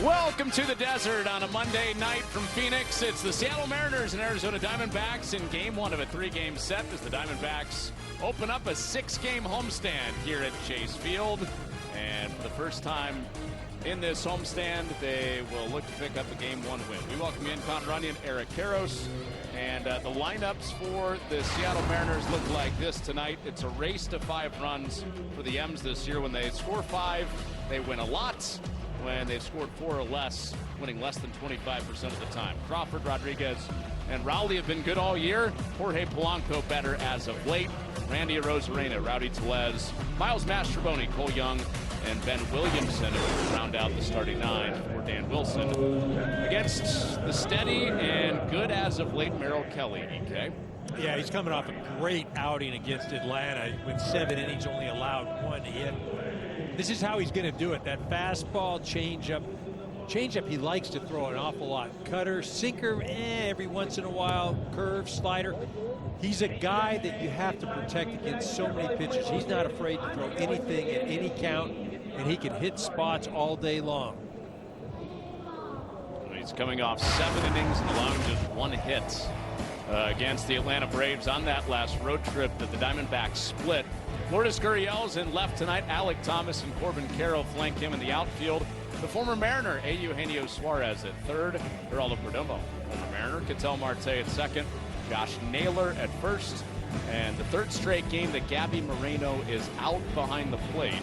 Welcome to the desert on a Monday night from Phoenix. It's the Seattle Mariners and Arizona Diamondbacks in game one of a three-game set as the Diamondbacks open up a six-game homestand here at Chase Field. And for the first time in this homestand, they will look to pick up a game one win. We welcome in Connor Runyon, Eric Karros, and the lineups for the Seattle Mariners look like this tonight. It's a race to 5 runs for the M's this year. When they score 5, they win a lot. When they've scored 4 or less, winning less than 25% of the time. Crawford, Rodriguez, and Rowley have been good all year. Jorge Polanco better as of late. Randy Arozarena, Rowdy Tellez, Miles Mastrobuoni, Cole Young, and Ben Williamson round out the starting 9 for Dan Wilson. Against the steady and good as of late Merrill Kelly, EK. Yeah, he's coming off a great outing against Atlanta. With 7 innings, only allowed 1 hit. This is how he's going to do it. That fastball, changeup. Changeup he likes to throw an awful lot. Cutter, sinker, every once in a while. Curve, slider. He's a guy that you have to protect against so many pitches. He's not afraid to throw anything at any count, and he can hit spots all day long. He's coming off 7 innings and allowing just 1 hit against the Atlanta Braves on that last road trip that the Diamondbacks split. Lourdes Gurriel's in left tonight. Alec Thomas and Corbin Carroll flank him in the outfield. The former Mariner, Eugenio Suarez at third. Geraldo Perdomo, former Mariner. Ketel Marte at second. Josh Naylor at first. And the third straight game that Gabby Moreno is out behind the plate.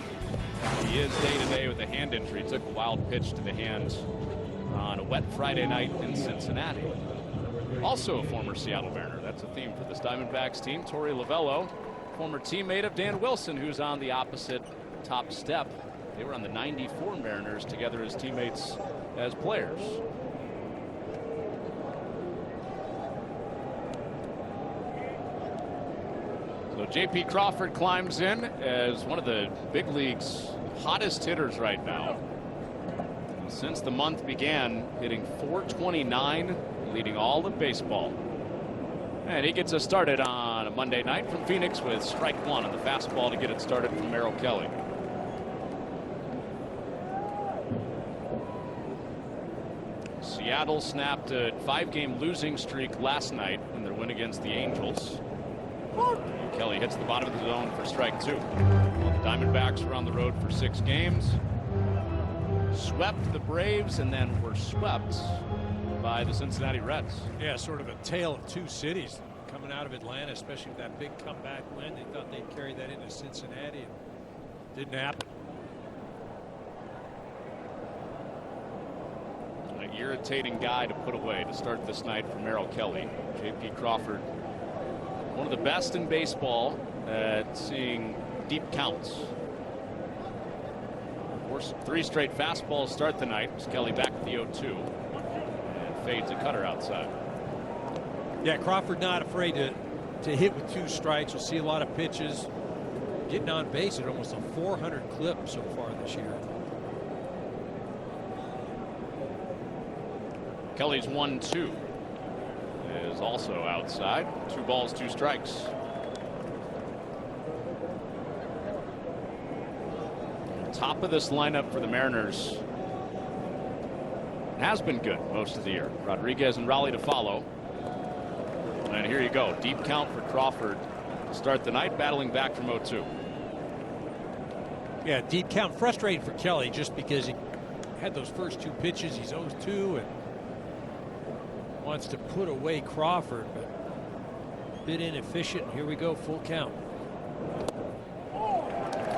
He is day-to-day with a hand injury. Took a wild pitch to the hand on a wet Friday night in Cincinnati. Also a former Seattle Mariner. That's a theme for this Diamondbacks team. Torey Lovello, former teammate of Dan Wilson, who's on the opposite top step. They were on the 94 Mariners together as teammates as players. So J.P. Crawford climbs in as one of the big league's hottest hitters right now. And since the month began, hitting .429, leading all of baseball. And he gets us started on a Monday night from Phoenix with strike 1 on the fastball to get it started from Merrill Kelly. Seattle snapped a 5-game losing streak last night in their win against the Angels. Kelly hits the bottom of the zone for strike 2. Well, the Diamondbacks were on the road for 6 games. Swept the Braves and then were swept by the Cincinnati Reds. Yeah, sort of a tale of 2 cities coming out of Atlanta, especially with that big comeback win. They thought they'd carry that into Cincinnati, and it didn't happen. An irritating guy to put away to start this night for Merrill Kelly. J.P. Crawford, one of the best in baseball at seeing deep counts. Of course, 3 straight fastballs start the night. Kelly back at the 0-2. Fades a cutter outside. Yeah, Crawford not afraid to hit with 2 strikes. You'll see a lot of pitches. Getting on base at almost a 400 clip so far this year. Kelly's 1-2 is also outside. 2 balls, 2 strikes. Top of this lineup for the Mariners has been good most of the year. Rodriguez and Rowley to follow. And here you go. Deep count for Crawford to start the night, battling back from 0-2. Yeah, deep count. Frustrating for Kelly just because he had those first 2 pitches. He's 0-2 and wants to put away Crawford, but a bit inefficient. Here we go, full count.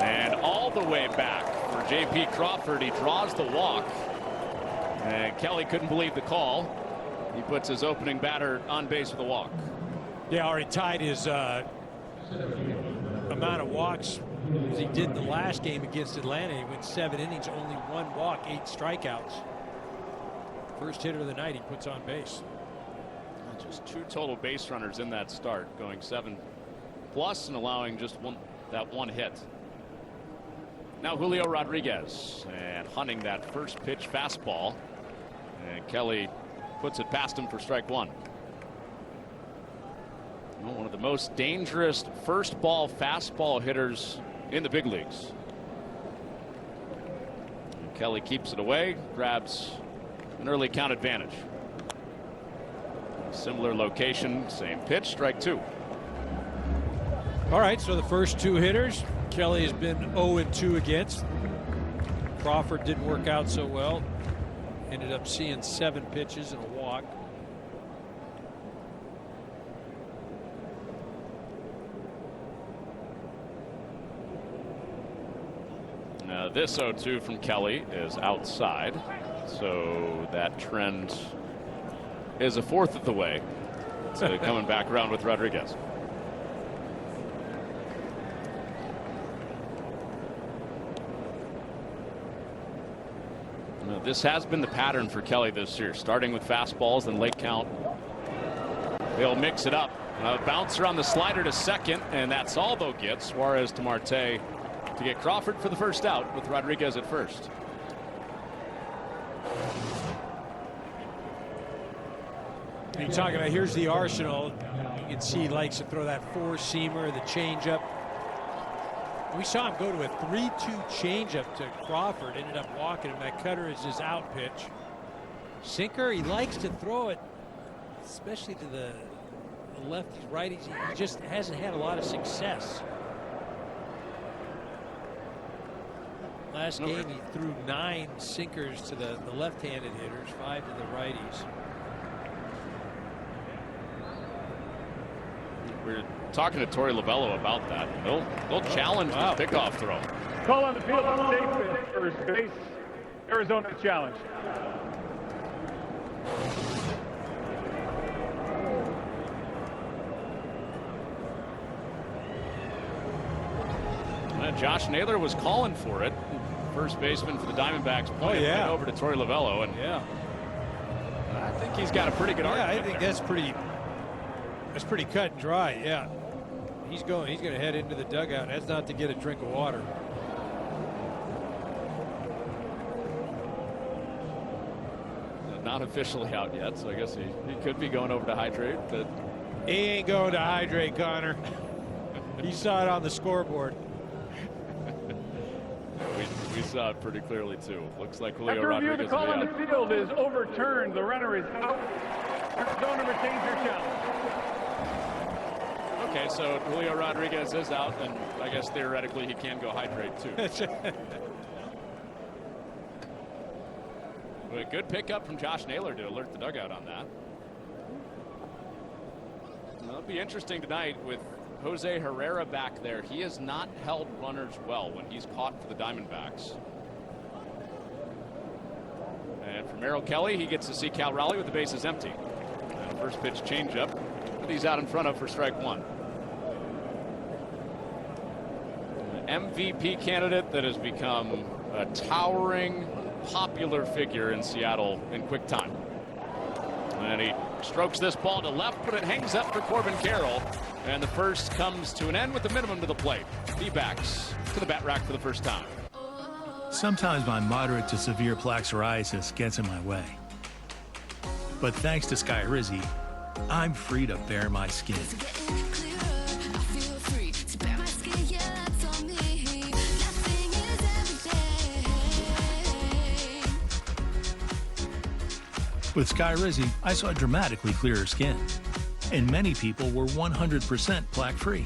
And all the way back for J.P. Crawford. He draws the walk. And Kelly couldn't believe the call. He puts his opening batter on base with a walk. Yeah, already tied his amount of walks as he did in the last game against Atlanta. He went 7 innings, only 1 walk, 8 strikeouts. First hitter of the night he puts on base. Just 2 total base runners in that start, going 7+ and allowing just that one hit. Now Julio Rodriguez and hunting that first pitch fastball. And Kelly puts it past him for strike 1. One of the most dangerous first ball fastball hitters in the big leagues. Kelly keeps it away, grabs an early count advantage. Similar location, same pitch, strike 2. All right, so the first 2 hitters, Kelly has been 0-2 against. Crawford didn't work out so well. Ended up seeing 7 pitches and a walk. Now this 0-2 from Kelly is outside, so that trend is a fourth of the way. So coming back around with Rodriguez. Now, this has been the pattern for Kelly this year, starting with fastballs and late count. They'll mix it up. Bouncer on the slider to second, and that's all they'll get. Suarez to Marte to get Crawford for the first out with Rodriguez at first. You're talking about, here's the arsenal. You can see he likes to throw that 4-seamer, the changeup. We saw him go to a 3-2 changeup to Crawford, ended up walking him. That cutter is his out pitch. Sinker, he likes to throw it, especially to the lefties, righties. He just hasn't had a lot of success. Last game, he threw 9 sinkers to the left-handed hitters, 5 to the righties. We're talking to Torey Lovello about that. They'll challenge the pickoff throw. Call on the field on safe first base. Arizona challenge. Josh Naylor was calling for it. First baseman for the Diamondbacks pointed right over to Torey Lovello, and I think he's got a pretty good argument. I think that's pretty cut and dry. Yeah, he's going to head into the dugout. That's not to get a drink of water. Not officially out yet, so I guess he could be going over to hydrate, but he ain't going to hydrate, Connor. He saw it on the scoreboard. We saw it pretty clearly too. Looks like Julio After review, Rodriguez the call on the field is overturned. The runner is out. Arizona retains their challenge. Okay, so Julio Rodriguez is out, and I guess theoretically he can go hydrate too. But a good pickup from Josh Naylor to alert the dugout on that. It'll be interesting tonight with Jose Herrera back there. He has not held runners well when he's caught for the Diamondbacks. And for Merrill Kelly, he gets to see Cal Raleigh with the bases empty. And first pitch changeup that he's out in front of for strike 1. An MVP candidate that has become a towering, popular figure in Seattle in quick time. And he strokes this ball to left, but it hangs up for Corbin Carroll. And the first comes to an end with the minimum to the plate. D-backs to the bat rack for the first time. Sometimes my moderate to severe plaque psoriasis gets in my way. But thanks to Skyrizi, I'm free to bare my skin. With Skyrizi, I saw dramatically clearer skin. And many people were 100% plaque-free.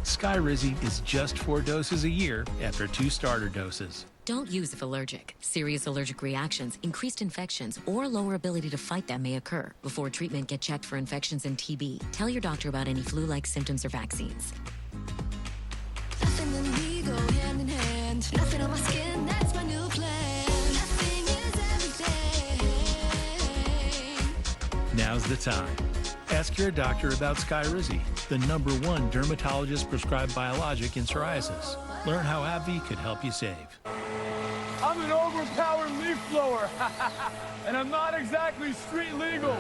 Skyrizi is just 4 doses a year after 2 starter doses. Don't use if allergic. Serious allergic reactions, increased infections, or lower ability to fight them may occur. Before treatment, get checked for infections and TB. Tell your doctor about any flu-like symptoms or vaccines. Nothing and me go hand in hand. Nothing on my skin, that's my new plan. Nothing is everything. Now's the time. Ask your doctor about Skyrizi, the #1 dermatologist prescribed biologic in psoriasis. Learn how AbbVie could help you save. I'm an overpowered leaf blower, and I'm not exactly street legal.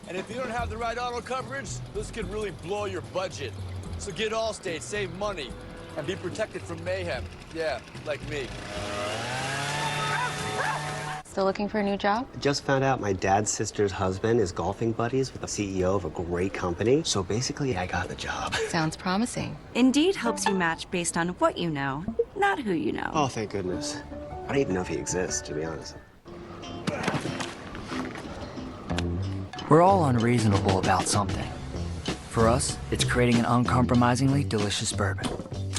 And if you don't have the right auto coverage, this could really blow your budget. So get Allstate, save money, and be protected from mayhem. Yeah, like me. Still looking for a new job? Just found out my dad's sister's husband is golfing buddies with the CEO of a great company. So basically, I got the job. Sounds promising. Indeed helps you match based on what you know, not who you know. Oh, thank goodness. I don't even know if he exists, to be honest. We're all unreasonable about something. For us, it's creating an uncompromisingly delicious bourbon.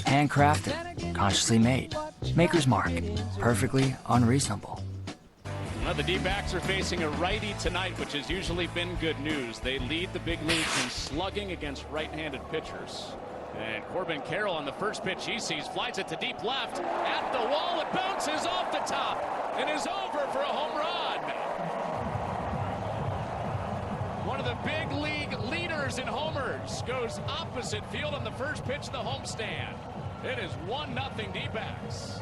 Handcrafted, consciously made. Maker's Mark. Perfectly unreasonable. Well, the D-backs are facing a righty tonight, which has usually been good news. They lead the big leagues in slugging against right-handed pitchers. And Corbin Carroll on the first pitch he sees flies it to deep left. At the wall, it bounces off the top and is over for a home run. One of the big league leaders in homers goes opposite field on the first pitch of the homestand. It is 1-0 D-backs.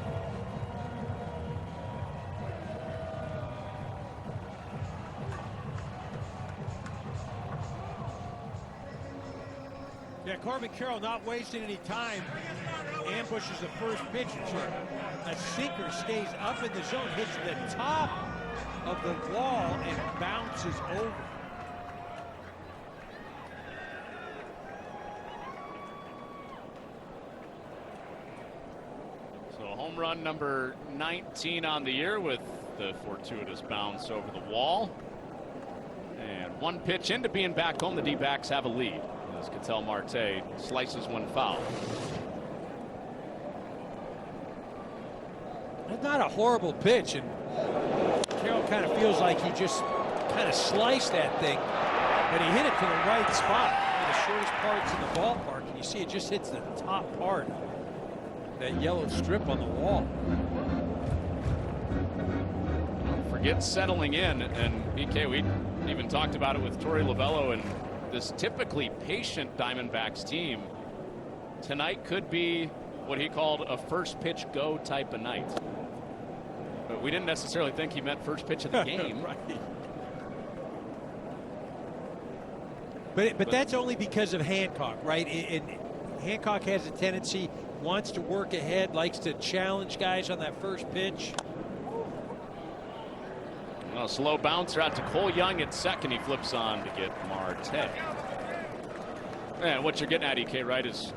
Yeah, Corbin Carroll not wasting any time. Ambushes the first pitch. A sinker stays up in the zone, hits the top of the wall, and bounces over. So home run number 19 on the year with the fortuitous bounce over the wall. And one pitch into being back home, the D-backs have a lead. As Ketel Marte slices one foul. Not a horrible pitch, and Carroll kind of feels like he just kind of sliced that thing, but he hit it to the right spot, one of the shortest parts in the ballpark, and you see it just hits the top part, that yellow strip on the wall. Forget settling in, and BK, we even talked about it with Torey Lovello, and this typically patient Diamondbacks team tonight could be what he called a first pitch go type of night. But we didn't necessarily think he meant first pitch of the game. Right. But that's only because of Hancock, right? And Hancock has a tendency, wants to work ahead, likes to challenge guys on that first pitch. Well, slow bouncer out to Cole Young at second. He flips on to get Marte. And what you're getting at, EK, right, is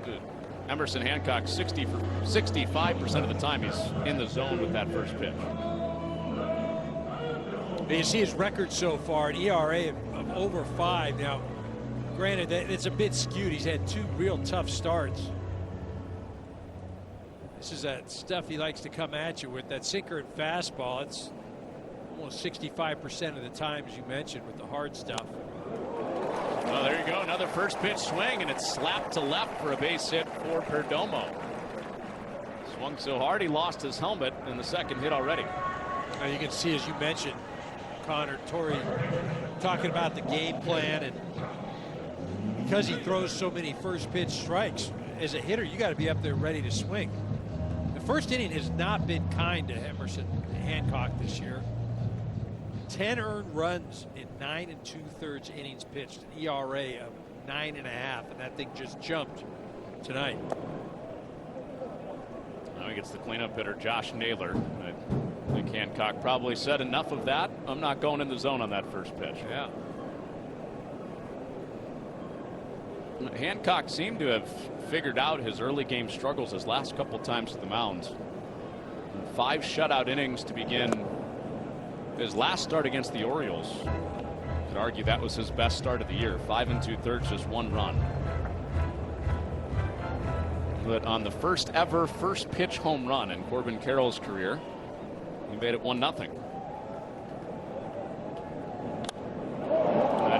Emerson Hancock 65% of the time he's in the zone with that first pitch. And you see his record so far, an ERA of over 5. Now, granted, it's a bit skewed. He's had 2 real tough starts. This is that stuff he likes to come at you with, that sinker and fastball. It's almost 65% of the time, as you mentioned, with the hard stuff. Well, there you go. Another first pitch swing, and it's slapped to left for a base hit for Perdomo. Swung so hard he lost his helmet in the second hit already. Now you can see, as you mentioned, Connor, Torey talking about the game plan, and because he throws so many first pitch strikes, as a hitter, you got to be up there ready to swing. The first inning has not been kind to Emerson Hancock this year. 10 earned runs in 9 2/3 innings pitched, an ERA of 9.5, and that thing just jumped tonight. Now he gets the cleanup hitter, Josh Naylor. I think Hancock probably said enough of that. I'm not going in the zone on that first pitch. Yeah. Hancock seemed to have figured out his early game struggles his last couple times at the mound. 5 shutout innings to begin his last start against the Orioles. You could argue that was his best start of the year. 5 2/3, just 1 run. But on the first ever first pitch home run in Corbin Carroll's career, he made it 1-0.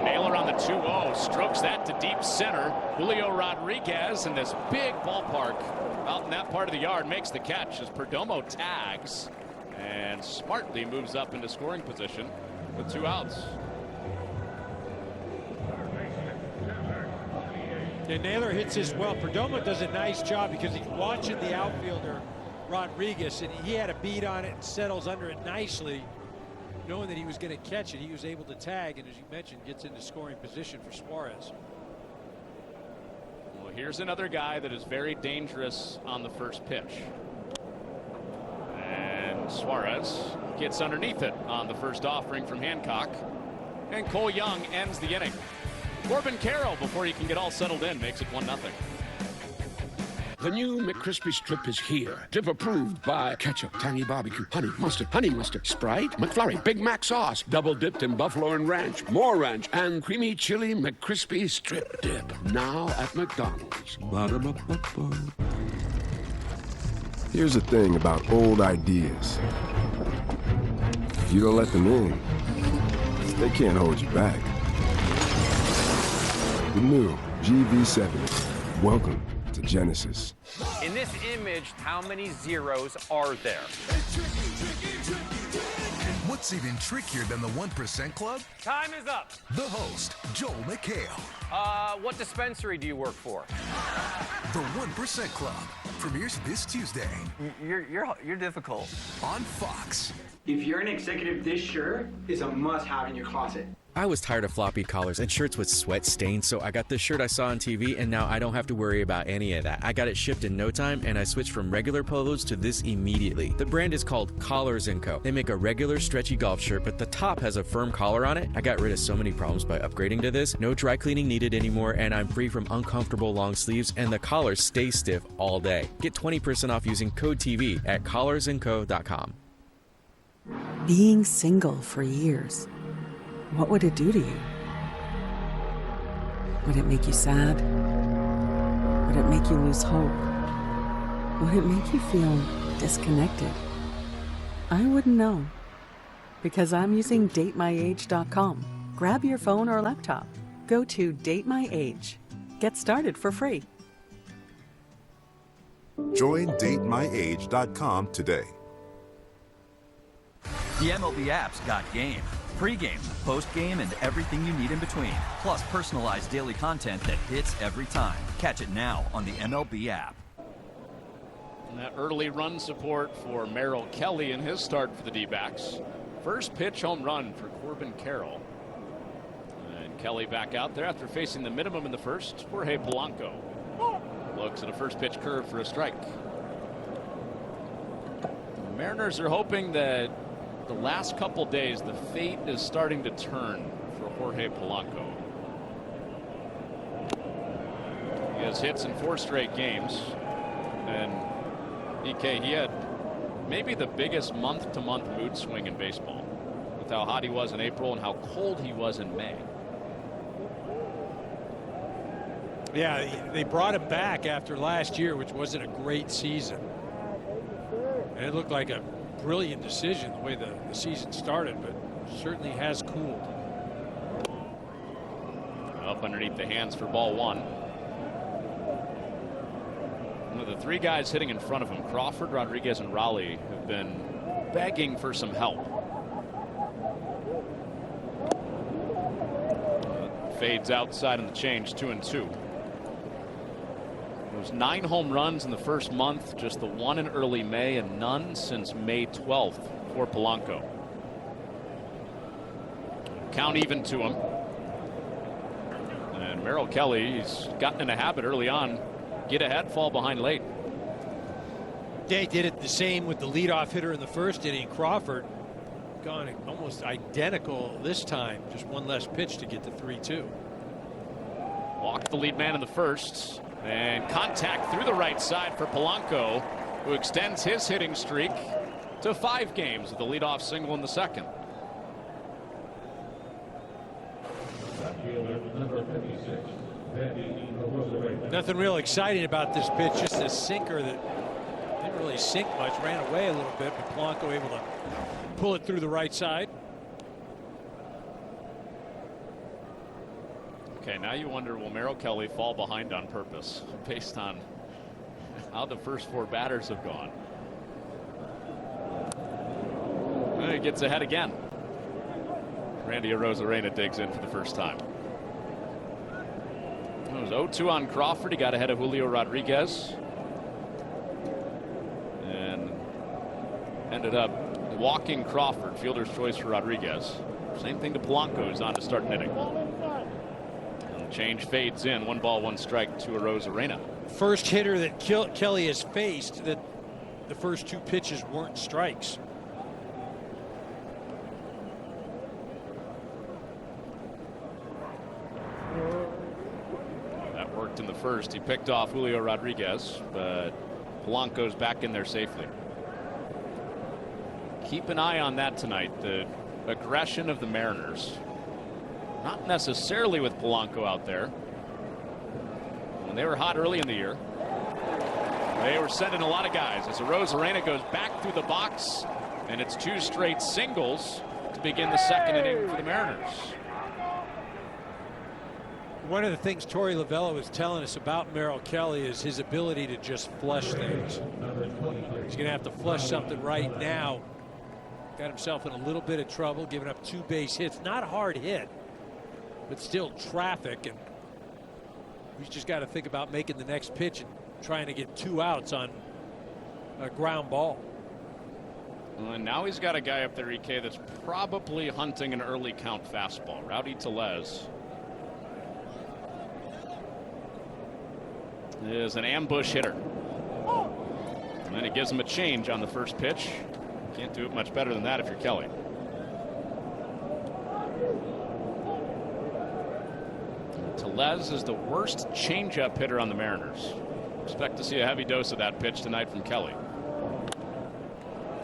Naylor on the 2-0 strokes that to deep center. Julio Rodriguez in this big ballpark out in that part of the yard makes the catch as Perdomo tags and smartly moves up into scoring position with 2 outs. Yeah, Naylor hits this well. Perdomo does a nice job because he's watching the outfielder Rodriguez, and he had a beat on it and settles under it nicely, knowing that he was going to catch it. He was able to tag, and as you mentioned, gets into scoring position for Suarez. Well, here's another guy that is very dangerous on the first pitch. And Suarez gets underneath it on the first offering from Hancock. And Cole Young ends the inning. Corbin Carroll, before he can get all settled in, makes it 1-0. The new McCrispy Strip is here. Dip approved by ketchup, tangy barbecue, honey mustard, Sprite, McFlurry, Big Mac sauce, double dipped in buffalo and ranch, more ranch, and creamy chili McCrispy Strip Dip. Now at McDonald's. Ba-da-ba-ba-ba. Here's the thing about old ideas. If you don't let them in, they can't hold you back. The new GV70. Welcome to Genesis. In this image, how many zeros are there? What's even trickier than the 1% Club? Time is up. The host, Joel McHale. What dispensary do you work for? The 1% Club premieres this Tuesday. You're difficult. On Fox. If you're an executive, this shirt is a must-have in your closet. I was tired of floppy collars and shirts with sweat stains, so I got this shirt I saw on TV, and now I don't have to worry about any of that. I got it shipped in no time, and I switched from regular polos to this immediately. The brand is called Collars & Co. They make a regular stretchy golf shirt, but the top has a firm collar on it. I got rid of so many problems by upgrading to this. No dry cleaning needed anymore, and I'm free from uncomfortable long sleeves, and the collars stay stiff all day. Get 20% off using code TV at collarsandco.com. Being single for years. What would it do to you? Would it make you sad? Would it make you lose hope? Would it make you feel disconnected? I wouldn't know. Because I'm using datemyage.com. Grab your phone or laptop. Go to Date My Age. Get started for free. Join datemyage.com today. The MLB app's got game. Pre-game, post-game, and everything you need in between. Plus personalized daily content that hits every time. Catch it now on the MLB app. And that early run support for Merrill Kelly in his start for the D-backs. First pitch home run for Corbin Carroll. And Kelly back out there after facing the minimum in the first. Jorge Polanco looks at a first pitch curve for a strike. The Mariners are hoping that the last couple days, the fate is starting to turn for Jorge Polanco. He has hits in 4 straight games. And EK, he had maybe the biggest month-to-month mood swing in baseball with how hot he was in April and how cold he was in May. Yeah, they brought him back after last year, which wasn't a great season. And it looked like a brilliant decision the way the season started, but certainly has cooled. Up underneath the hands for ball 1. One of the 3 guys hitting in front of him, Crawford, Rodriguez, and Raleigh, have been begging for some help. Fades outside on the change, 2-2. There's 9 home runs in the first month, just the 1 in early May, and none since May 12th for Polanco. Count even to him. And Merrill Kelly, he's gotten in a habit early on. Get ahead, fall behind late. They did it the same with the leadoff hitter in the first inning, Crawford. Gone almost identical this time, just 1 less pitch to get to 3-2. Walked the lead man in the first. And contact through the right side for Polanco, who extends his hitting streak to 5 games with the leadoff single in the second. Nothing real exciting about this pitch, just a sinker that didn't really sink much, ran away a little bit, but Polanco able to pull it through the right side. Okay, now you wonder, will Merrill Kelly fall behind on purpose based on how the first 4 batters have gone? And he gets ahead again. Randy Arozarena digs in for the first time. It was 0-2 on Crawford. He got ahead of Julio Rodriguez. And ended up walking Crawford, fielder's choice for Rodriguez. Same thing to Polanco, who's on to start an inning. Change fades in, 1 ball, 1 strike to Arozarena. First hitter that Kelly has faced that the first 2 pitches weren't strikes. walked in the first. He picked off Julio Rodriguez, but Polanco's back in there safely. Keep an eye on that tonight. The aggression of the Mariners. Not necessarily with Polanco out there. When they were hot early in the year, they were sending a lot of guys. As Arozarena goes back through the box, and it's 2 straight singles to begin the second inning for the Mariners. One of the things Torey Lovullo was telling us about Merrill Kelly is his ability to just flush things. He's going to have to flush something right now. Got himself in a little bit of trouble, giving up 2 base hits. Not a hard hit, but still traffic. And he's just got to think about making the next pitch and trying to get 2 outs on a ground ball. Well, and now he's got a guy up there, EK, that's probably hunting an early count fastball. Rowdy Tellez is an ambush hitter. And then it gives him a change on the first pitch. Can't do it much better than that if you're Kelly. Tellez is the worst changeup hitter on the Mariners. Expect to see a heavy dose of that pitch tonight from Kelly.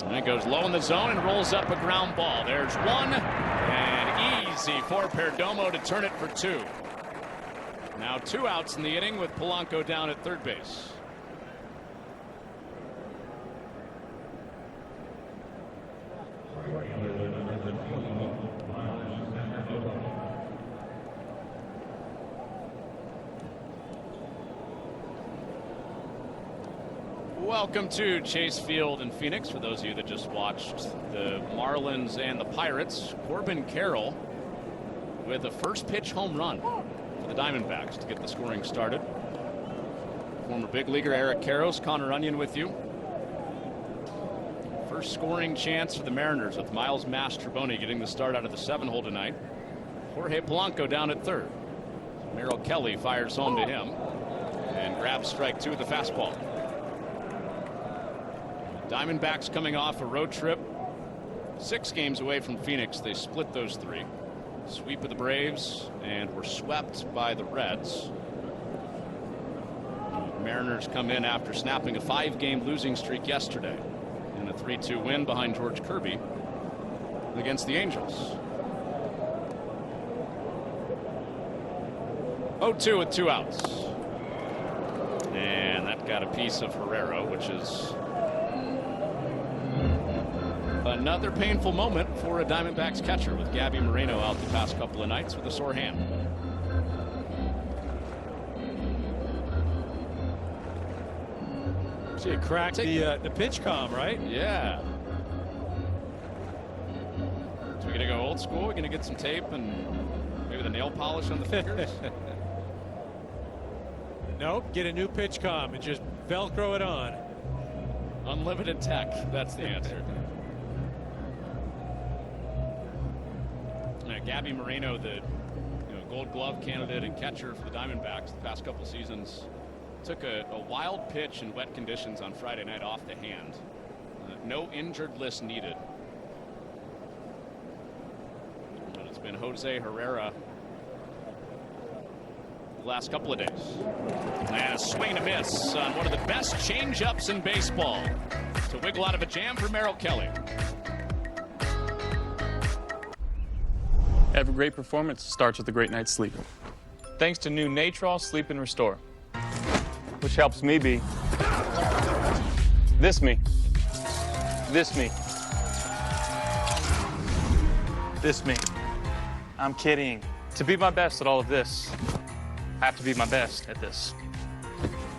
And it goes low in the zone and rolls up a ground ball. There's 1, and easy for Perdomo to turn it for 2. Now 2 outs in the inning with Polanco down at third base. Welcome to Chase Field in Phoenix. For those of you that just watched the Marlins and the Pirates, Corbin Carroll with a first pitch home run for the Diamondbacks to get the scoring started. Former big leaguer Eric Karros, Connor Onion with you. First scoring chance for the Mariners with Miles Mastrobuoni getting the start out of the 7-hole tonight. Jorge Polanco down at third. Merrill Kelly fires home to him and grabs strike 2 with the fastball. Diamondbacks coming off a road trip 6 games away from Phoenix. They split those 3. Sweep of the Braves and were swept by the Reds. Mariners come in after snapping a 5-game losing streak yesterday in a 3-2 win behind George Kirby against the Angels. 0-2 with 2 outs. And that got a piece of Herrera, which is another painful moment for a Diamondbacks catcher, with Gabby Moreno out the past couple of nights with a sore hand. See, it cracked the pitch comm, right? Yeah. So we're going to go old school. We're going to get some tape and maybe the nail polish on the fingers. Nope, get a new pitch comm and just Velcro it on. Unlimited tech, that's the answer. Gabby Moreno, the Gold Glove candidate and catcher for the Diamondbacks the past couple seasons, took a wild pitch in wet conditions on Friday night off the hand. No injured list needed. But it's been Jose Herrera the last couple of days. And a swing and a miss on one of the best changeups in baseball to wiggle out of a jam for Merrill Kelly. Every great performance starts with a great night's sleep. Thanks to new Natrol Sleep and Restore, which helps me be this me, this me, this me. I'm kidding. To be my best at all of this, I have to be my best at this.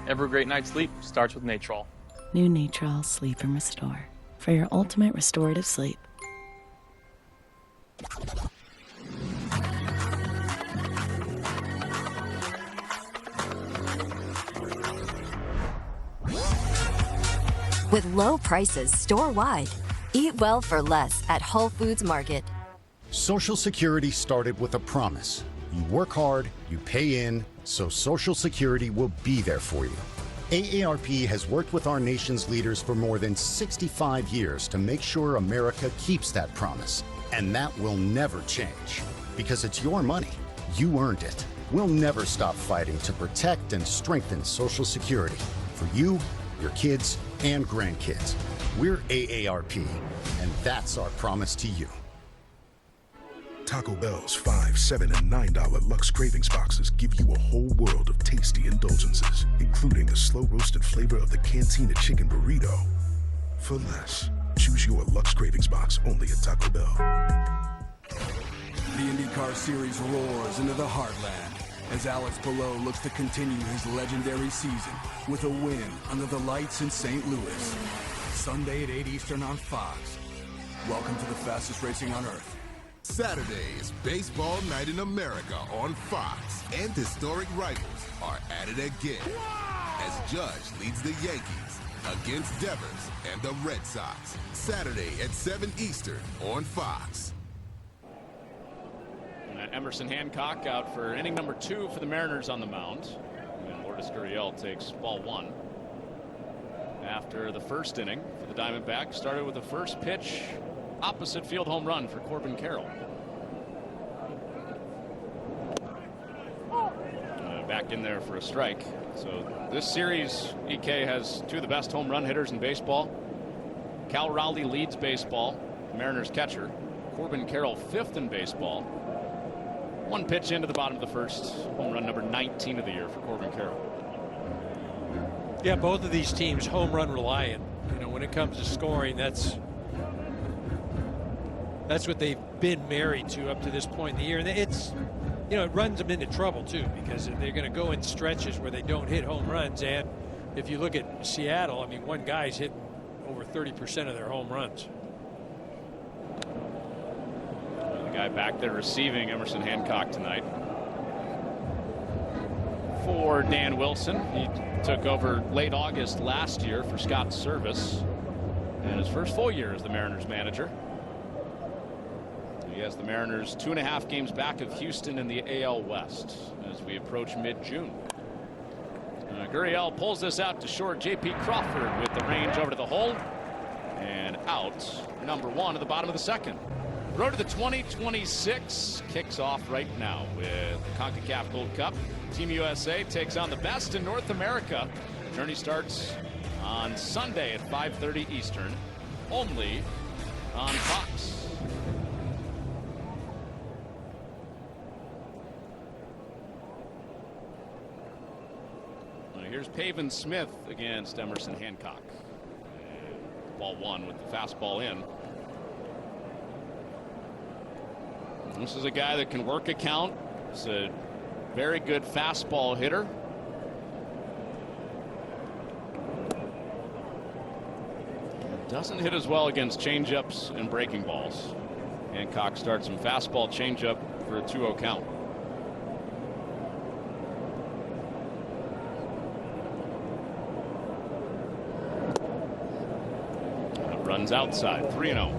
Every great night's sleep starts with Natrol. New Natrol Sleep and Restore for your ultimate restorative sleep. With low prices store-wide, eat well for less at Whole Foods Market. Social Security started with a promise. You work hard, you pay in, so Social Security will be there for you. AARP has worked with our nation's leaders for more than 65 years to make sure America keeps that promise. And that will never change. Because it's your money. You earned it. we'll never stop fighting to protect and strengthen Social Security for you, your kids, and grandkids. We're AARP, and that's our promise to you. Taco Bell's $5, $7, and $9 Lux Cravings boxes give you a whole world of tasty indulgences, including the slow-roasted flavor of the Cantina Chicken Burrito. For less, choose your Lux Cravings box only at Taco Bell. The IndyCar Series roars into the heartland as Alex Palou looks to continue his legendary season with a win under the lights in St. Louis. Sunday at 8 Eastern on Fox. Welcome to the fastest racing on Earth. Saturday is Baseball Night in America on Fox, and historic rivals are at it again as Judge leads the Yankees against Devers and the Red Sox. Saturday at 7 Eastern on Fox. Emerson Hancock out for inning number 2 for the Mariners on the mound. And Lourdes Gurriel takes ball 1. After the first inning for the Diamondbacks, started with the first pitch, opposite field home run for Corbin Carroll. Back in there for a strike. So this series, EK has 2 of the best home run hitters in baseball. Cal Raleigh leads baseball, Mariners catcher. Corbin Carroll 5th in baseball. 1 pitch into the bottom of the first, home run number 19 of the year for Corbin Carroll. Yeah, both of these teams home run reliant. You know, when it comes to scoring, that's what they've been married to up to this point in the year. And it's, you know, it runs them into trouble too, because they're going to go in stretches where they don't hit home runs. And if you look at Seattle, I mean, one guy's hitting over 30% of their home runs. The guy back there receiving, Emerson Hancock, tonight. For Dan Wilson, he took over late August last year for Scott Service, and his first full year as the Mariners manager. He has the Mariners 2.5 games back of Houston in the AL West as we approach mid-June. Gurriel pulls this out to short. J.P. Crawford with the range over to the hole, and out number 1 at the bottom of the second. Road to the 2026 kicks off right now with the CONCACAF Gold Cup. Team USA takes on the best in North America. The journey starts on Sunday at 5:30 Eastern, only on Fox. Here's Pavin Smith against Emerson Hancock. Ball 1 with the fastball in. This is a guy that can work a count. He's a very good fastball hitter. Doesn't hit as well against changeups and breaking balls. Hancock starts some fastball changeup for a 2-0 count. Runs outside, 3-0.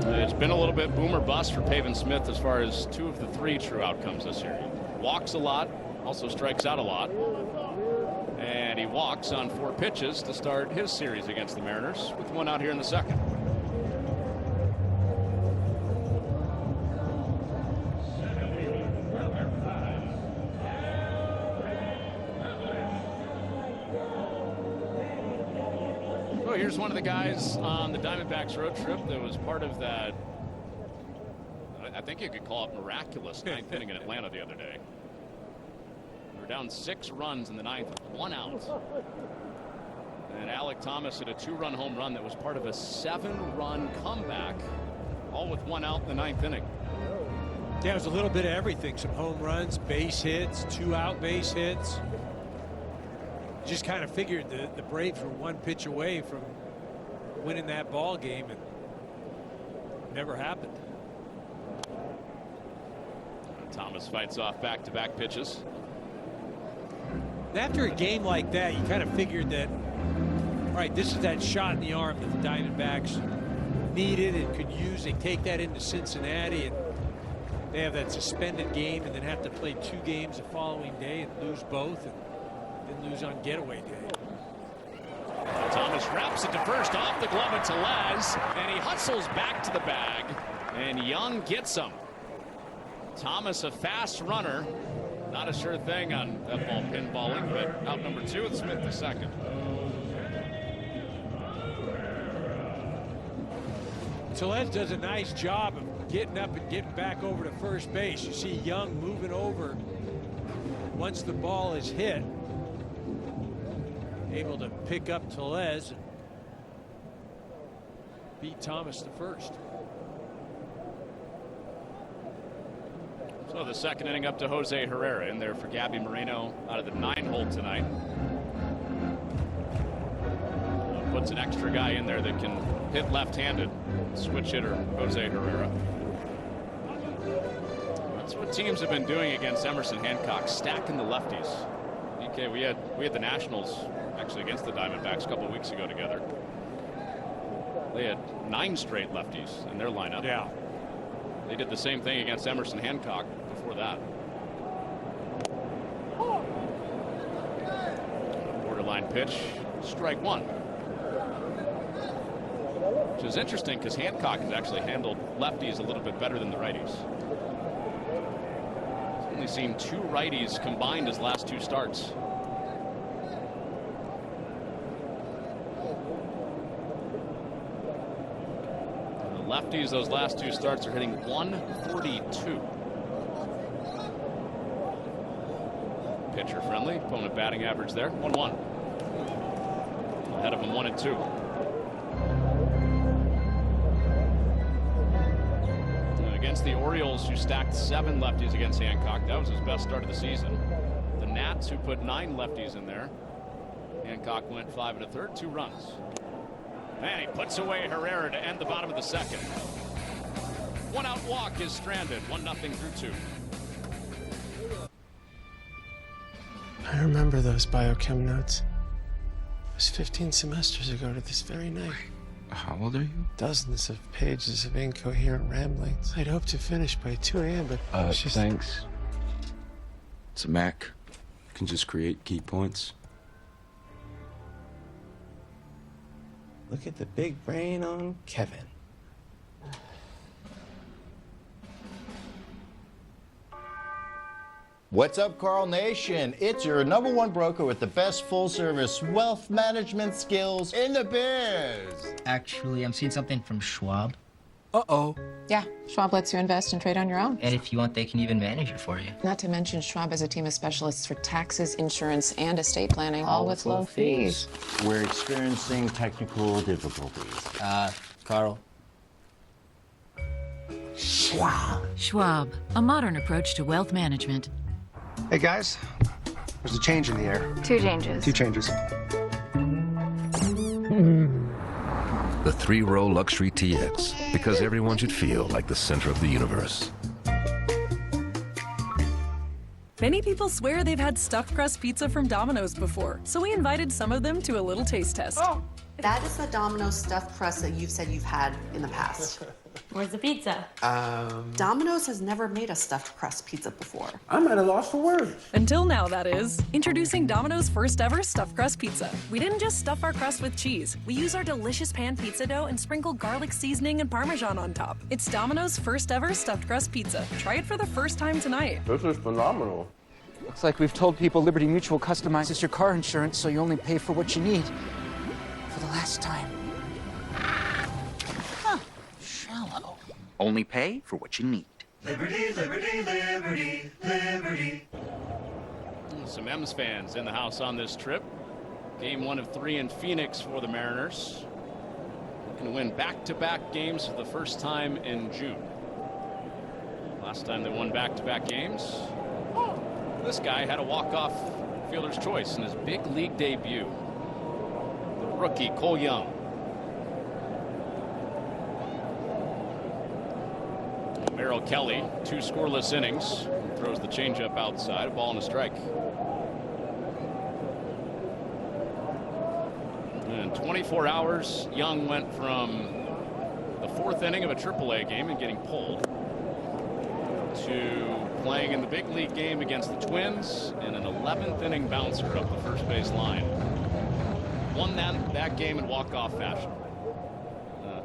It's been a little bit boom or bust for Pavin Smith as far as 2 of the 3 true outcomes this year. He walks a lot, also strikes out a lot. And he walks on 4 pitches to start his series against the Mariners, with 1 out here in the second. Here's one of the guys on the Diamondbacks road trip that was part of that, I think you could call it miraculous 9th inning in Atlanta the other day. We were down 6 runs in the 9th, 1 out. And Alec Thomas hit a 2-run home run that was part of a 7-run comeback, all with 1 out in the 9th inning. Yeah, it was a little bit of everything. Some home runs, base hits, 2-out base hits. Just kind of figured the Braves were 1 pitch away from winning that ball game, and never happened. Thomas fights off back-to-back pitches. After a game like that, you kind of figured that, all right, this is that shot in the arm that the Diamondbacks needed and could use. They take that into Cincinnati, and they have that suspended game and then have to play 2 games the following day and lose both, and then lose on getaway day. Thomas wraps it to first, off the glove of Tellez, and he hustles back to the bag, and Young gets him. Thomas, a fast runner. Not a sure thing on that ball pinballing, but out number 2 with Smith the second. Tellez does a nice job of getting up and getting back over to first base. You see Young moving over once the ball is hit. Able to pick up Tellez and beat Thomas to first. So the second inning up to Jose Herrera in there for Gabby Moreno out of the 9-hole tonight. Puts an extra guy in there that can hit left-handed. Switch hitter Jose Herrera. That's what teams have been doing against Emerson Hancock, stacking the lefties. Okay, we had the Nationals actually against the Diamondbacks a couple of weeks ago together. They had 9 straight lefties in their lineup. Yeah. They did the same thing against Emerson Hancock before that. Borderline pitch, strike 1. Which is interesting because Hancock has actually handled lefties a little bit better than the righties. He's only seen 2 righties combined his last 2 starts. And the lefties, those last 2 starts, are hitting 142. Pitcher friendly, opponent batting average there, 1-1. Ahead of him 1 and 2. Against the Orioles, who stacked 7 lefties against Hancock, that was his best start of the season. The Nats, who put 9 lefties in there, Hancock went 5 1/3, 2 runs. And he puts away Herrera to end the bottom of the second. 1-out walk is stranded, 1-0 through 2. I remember those biochem notes. It was 15 semesters ago to this very night. How old are you? Dozens of pages of incoherent ramblings. I'd hoped to finish by 2 a.m., but thanks. It's a Mac. You can just create key points. Look at the big brain on Kevin. What's up, Carl Nation? It's your #1 broker with the best full-service wealth management skills in the biz. Actually, I'm seeing something from Schwab. Uh-oh. Yeah, Schwab lets you invest and trade on your own. And if you want, they can even manage it for you. Not to mention, Schwab has a team of specialists for taxes, insurance, and estate planning, all with low fees. We're experiencing technical difficulties. Carl. Schwab. Schwab, a modern approach to wealth management. Hey guys, there's a change in the air. 2 changes. 2 changes. The 3-row luxury TX, because everyone should feel like the center of the universe. Many people swear they've had stuffed crust pizza from Domino's before, so we invited some of them to a little taste test. Oh, that is the Domino's stuffed crust that you've said you've had in the past. Where's the pizza? Domino's has never made a stuffed crust pizza before. I'm at a loss for words. Until now, that is. Introducing Domino's first ever stuffed crust pizza. We didn't just stuff our crust with cheese. We use our delicious pan pizza dough and sprinkle garlic seasoning and Parmesan on top. It's Domino's first ever stuffed crust pizza. Try it for the first time tonight. This is phenomenal. Looks like we've told people Liberty Mutual customizes your car insurance so you only pay for what you need. For the last time. Huh. Shallow. Only pay for what you need. Liberty, liberty, liberty, liberty. Some M's fans in the house on this trip. Game 1 of 3 in Phoenix for the Mariners. Looking to win back-to-back games for the first time in June. Last time they won back-to-back games, this guy had a walk-off fielder's choice in his big league debut. The rookie, Cole Young. Merrill Kelly, 2 scoreless innings. Throws the changeup outside, a ball and a strike. In 24 hours, Young went from the 4th inning of a AAA game and getting pulled to playing in the big league game against the Twins in an 11th inning bouncer up the first base line. Won that game in walk-off fashion.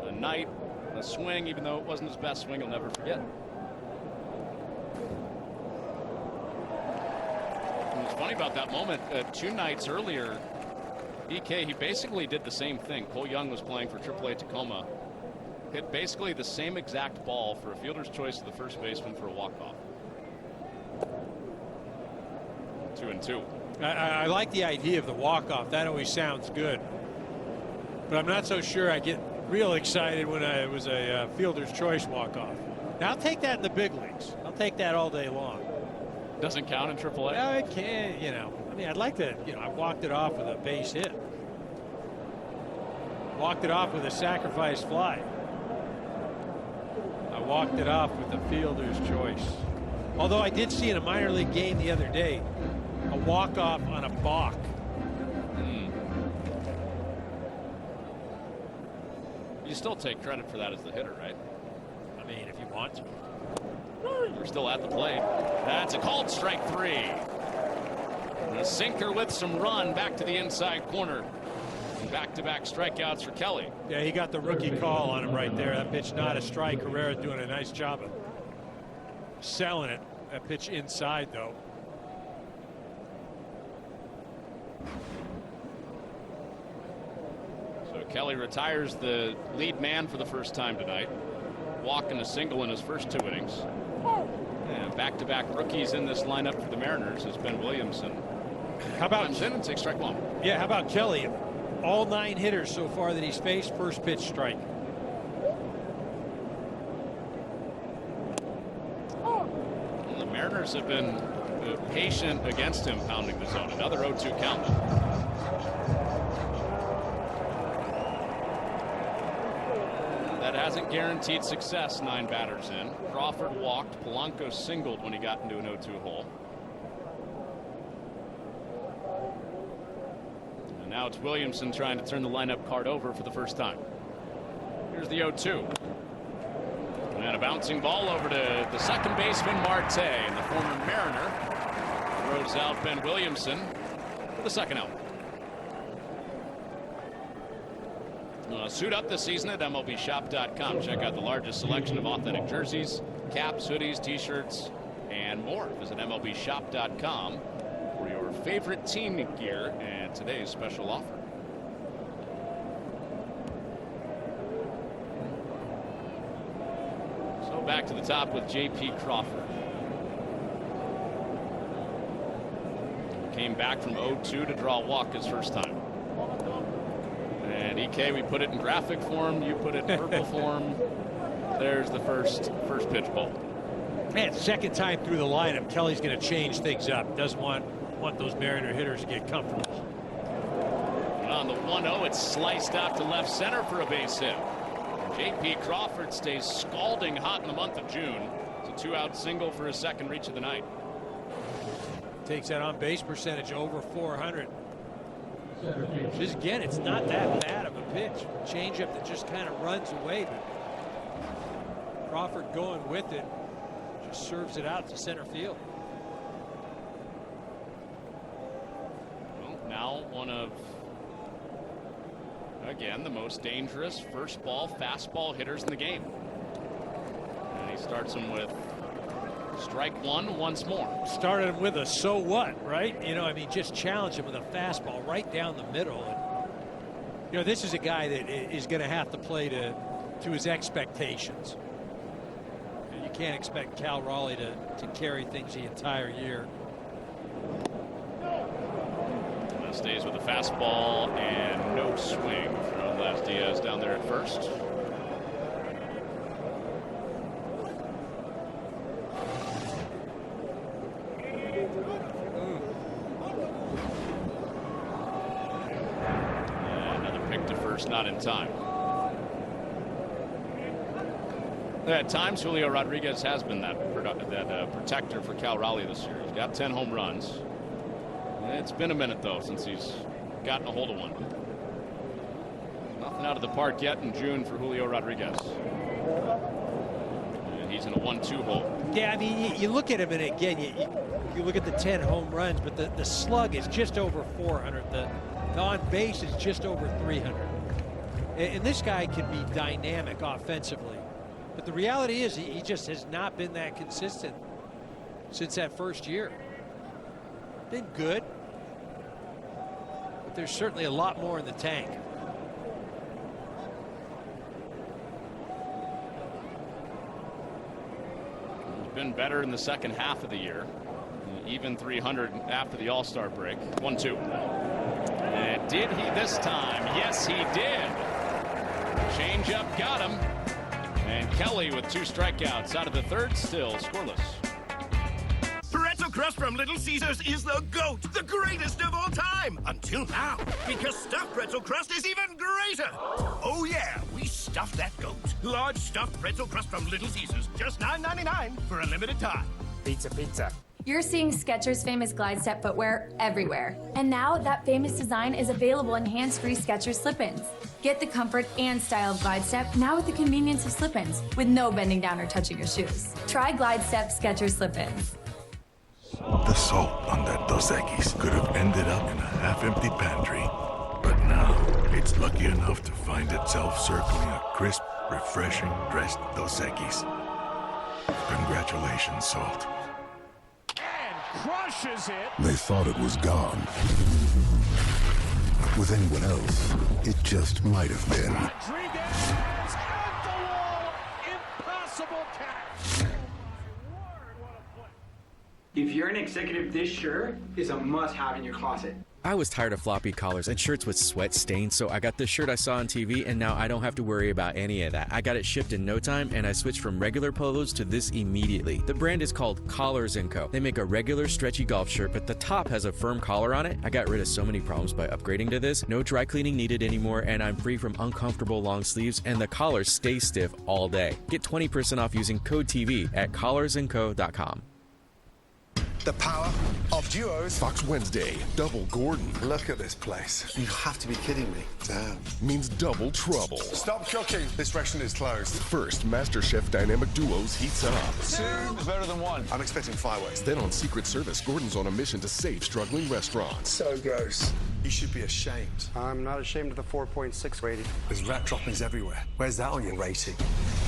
A night, a swing, even though it wasn't his best swing, he'll never forget. What's funny about that moment, 2 nights earlier, EK, he basically did the same thing. Cole Young was playing for AAA Tacoma. Hit basically the same exact ball for a fielder's choice to the first baseman for a walk-off. 2-2. I like the idea of the walk-off. That always sounds good. But I'm not so sure I get real excited when it was a fielder's choice walk-off. Now, I'll take that in the big leagues. I'll take that all day long. Doesn't count in AAA? No, it can't, you know. I mean, I'd like to, you know, I walked it off with a base hit. Walked it off with a sacrifice fly. I walked it off with the fielder's choice. Although I did see in a minor league game the other day, a walk-off on a balk. You still take credit for that as the hitter, right? I mean, if you want to. We're still at the plate. That's a called strike 3. And a sinker with some run back to the inside corner. And back-to-back strikeouts for Kelly. Yeah, he got the rookie call on him right there. That pitch not a strike. Herrera doing a nice job of selling it. That pitch inside, though. So Kelly retires the lead man for the first time tonight. Walking a single in his first 2 innings. And back-to-back rookies in this lineup for the Mariners is Ben Williamson. How about comes in and takes strike 1? Yeah, how about Kelly? All 9 hitters so far that he's faced, first pitch strike. And the Mariners have been patient against him pounding the zone. Another 0-2 count. That hasn't guaranteed success. 9 batters in. Crawford walked. Polanco singled when he got into an 0-2 hole. And now it's Williamson trying to turn the lineup card over for the first time. Here's the 0-2. And a bouncing ball over to the second baseman, Marte. And the former Mariner throws out Ben Williamson for the second out. Suit up this season at MLBshop.com. Check out the largest selection of authentic jerseys, caps, hoodies, t-shirts, and more. Visit MLBshop.com for your favorite team gear and today's special offer. So back to the top with J.P. Crawford. Came back from 0-2 to draw a walk his first time. And EK, we put it in graphic form. You put it in purple form. There's the first pitch ball. Man, second time through the lineup, Kelly's going to change things up. Doesn't want those Mariner hitters to get comfortable. And on the 1-0, it's sliced out to left center for a base hit. J.P. Crawford stays scalding hot in the month of June. It's a 2-out single for his second reach of the night. Takes that on base percentage over 400. Just again, it's not that bad of a pitch. Changeup that just kind of runs away, but Crawford going with it, just serves it out to center field. Well, now one of, again, the most dangerous first ball fastball hitters in the game. And he starts him with strike 1 once more. Started him with a so what, right? You know, I mean, just challenge him with a fastball right down the middle. And, you know, this is a guy that is going to have to play to his expectations. You can't expect Cal Raleigh to carry things the entire year. Stays with the fastball and no swing from Les Diaz down there at first. Not in time. At times, Julio Rodriguez has been that protector for Cal Raleigh this year. He's got 10 home runs. It's been a minute, though, since he's gotten a hold of one. Nothing out of the park yet in June for Julio Rodriguez. And he's in a 1-2 hole. Yeah, I mean, you look at him, and again, you look at the 10 home runs, but the slug is just over 400. The on base is just over 300. And this guy can be dynamic offensively. But the reality is he just has not been that consistent since that first year. been good, but there's certainly a lot more in the tank. He's been better in the second half of the year. Even 300 after the All-Star break. 1-2. And did he this time? Yes, he did. Change-up got him. And Kelly with 2 strikeouts out of the third, still scoreless. Pretzel crust from Little Caesars is the GOAT, the greatest of all time. Until now, because stuffed pretzel crust is even greater. Oh yeah, we stuffed that GOAT. Large stuffed pretzel crust from Little Caesars, just $9.99 for a limited time. Pizza, pizza. You're seeing Skechers' famous glide step footwear everywhere. And now that famous design is available in hands-free Skechers slip-ins. Get the comfort and style of glide step now with the convenience of slip-ins with no bending down or touching your shoes. Try glide step Skechers slip-ins. The salt on that Dos Equis could have ended up in a half-empty pantry. But now, it's lucky enough to find itself circling a crisp, refreshing dressed Dos Equis. Congratulations, Salt. Crushes it. They thought it was gone. But with anyone else, it just might have been. Rodriguez at the wall. Impossible catch. If you're an executive, this shirt is a must-have in your closet. I was tired of floppy collars and shirts with sweat stains, so I got this shirt I saw on TV, and now I don't have to worry about any of that. I got it shipped in no time, and I switched from regular polos to this immediately. The brand is called Collars & Co. They make a regular stretchy golf shirt, but the top has a firm collar on it. I got rid of so many problems by upgrading to this. No dry cleaning needed anymore, and I'm free from uncomfortable long sleeves, and the collars stay stiff all day. Get 20% off using code TV at collarsandco.com. The power of duos. Fox Wednesday, double Gordon. Look at this place. You have to be kidding me. Damn. Means double trouble. Stop cooking. This restaurant is closed. First, MasterChef Dynamic Duos heats up. 2 is better than 1. I'm expecting fireworks. Then on Secret Service, Gordon's on a mission to save struggling restaurants. So gross. You should be ashamed. I'm not ashamed of the 4.6 rating. There's rat droppings everywhere. Where's that on your rating?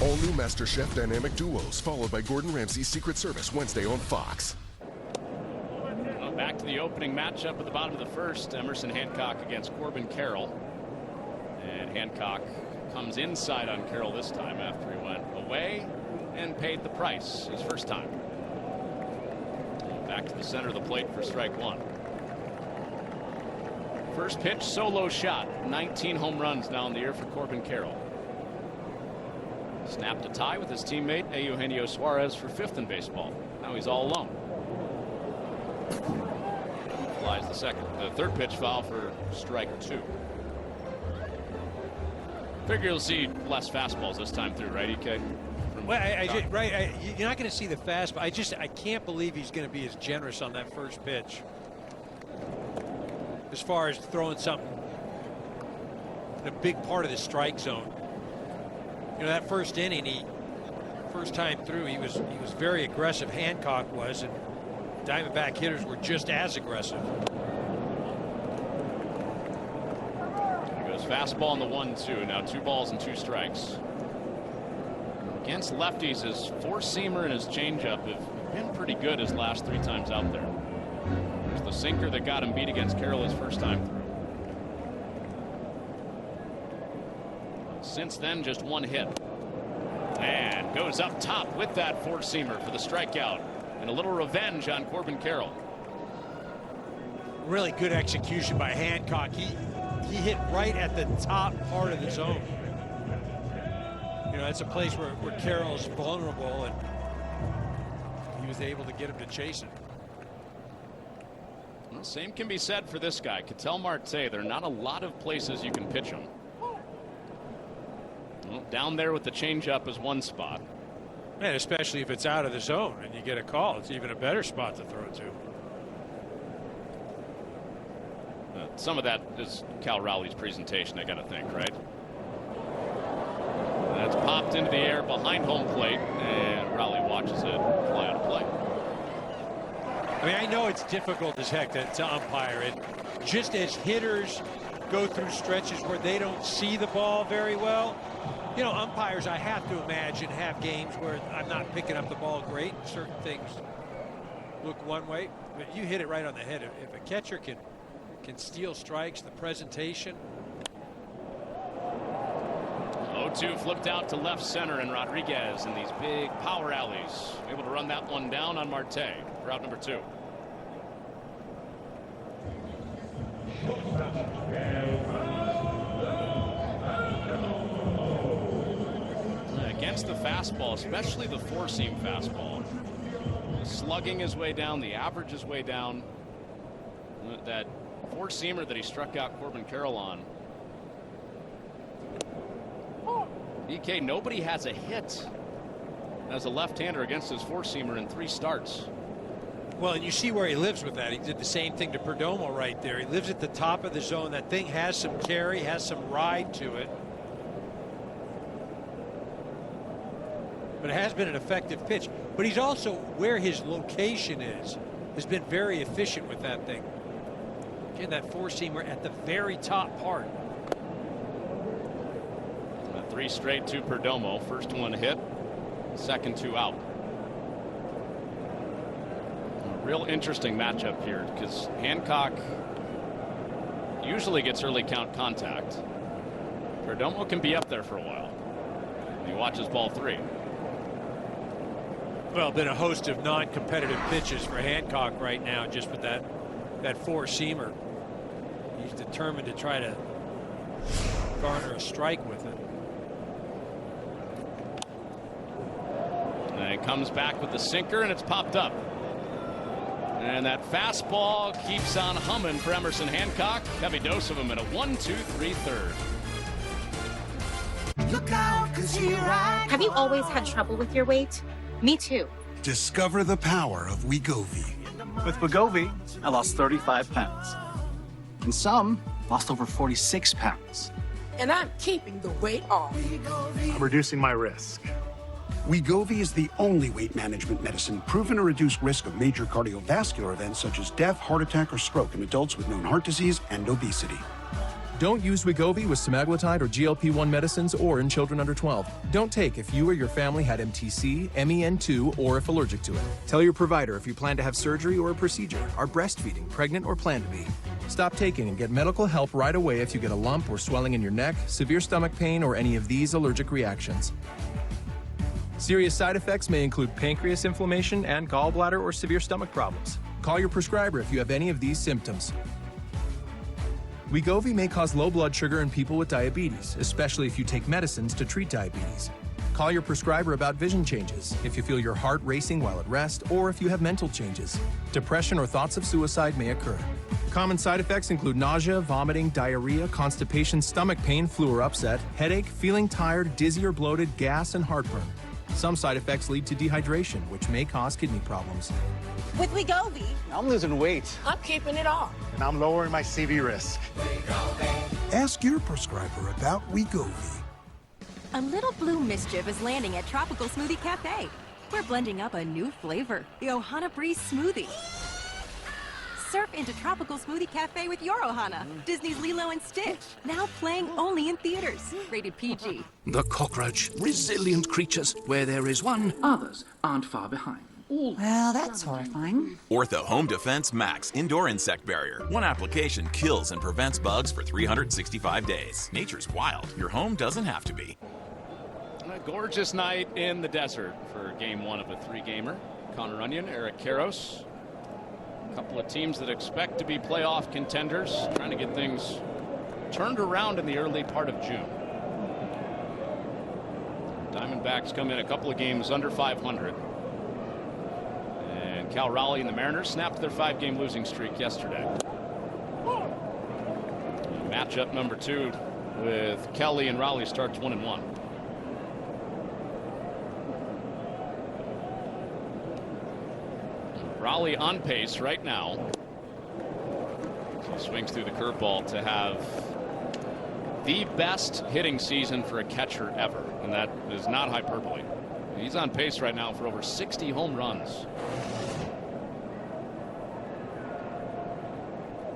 All new MasterChef Dynamic Duos, followed by Gordon Ramsay's Secret Service, Wednesday on Fox. Back to the opening matchup at the bottom of the first. Emerson Hancock against Corbin Carroll. And Hancock comes inside on Carroll this time after he went away and paid the price his first time. Back to the center of the plate for strike 1. First pitch, solo shot. 19 home runs now in the year for Corbin Carroll. Snapped a tie with his teammate Eugenio Suarez for 5th in baseball. Now he's all alone. Flies the third pitch foul for strike 2. Figure you'll see less fastballs this time through, right, EK? Well, you're not going to see the fastball. I can't believe he's going to be as generous on that first pitch. As far as throwing something in a big part of the strike zone. You know, that first inning, first time through, he was very aggressive. Hancock was, and Diamondback hitters were just as aggressive. There goes fastball on the 1-2. Now 2 balls and 2 strikes. Against lefties, his 4-seamer and his changeup have been pretty good his last 3 times out there. There's the sinker that got him beat against Carroll his first time through. Since then, just 1 hit. And goes up top with that 4-seamer for the strikeout. And a little revenge on Corbin Carroll. Really good execution by Hancock. He hit right at the top part of the zone. You know, that's a place where Carroll is vulnerable, and he was able to get him to chase it. Well, same can be said for this guy, Ketel Marte. There are not a lot of places you can pitch him. Well, down there with the changeup is one spot. And especially if it's out of the zone and you get a call, it's even a better spot to throw to. Some of that is Cal Rowley's presentation, I got to think, right? That's popped into the air behind home plate, and Rowley watches it fly out of play. I mean, I know it's difficult as heck to umpire it. Just as hitters go through stretches where they don't see the ball very well, you know, umpires, I have to imagine, have games where I'm not picking up the ball great. Certain things look one way, but you hit it right on the head. If a catcher can steal strikes, the presentation. 0-2 flipped out to left center, and Rodriguez in these big power alleys able to run that one down on Marte for out number 2. Against the fastball, especially the four-seam fastball, slugging his way down, the average is way down. That four-seamer that he struck out Corbin Carroll on. EK, nobody has a hit as a left-hander against his four-seamer in 3 starts. Well, and you see where he lives with that. He did the same thing to Perdomo right there. He lives at the top of the zone. That thing has some carry, has some ride to it. But it has been an effective pitch. But he's also, where his location is, has been very efficient with that thing. Again, that four-seamer at the very top part. 3 straight to Perdomo. First one hit, second 2 out. A real interesting matchup here because Hancock usually gets early count contact. Perdomo can be up there for a while. He watches ball 3. Well, been a host of non-competitive pitches for Hancock right now, just with that four-seamer. He's determined to try to garner a strike with it. And it comes back with the sinker, and it's popped up. And that fastball keeps on humming for Emerson Hancock. Heavy dose of him in a 1-2-3 third. Look out, 'cause here I go. Have you always had trouble with your weight? Me too. Discover the power of Wegovy. With Wegovy, I lost 35 pounds. And some lost over 46 pounds. And I'm keeping the weight off. I'm reducing my risk. Wegovy is the only weight management medicine proven to reduce risk of major cardiovascular events such as death, heart attack, or stroke in adults with known heart disease and obesity. Don't use Wegovy with semaglutide or GLP-1 medicines or in children under 12. Don't take if you or your family had MTC, MEN2, or if allergic to it. Tell your provider if you plan to have surgery or a procedure, are breastfeeding, pregnant, or plan to be. Stop taking and get medical help right away if you get a lump or swelling in your neck, severe stomach pain, or any of these allergic reactions. Serious side effects may include pancreas inflammation and gallbladder or severe stomach problems. Call your prescriber if you have any of these symptoms. Wegovy may cause low blood sugar in people with diabetes, especially if you take medicines to treat diabetes. Call your prescriber about vision changes, if you feel your heart racing while at rest, or if you have mental changes. Depression or thoughts of suicide may occur. Common side effects include nausea, vomiting, diarrhea, constipation, stomach pain, flu or upset, headache, feeling tired, dizzy or bloated, gas, and heartburn. Some side effects lead to dehydration, which may cause kidney problems. With Wegovy, I'm losing weight. I'm keeping it off. And I'm lowering my CV risk. Ask your prescriber about Wegovy. A little blue mischief is landing at Tropical Smoothie Cafe. We're blending up a new flavor, the Ohana Breeze Smoothie. Surf into Tropical Smoothie Cafe with your Ohana. Disney's Lilo and Stitch, now playing only in theaters. Rated PG. The cockroach, resilient creatures. Where there is one, others aren't far behind. Well, that's horrifying. Ortho Home Defense Max Indoor Insect Barrier. One application kills and prevents bugs for 365 days. Nature's wild. Your home doesn't have to be. A gorgeous night in the desert for game 1 of a 3-gamer. Connor Onion, Eric Karros. A couple of teams that expect to be playoff contenders, trying to get things turned around in the early part of June. Diamondbacks come in a couple of games under 500. And Cal Raleigh and the Mariners snapped their 5-game losing streak yesterday. Matchup number 2 with Kelly and Raleigh starts 1-1. Raleigh on pace right now. He swings through the curveball to have the best hitting season for a catcher ever, and that is not hyperbole. He's on pace right now for over 60 home runs.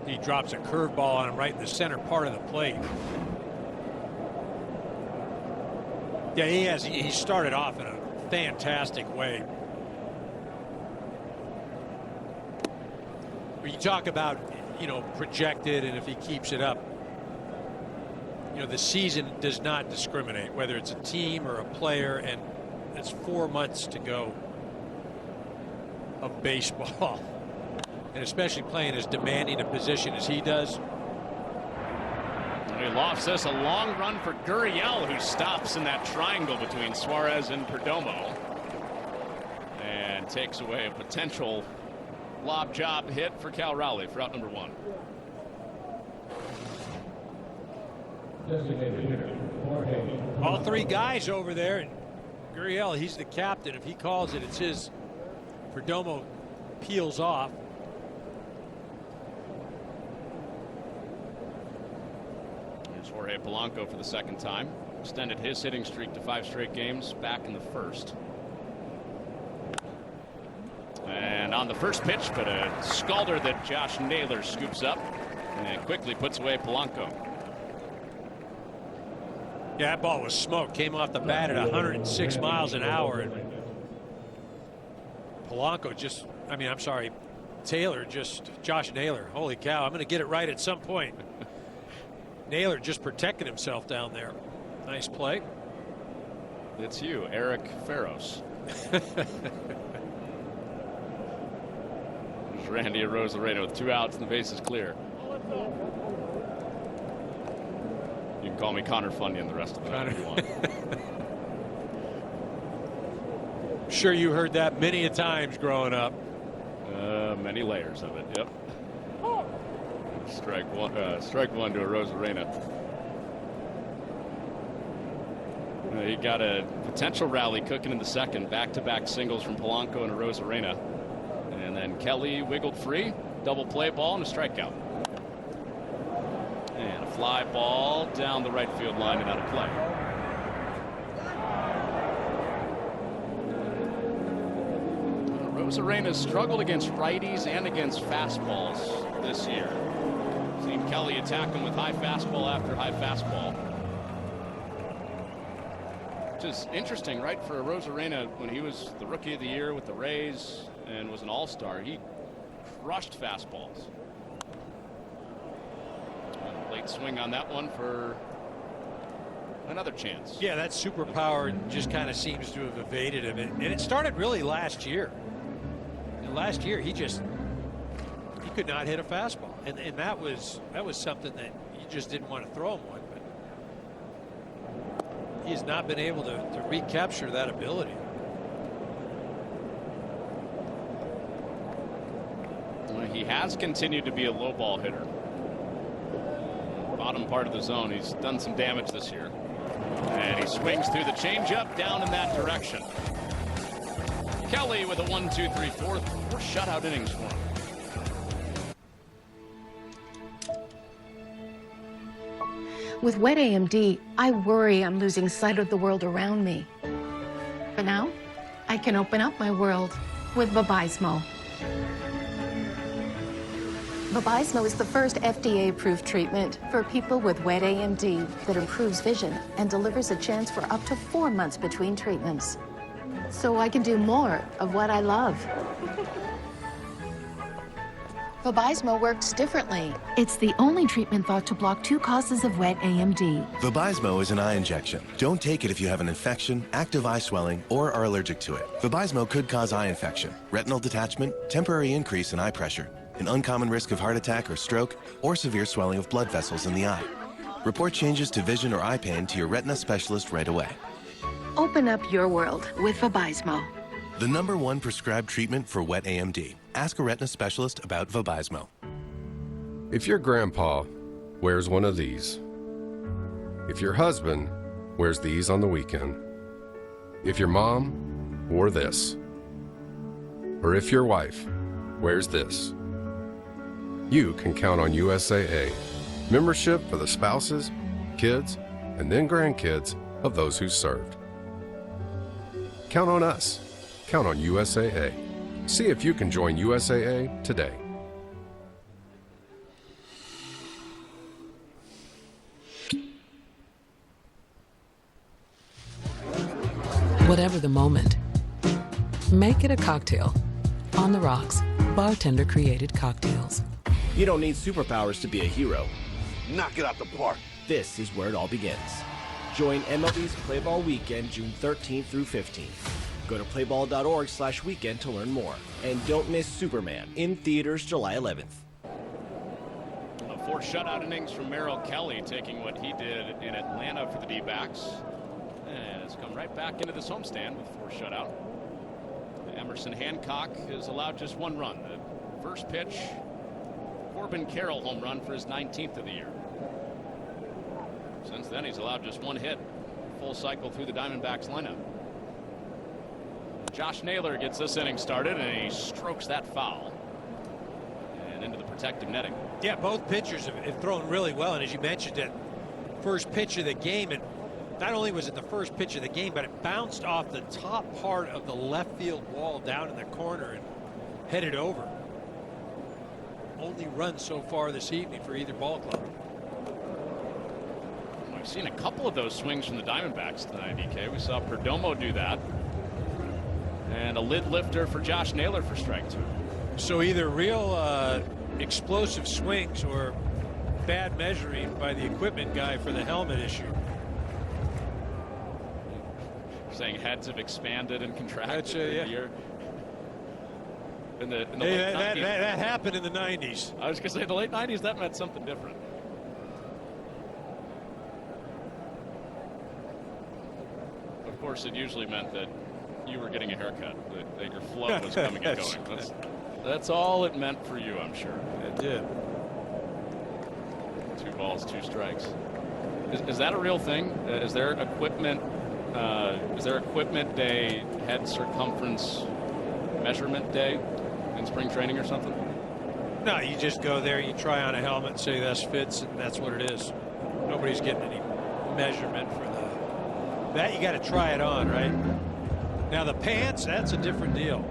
He drops a curveball on him right in the center part of the plate. Yeah, he started off in a fantastic way. You talk about, projected, and if he keeps it up, the season does not discriminate whether it's a team or a player, and it's 4 months to go of baseball, and especially playing as demanding a position as he does. He lofts this, a long run for Gurriel, who stops in that triangle between Suarez and Perdomo and takes away a potential lob job hit for Cal Raleigh for out number 1. All 3 guys over there, and Gurriel, he's the captain. If he calls it, it's his. Perdomo peels off. Here's Jorge Polanco for the second time. Extended his hitting streak to 5 straight games back in the first. And on the first pitch, but a scalder that Josh Naylor scoops up and quickly puts away Polanco. Yeah, that ball was smoked. Came off the bat at 106 miles an hour. And Polanco just, Josh Naylor. Holy cow, I'm going to get it right at some point. Naylor just protected himself down there. Nice play. It's you, Eric Ferros. There's Randy Arozarena with 2 outs and the base is clear. You can call me Connor Funyon the rest of the night if you want. Sure, you heard that many a times growing up. Many layers of it. Yep. Strike one to Arozarena. He got a potential rally cooking in the second. Back-to-back singles from Polanco and Arozarena. And then Kelly wiggled free. Double play ball and a strikeout. And a fly ball down the right field line and out of play. Arozarena struggled against righties and against fastballs this year. Seen Kelly attack him with high fastball after high fastball. Which is interesting, right, for Arozarena when he was the Rookie of the Year with the Rays and was an all-star. He crushed fastballs. And a late swing on that one for another chance. Yeah, that superpower just kind of seems to have evaded him. And it started really last year. And last year, he could not hit a fastball. And that was something that you just didn't want to throw him one. But he has not been able to recapture that ability. He has continued to be a low ball hitter. Bottom part of the zone. He's done some damage this year. And he swings through the changeup down in that direction. Kelly with a 1, 2, 3, 4 shutout innings for him. With wet AMD, I worry I'm losing sight of the world around me. But now, I can open up my world with Vabysmo. Vabysmo is the first FDA-approved treatment for people with wet AMD that improves vision and delivers a chance for up to 4 months between treatments. So I can do more of what I love. Vabysmo works differently. It's the only treatment thought to block 2 causes of wet AMD. Vabysmo is an eye injection. Don't take it if you have an infection, active eye swelling, or are allergic to it. Vabysmo could cause eye infection, retinal detachment, temporary increase in eye pressure, an uncommon risk of heart attack or stroke, or severe swelling of blood vessels in the eye. Report changes to vision or eye pain to your retina specialist right away. Open up your world with Vabysmo. The #1 prescribed treatment for wet AMD. Ask a retina specialist about Vabysmo. If your grandpa wears one of these, if your husband wears these on the weekend, if your mom wore this, or if your wife wears this, you can count on USAA, membership for the spouses, kids, and then grandkids of those who served. Count on us. Count on USAA. See if you can join USAA today. Whatever the moment, make it a cocktail on the rocks. bartender-created cocktails. You don't need superpowers to be a hero. Knock it out the park. This is where it all begins. Join MLB's Play Ball Weekend June 13th through 15th. Go to playball.org/weekend to learn more. And don't miss Superman in theaters July 11th. 4 shutout innings from Merrill Kelly, taking what he did in Atlanta for the D-backs. And has come right back into this homestand with 4 shutout. Emerson Hancock has allowed just 1 run. The first pitch, Corbin Carroll home run for his 19th of the year. Since then, he's allowed just 1 hit. Full cycle through the Diamondbacks lineup. Josh Naylor gets this inning started, and he strokes that foul and into the protective netting. Yeah, both pitchers have thrown really well, and as you mentioned, it first pitch of the game, and not only was it the first pitch of the game, but it bounced off the top part of the left field wall down in the corner and headed over. Only run so far this evening for either ball club. We've seen a couple of those swings from the Diamondbacks tonight, DK. We saw Perdomo do that. And a lid lifter for Josh Naylor for strike 2. So either real explosive swings or bad measuring by the equipment guy for the helmet issue. Saying heads have expanded and contracted yeah. the year. In the hey, late 90s. that happened in the 90s. I was going to say, the late 90s, that meant something different. Of course, it usually meant that you were getting a haircut, that your flow was coming and going. That's all it meant for you, I'm sure. It did. 2 balls, 2 strikes. Is that a real thing? Is there equipment day, head circumference measurement day in spring training or something? No, you just go there, you try on a helmet and say this fits, and that's what it is. Nobody's getting any measurement for that. You got to try it on, right? Now the pants, that's a different deal.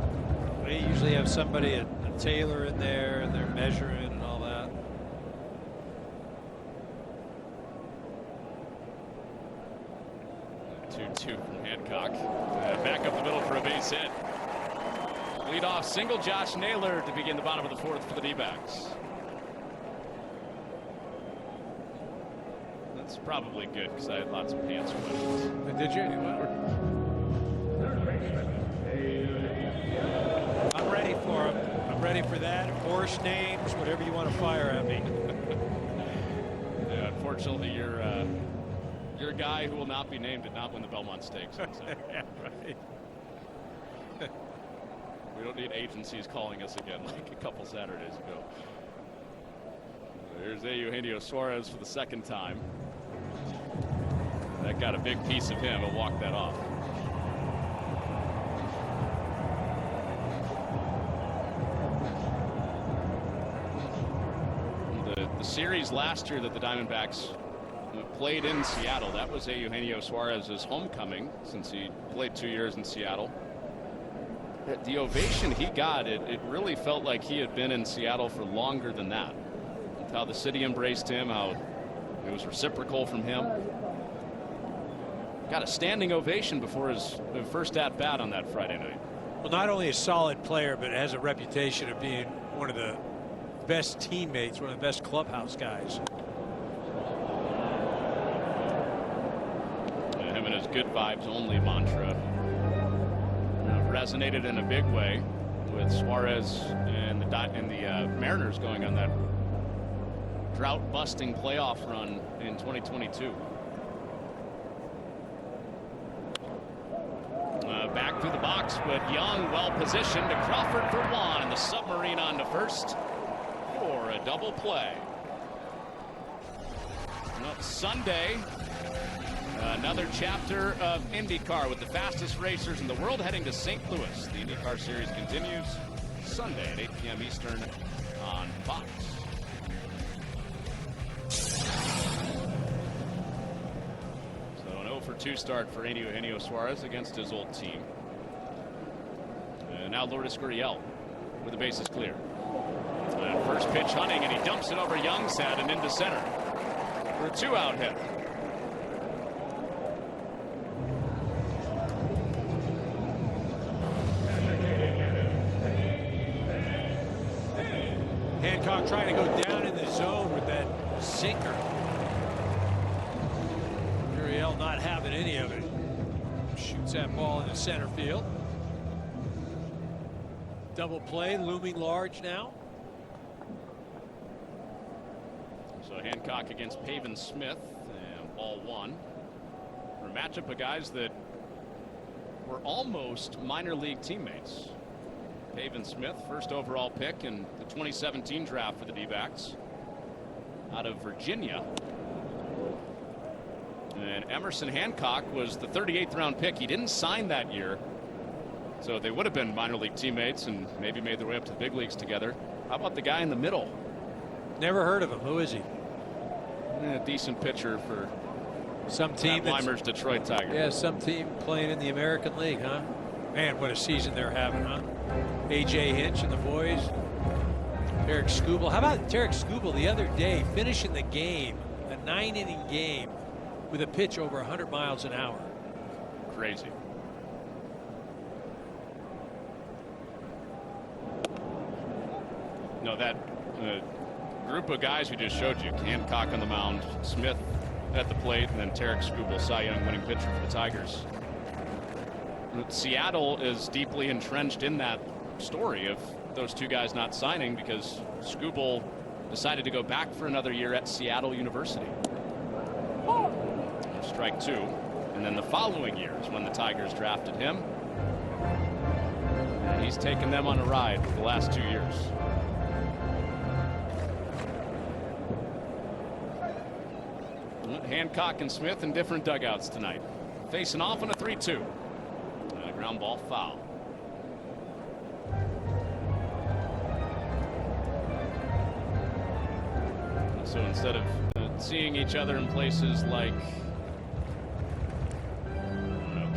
They usually have somebody, a tailor in there, and they're measuring and all that. Two from Hancock. Back up the middle for a base hit. Lead off single Josh Naylor to begin the bottom of the 4th for the D-backs. That's probably good because I had lots of pants questions. Did you? I'm ready for him. I'm ready for that. Horse names, whatever you want to fire at me. Yeah, unfortunately, you're a guy who will not be named did not win the Belmont Stakes. Yeah, right. We don't need agencies calling us again like a couple Saturdays ago. There's Eugenio Suarez for the 2nd time. That got a big piece of him. He'll walk that off. The series last year that the Diamondbacks played in Seattle, that was Eugenio Suarez's homecoming since he played 2 years in Seattle. The ovation he got, it really felt like he had been in Seattle for longer than that. How the city embraced him, how it was reciprocal from him. Got a standing ovation before his first at-bat on that Friday night. Well, not only a solid player, but has a reputation of being one of the best teammates, one of the best clubhouse guys. Him and his good vibes only mantra resonated in a big way with Suarez and the Mariners going on that drought-busting playoff run in 2022. Back through the box, but Young well positioned to Crawford for 1, and the submarine on to first for a double play. Sunday, another chapter of IndyCar with the fastest racers in the world heading to St. Louis. The IndyCar series continues Sunday at 8 p.m. Eastern on Fox. So an 0-for-2 start for Eugenio Suarez against his old team. And now Lourdes Gurriel with the bases clear. First pitch hunting, and he dumps it over Young's head and into center for a 2-out hit. Hancock trying to go down in the zone with that sinker. Uriel not having any of it. Shoots that ball into center field. Double play looming large now. So Hancock against Pavin Smith, and ball one. For a matchup of guys that were almost minor league teammates. Pavin Smith, first overall pick in the 2017 draft for the D-backs out of Virginia. And Emerson Hancock was the 38th round pick. He didn't sign that year. So they would have been minor league teammates and maybe made their way up to the big leagues together. How about the guy in the middle? Never heard of him. Who is he? A decent pitcher for some team. Weimer's Detroit Tigers. Yeah, some team playing in the American League, huh? Man, what a season they're having, huh? A.J. Hinch and the boys. Tarek Skubal. How about Tarek Skubal the other day finishing the game, a 9-inning game, with a pitch over 100 miles an hour? Crazy. No, that group of guys we just showed you, Hancock on the mound, Smith at the plate, and then Tarek Skubal, Cy Young winning pitcher for the Tigers. Seattle is deeply entrenched in that story of those two guys not signing because Skubal decided to go back for another year at Seattle University. Strike two. And then the following year is when the Tigers drafted him. And he's taken them on a ride for the last 2 years. Hancock and Smith in different dugouts tonight. Facing off on a 3-2. And a ground ball foul. So instead of seeing each other in places like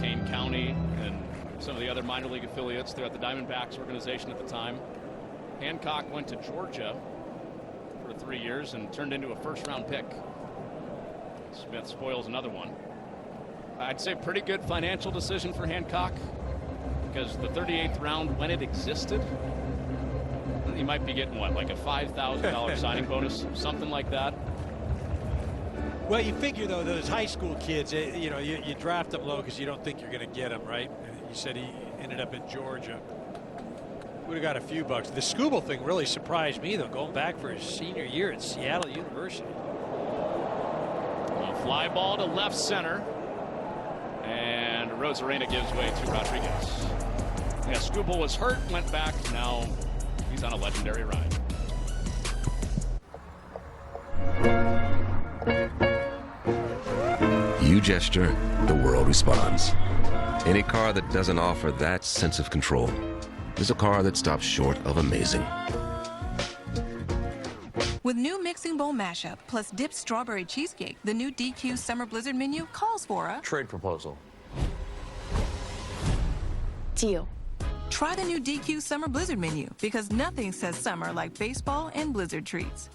Kane County and some of the other minor league affiliates throughout the Diamondbacks organization at the time, Hancock went to Georgia for 3 years and turned into a first-round pick. Smith spoils another one. I'd say pretty good financial decision for Hancock because the 38th round, when it existed, he might be getting what, like a $5,000 signing bonus, something like that. Well, you figure though those high school kids, you know, you draft them low because you don't think you're going to get them, right? You said he ended up in Georgia. Would have got a few bucks. The Skubal thing really surprised me though, going back for his senior year at Seattle University. A fly ball to left center, and Rosarena gives way to Rodriguez. Yeah, Skubal was hurt, went back. Now he's on a legendary ride. You gesture, the world responds. Any car that doesn't offer that sense of control is a car that stops short of amazing. With new mixing bowl mashup plus dipped strawberry cheesecake, the new DQ Summer Blizzard menu calls for a trade proposal. Deal. Try the new DQ Summer Blizzard menu because nothing says summer like baseball and Blizzard treats.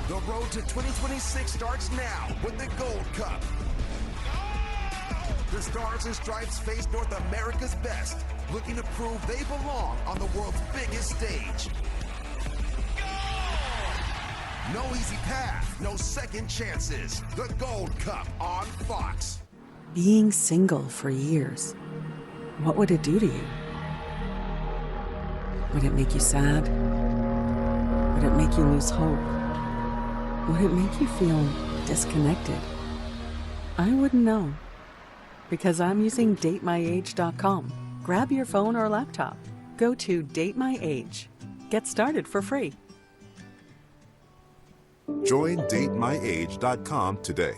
The road to 2026 starts now with the Gold Cup. The Stars and Stripes face North America's best, looking to prove they belong on the world's biggest stage. No easy path, no second chances. The Gold Cup on Fox. Being single for years, what would it do to you? Would it make you sad? Would it make you lose hope? Would it make you feel disconnected? I wouldn't know. Because I'm using datemyage.com. Grab your phone or laptop. Go to Date My Age. Get started for free. Join datemyage.com today.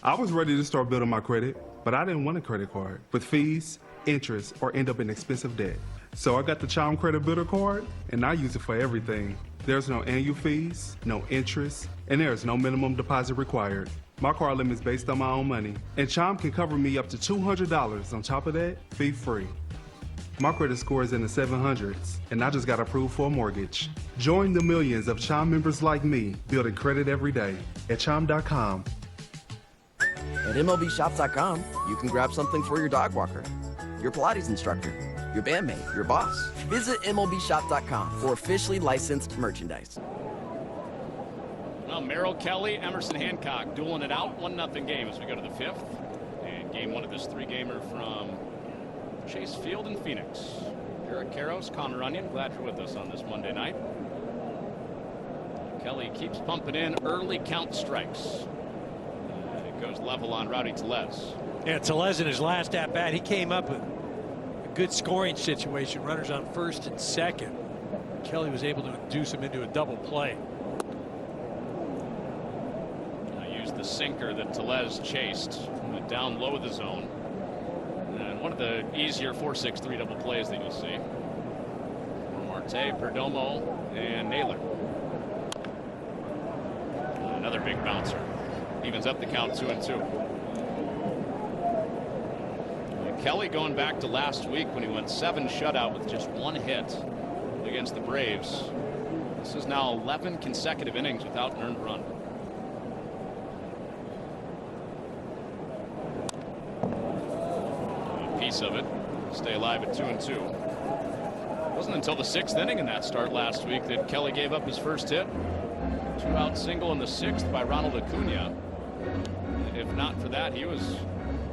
I was ready to start building my credit, but I didn't want a credit card with fees, interest, or end up in expensive debt. So I got the Chime Credit Builder card, and I use it for everything. There's no annual fees, no interest, and there's no minimum deposit required. My card limit is based on my own money, and Chime can cover me up to $200 on top of that, fee-free. My credit score is in the 700s, and I just got approved for a mortgage. Join the millions of Chime members like me building credit every day at Chime.com. At MLBShops.com, you can grab something for your dog walker, your Pilates instructor, your bandmate, your boss. Visit MLBshop.com for officially licensed merchandise. Well, Merrill Kelly, Emerson Hancock dueling it out. 1-0 game as we go to the 5th. And game 1 of this 3-gamer from Chase Field in Phoenix. Eric Karros, Connor Onion, glad you're with us on this Monday night. Kelly keeps pumping in early count strikes. It goes level on Rowdy Tellez. Yeah, Tellez in his last at-bat, he came up with a good scoring situation. Runners on first and second. Kelly was able to induce him into a double play. The sinker that Tellez chased went down low of the zone, and one of the easier 4-6-3 double plays that you'll see for Marte, Perdomo, and Naylor. Another big bouncer evens up the count 2-2. Kelly going back to last week when he went 7 shutout with just 1 hit against the Braves. This is now 11 consecutive innings without an earned run. Piece of it, stay alive at 2-2. It wasn't until the 6th inning in that start last week that Kelly gave up his first hit. 2-out single in the 6th by Ronald Acuna. If not for that, he was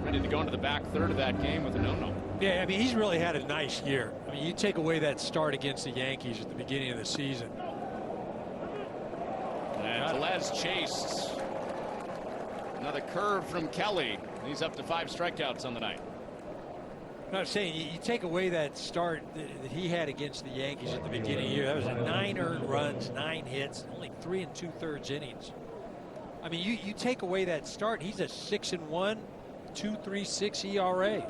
ready to go into the back third of that game with a no-no. Yeah, I mean, he's really had a nice year. I mean, you take away that start against the Yankees at the beginning of the season. And Tellez chased. Another curve from Kelly. He's up to 5 strikeouts on the night. I'm saying you take away that start that he had against the Yankees at the beginning of the year. That was 9 earned runs, 9 hits, only 3 2/3 innings. I mean, you take away that start, he's a 6-1, 2.36 ERA.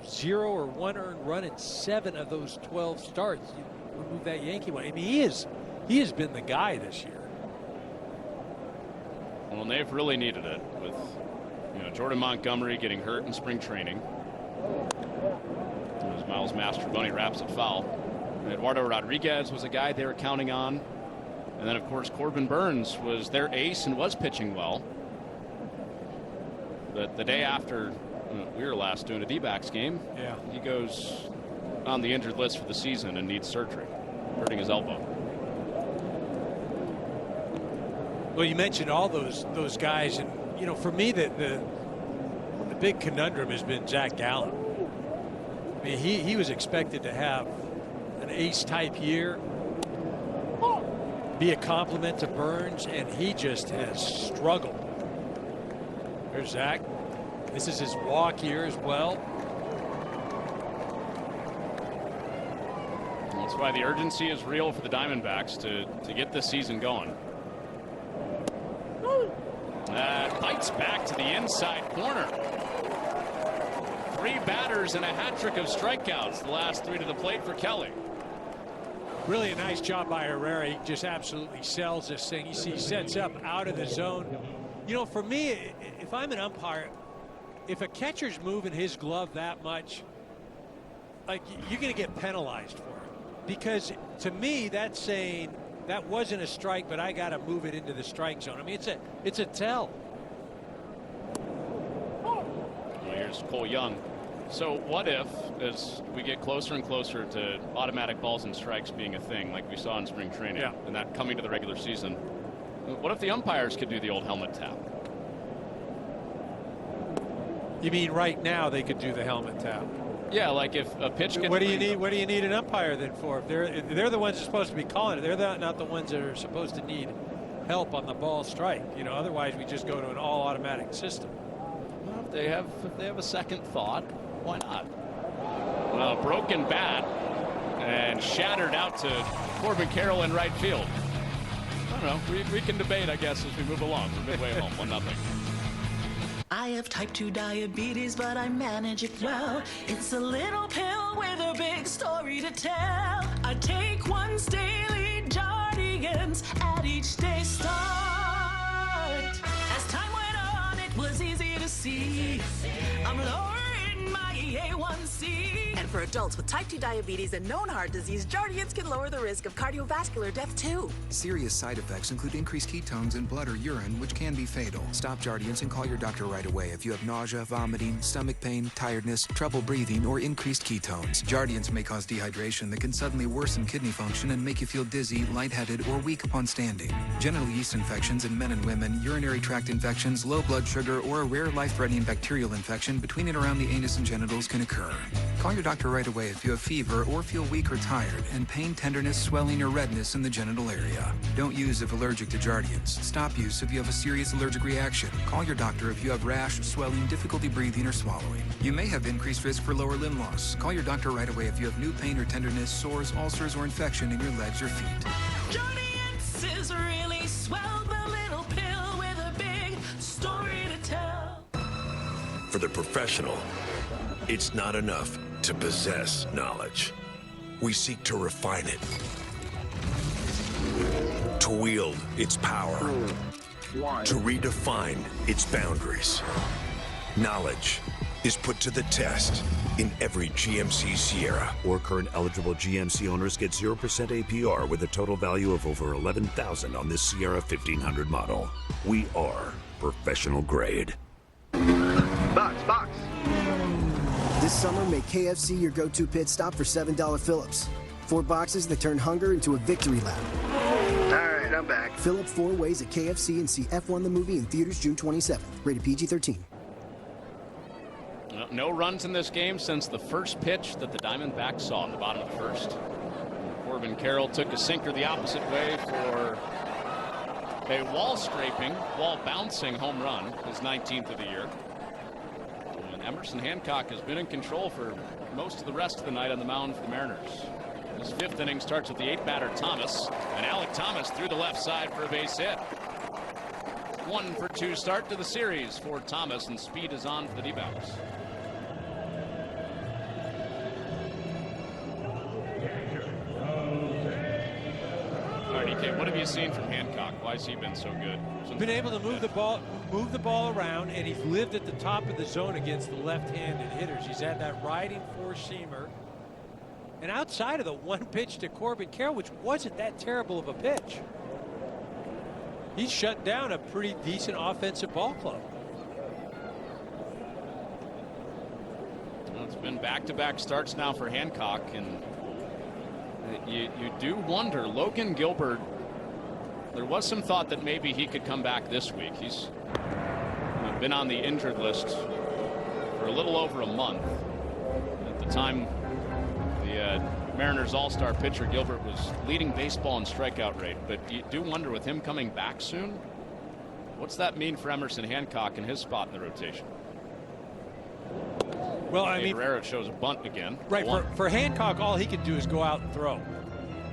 0 or 1 earned run in 7 of those 12 starts. You remove that Yankee one. I mean, he has been the guy this year. Well, and they've really needed it with Jordan Montgomery getting hurt in spring training. As Miles Mastrobuoni wraps it foul. Eduardo Rodriguez was a guy they were counting on. And then, of course, Corbin Burns was their ace and was pitching well. But the day after we were last doing a D-backs game, he goes on the injured list for the season and needs surgery, hurting his elbow. Well, you mentioned all those guys, and for me the big conundrum has been Zach Gallen. I mean, he was expected to have an ace type year, be a compliment to Burns, and he just has struggled. There's Zach. This is his walk year as well. That's why the urgency is real for the Diamondbacks to get this season going. Bites back to the inside corner. 3 batters and a hat trick of strikeouts. The last 3 to the plate for Kelly. Really a nice job by Herrera. He just absolutely sells this thing. You see, he sets up out of the zone. For me, if I'm an umpire, if a catcher's moving his glove that much, like, you're going to get penalized for it. Because to me, that's saying that wasn't a strike, but I got to move it into the strike zone. I mean, it's a tell. Well, here's Cole Young. So what if, as we get closer and closer to automatic balls and strikes being a thing like we saw in spring training, and that coming to the regular season, what if the umpires could do the old helmet tap? You mean right now they could do the helmet tap? Yeah, like if a pitch gets... What do you need an umpire then for? If they're the ones that are supposed to be calling it, they're not the ones that are supposed to need help on the ball strike. Otherwise we just go to an all automatic system. Well, if they have a second thought, why not? Well, broken bat and shattered out to Corbin Carroll in right field. I don't know. We can debate, I guess, as we move along. We're midway home, 1-0. I have type 2 diabetes, but I manage it well. It's a little pill with a big story to tell. I take once daily Jardians at each day start. As time went on, it was easy to see I'm lowering my A1C. And And for adults with type 2 diabetes and known heart disease, Jardiance can lower the risk of cardiovascular death too. Serious side effects include increased ketones in blood or urine, which can be fatal. Stop Jardiance and call your doctor right away if you have nausea, vomiting, stomach pain, tiredness, trouble breathing, or increased ketones. Jardiance may cause dehydration that can suddenly worsen kidney function and make you feel dizzy, lightheaded, or weak upon standing. Genital yeast infections in men and women, urinary tract infections, low blood sugar, or a rare life-threatening bacterial infection between and around the anus and genitals can occur. Call your doctor right away if you have fever or feel weak or tired, and pain, tenderness, swelling, or redness in the genital area. Don't use if allergic to Jardiance. Stop use if you have a serious allergic reaction. Call your doctor if you have rash, swelling, difficulty breathing, or swallowing. You may have increased risk for lower limb loss. Call your doctor right away if you have new pain or tenderness, sores, ulcers, or infection in your legs or feet. Jardiance is really swell, the little pill with a big story to tell. For the professional, it's not enough to possess knowledge. We seek to refine it, to wield its power, to redefine its boundaries. Knowledge is put to the test in every GMC Sierra. Or current eligible GMC owners get 0% APR with a total value of over $11,000 on this Sierra 1500 model. We are professional grade. Box. This summer, make KFC your go-to pit stop for $7 Phillips. 4 boxes that turn hunger into a victory lap. All right, I'm back. Fill up 4 ways at KFC and see F1 the movie in theaters June 27th. Rated PG-13. No runs in this game since the first pitch that the Diamondbacks saw in the bottom of the first. Corbin Carroll took a sinker the opposite way for a wall bouncing home run, his 19th of the year. And Emerson Hancock has been in control for most of the rest of the night on the mound for the Mariners. This 5th inning starts with the 8th-batter Thomas, and Alec Thomas through the left side for a base hit. 1-for-2 start to the series for Thomas, and speed is on for the D-backs. All right, EK, what have you seen from Hancock? Why has he been so good? Been able to move the ball around, and he's lived at the top of the zone against the left-handed hitters. He's had that riding four-seamer. And outside of the one pitch to Corbin Carroll, which wasn't that terrible of a pitch, he's shut down a pretty decent offensive ball club. Well, it's been back-to-back starts now for Hancock, and you do wonder. Logan Gilbert, there was some thought that maybe he could come back this week. He's been on the injured list for a little over a month. At the time, the Mariners all-star pitcher Gilbert was leading baseball in strikeout rate, but you do wonder, with him coming back soon, what's that mean for Emerson Hancock and his spot in the rotation? Well, I mean, Herrera shows a bunt again. Right, for Hancock, all he can do is go out and throw.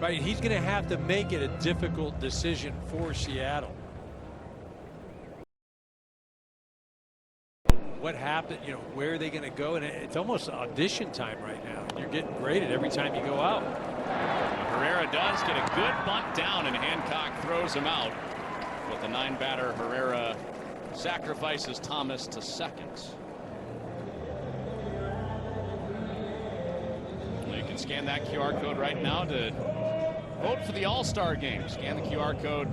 Right, he's going to have to make it a difficult decision for Seattle. What happened, where are they going to go? And it's almost audition time right now. You're getting graded every time you go out. Herrera does get a good bunt down, and Hancock throws him out. With the 9-batter, Herrera sacrifices Thomas to second. You can scan that QR code right now to vote for the All-Star Game. Scan the QR code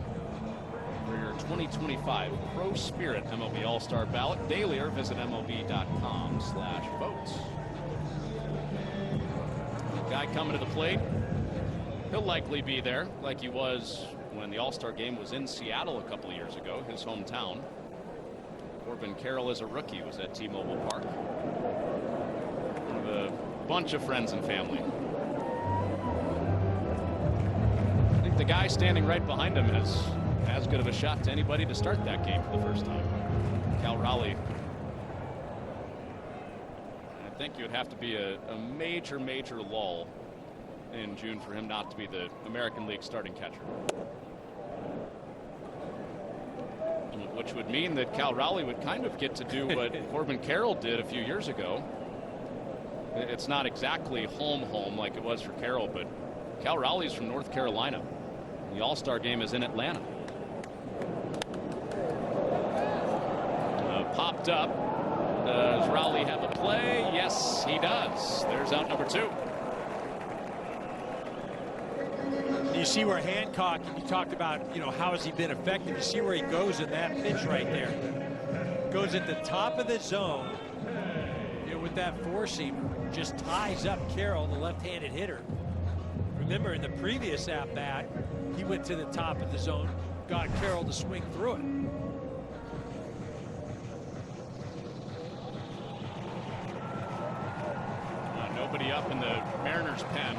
for your 2025 Pro Spirit MLB All-Star ballot daily, or visit MLB.com/votes. Guy coming to the plate. He'll likely be there like he was when the All-Star Game was in Seattle a couple of years ago, his hometown. Corbin Carroll is a rookie, was at T-Mobile Park. One of a bunch of friends and family. I think the guy standing right behind him has as good of a shot to anybody to start that game for the first time. Cal Raleigh. I think it would have to be a major lull in June for him not to be the American League starting catcher. Which would mean that Cal Raleigh would kind of get to do what Corbin Carroll did a few years ago. It's not exactly home like it was for Carroll, but Cal Raleigh's from North Carolina. The All-Star Game is in Atlanta. Popped up. Does Raleigh have a play? Yes, Yes, he does. There's out number 2. You see where Hancock, you talked about, how has he been effective? You see where he goes in that pitch right there. Goes at the top of the zone, with that four-seam, just ties up Carroll, the left-handed hitter. Remember, in the previous at-bat, he went to the top of the zone, got Carroll to swing through it. Nobody up in the Mariners' pen.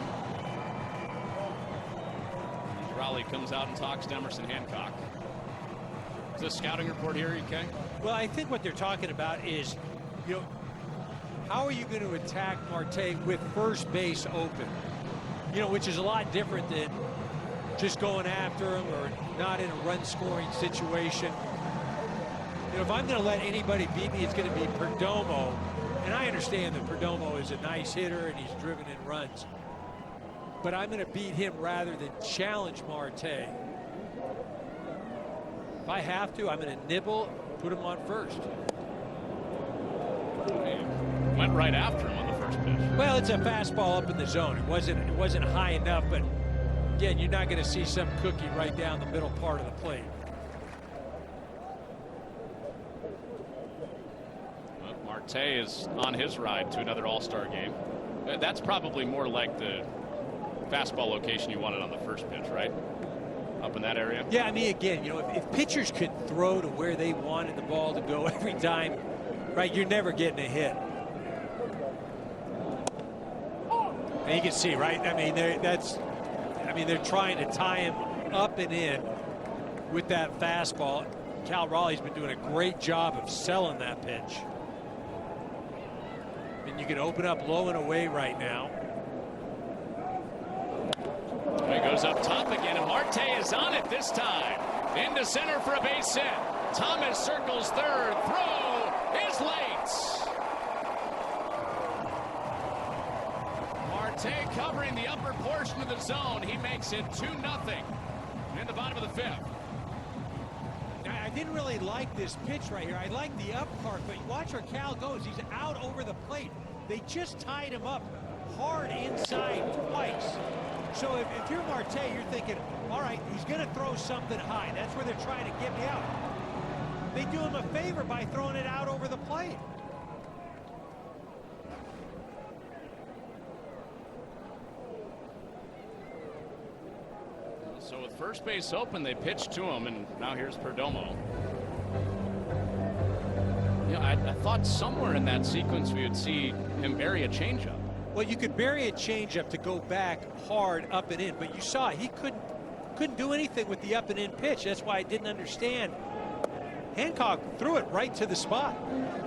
Raleigh comes out and talks to Emerson Hancock. Is this a scouting report here, EK? Well, I think what they're talking about is, how are you going to attack Marte with first base open? Which is a lot different than just going after him or not in a run-scoring situation. If I'm going to let anybody beat me, it's going to be Perdomo. And I understand that Perdomo is a nice hitter and he's driven in runs. But I'm going to beat him rather than challenge Marte. If I have to, I'm going to nibble, put him on first. Went right after him on the first pitch. Well, it's a fastball up in the zone. It wasn't high enough, but again, you're not going to see some cookie right down the middle part of the plate. Well, Marte is on his ride to another All-Star game. That's probably more like the fastball location you wanted on the first pitch, right? Up in that area? Yeah, I mean, again, if pitchers could throw to where they wanted the ball to go every time, right, you're never getting a hit. And you can see, right? I mean, they're trying to tie him up and in with that fastball. Cal Raleigh's been doing a great job of selling that pitch. And you can open up low and away right now. He goes up top again, and Marte is on it this time. Into center for a base hit. Thomas circles third. Throw is late. Marte covering the upper portion of the zone. He makes it 2-0 in the bottom of the 5th. Now, I didn't really like this pitch right here. I like the up part, but watch where Cal goes. He's out over the plate. They just tied him up hard inside twice. So if you're Marte, you're thinking, all right, he's going to throw something high. That's where they're trying to get me out. They do him a favor by throwing it out over the plate. So with first base open, they pitch to him, and now here's Perdomo. I thought somewhere in that sequence we would see him bury a changeup. Well, you could bury a changeup to go back hard up and in, but you saw he couldn't do anything with the up and in pitch. That's why I didn't understand. Hancock threw it right to the spot.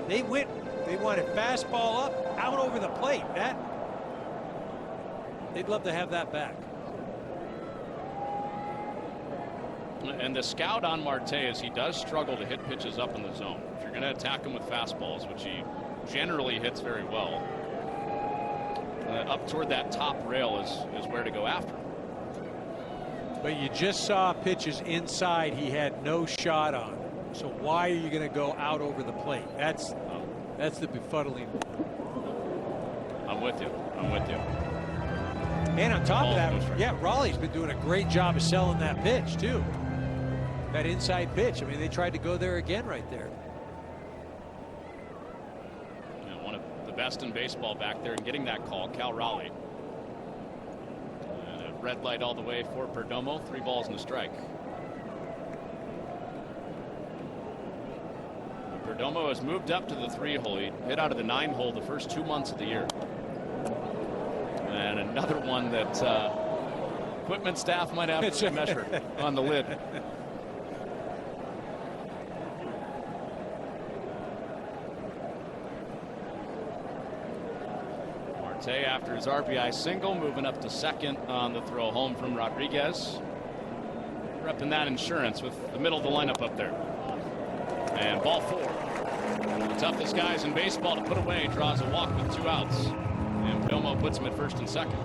They wanted fastball up, out over the plate. They'd love to have that back. And the scout on Marte is he does struggle to hit pitches up in the zone. If you're going to attack him with fastballs, which he generally hits very well, up toward that top rail is where to go after. But you just saw pitches inside he had no shot on. So why are you going to go out over the plate? That's the befuddling. I'm with you. And on top of that, yeah, Raleigh's been doing a great job of selling that pitch too. That inside pitch. I mean, they tried to go there again right there. One of the best in baseball back there and getting that call, Cal Raleigh. And a red light all the way for Perdomo. 3 balls and a strike. Perdomo has moved up to the 3-hole. He hit out of the 9-hole the first 2 months of the year. And another one that equipment staff might have to measure on the lid. Marte, after his RBI single, moving up to second on the throw home from Rodriguez. Repping that insurance with the middle of the lineup up there. And ball 4. The toughest guys in baseball to put away, draws a walk with 2 outs. And Perdomo puts him at first and second.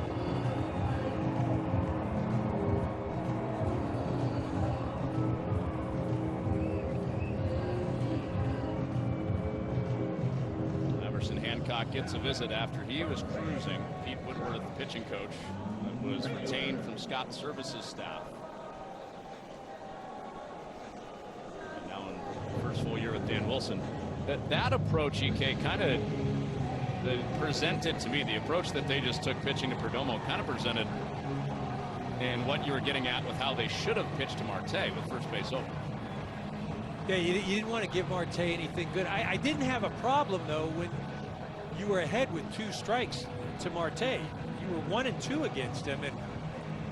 Emerson Hancock Hancock gets a visit after he was cruising. Pete Woodworth, the pitching coach, was retained from Scott Service's staff. And now in the first full year with Dan Wilson. That approach, EK, kind of presented to me, the approach that they just took pitching to Perdomo kind of presented in what you were getting at with how they should have pitched to Marte with first base open. Yeah, you didn't want to give Marte anything good. I didn't have a problem, though, when you were ahead with 2 strikes to Marte. You were 1 and 2 against him, and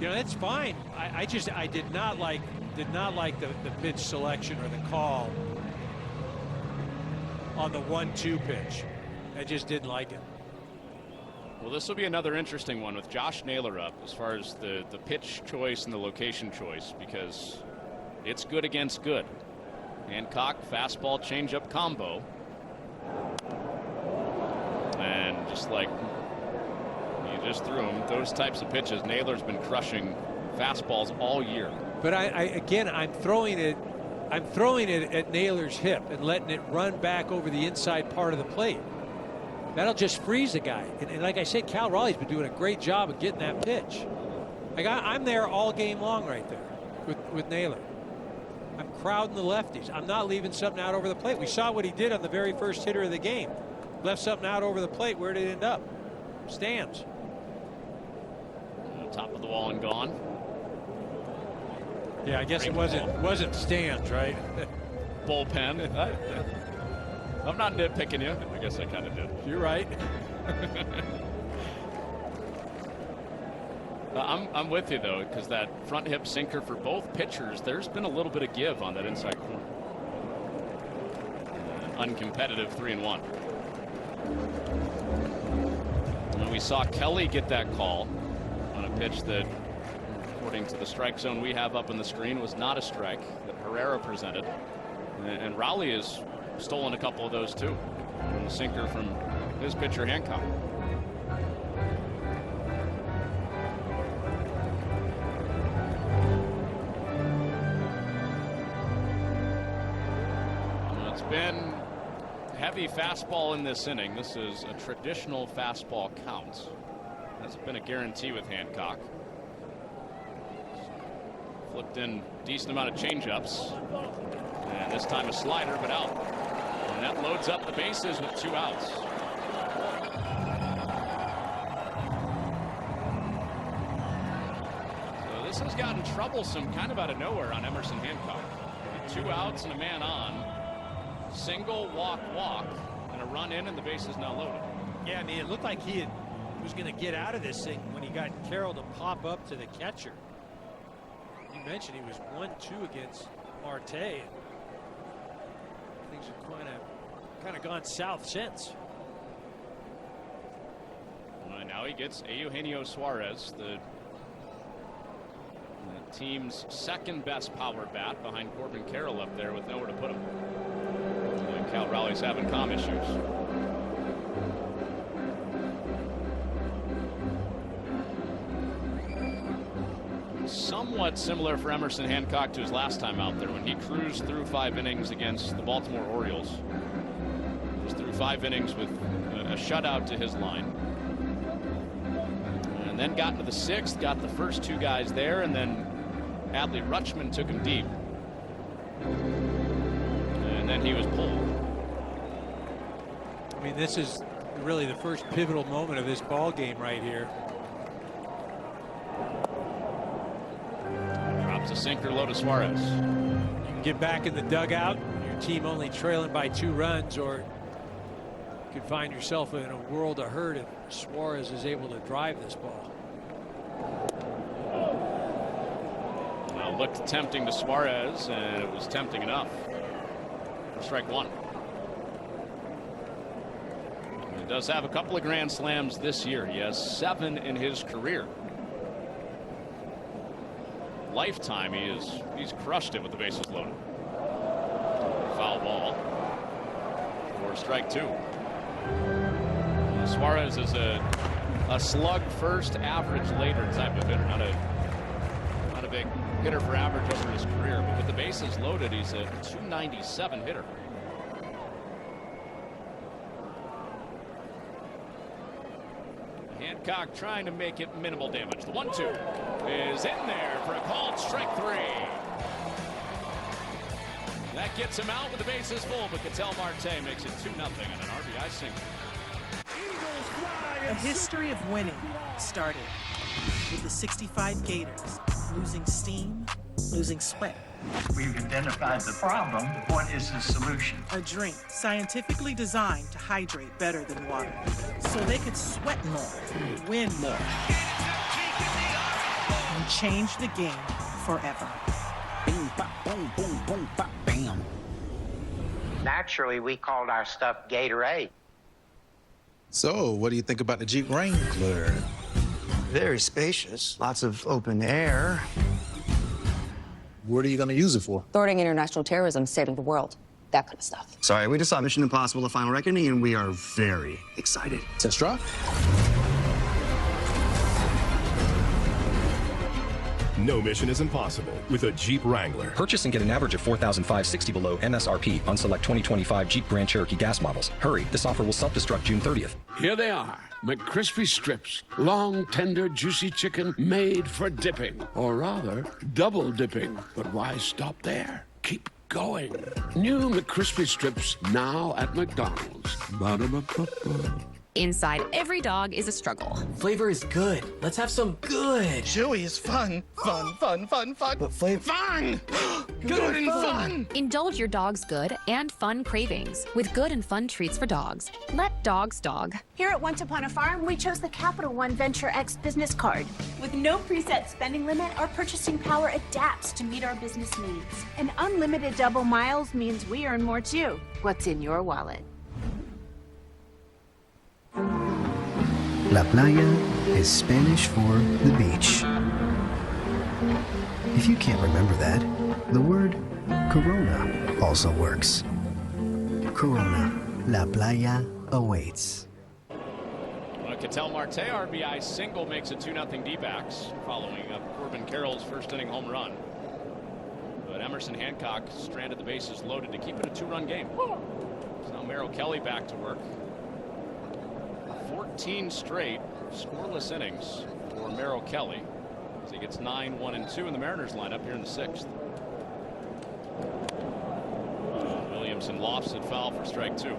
that's fine. I did not like the pitch selection or the call on the 1-2 pitch. I just didn't like it. Well, this will be another interesting one with Josh Naylor up as far as the pitch choice and the location choice, because it's good against good. Hancock fastball changeup combo, and just like you just threw him, those types of pitches, Naylor's been crushing fastballs all year. But I'm throwing it at Naylor's hip and letting it run back over the inside part of the plate. That'll just freeze the guy. And like I said, Cal Raleigh's been doing a great job of getting that pitch. I'm there all game long right there with Naylor. I'm crowding the lefties. I'm not leaving something out over the plate. We saw what he did on the very first hitter of the game. Left something out over the plate. Where did it end up? Stands. Top of the wall and gone. Yeah, I guess it wasn't stands, right? Bullpen. I'm not nitpicking you. I guess I kind of did. You're right. I'm with you, though, because that front hip sinker for both pitchers, there's been a little bit of give on that inside corner. Uncompetitive 3-1. And we saw Kelly get that call on a pitch that, according to the strike zone we have up on the screen, was not a strike that Herrera presented. And Raleigh has stolen a couple of those, too, from the sinker from his pitcher, Hancock. Been heavy fastball in this inning. This is a traditional fastball count. Hasn't been a guarantee with Hancock. Flipped in decent amount of changeups, and this time a slider, but out. And that loads up the bases with 2 outs. So this has gotten troublesome kind of out of nowhere on Emerson Hancock. 2 outs and a man on. Single, walk, and a run in, and the base is now loaded. Yeah, I mean, it looked like he was going to get out of this thing when he got Carroll to pop up to the catcher. You mentioned he was 1-2 against Marte. And things have kind of gone south since. Now he gets Eugenio Suarez, the team's second best power bat, behind Corbin Carroll up there with nowhere to put him. Cal Raleigh's having comm issues. Somewhat similar for Emerson Hancock to his last time out there when he cruised through 5 innings against the Baltimore Orioles. Was through 5 innings with a shutout to his line. And then got into the 6th, got the first 2 guys there, and then Adley Rutschman took him deep. And then he was pulled. I mean, this is really the first pivotal moment of this ball game right here. Drops a sinker low to Suarez. You can get back in the dugout, your team only trailing by 2 runs, or you could find yourself in a world of hurt if Suarez is able to drive this ball. Now looked tempting to Suarez, and it was tempting enough for strike 1. He does have a couple of grand slams this year. He has 7 in his career. Lifetime, he's crushed it with the bases loaded. Foul ball for strike 2. Suarez is a slug first, average later type of hitter. Not a big hitter for average over his career, but with the bases loaded, he's a .297 hitter. Hancock trying to make it minimal damage. The 1-2 is in there for a called strike 3. That gets him out with the bases full, but Ketel Marte makes it 2-0 on an RBI single. A history of winning started with the 65 Gators losing steam, losing sweat. We've identified the problem. What is the solution? A drink scientifically designed to hydrate better than water, so they could sweat more, win more, and change the game forever. Bing, bop, boom, boom, boom, bop, bam. Naturally, we called our stuff Gatorade. So, what do you think about the Jeep Wrangler? Very spacious, lots of open air. What are you going to use it for? Thwarting international terrorism, saving the world, that kind of stuff. Sorry, we just saw Mission Impossible: The Final Reckoning, and we are very excited. Test drive? No mission is impossible with a Jeep Wrangler. Purchase and get an average of $4,560 below MSRP on select 2025 Jeep Grand Cherokee gas models. Hurry, this offer will self-destruct June 30th. Here they are, McCrispy strips. Long, tender, juicy chicken made for dipping. Or rather, double dipping. But why stop there? Keep going. New McCrispy strips now at McDonald's. Ba-da-ba-ba-ba. Inside every dog is a struggle. Flavor is good. Let's have some good. Chewy is fun. Fun, fun, fun, fun. But flavor... Fun! Good and fun! Indulge your dog's good and fun cravings with good and fun treats for dogs. Let dogs dog. Here at Once Upon a Farm, we chose the Capital One Venture X business card. With no preset spending limit, our purchasing power adapts to meet our business needs. And unlimited double miles means we earn more too. What's in your wallet? La playa is Spanish for the beach. If you can't remember that, the word Corona also works. Corona, La playa awaits. Ketel Marte RBI single makes it 2-0 D-backs following up Corbin Carroll's first inning home run. But Emerson Hancock stranded the bases loaded to keep it a 2-run game. So now Merrill Kelly back to work. 14 straight scoreless innings for Merrill Kelly as he gets 9, 1, and 2 in the Mariners lineup here in the 6th. Williamson lofts it foul for strike 2.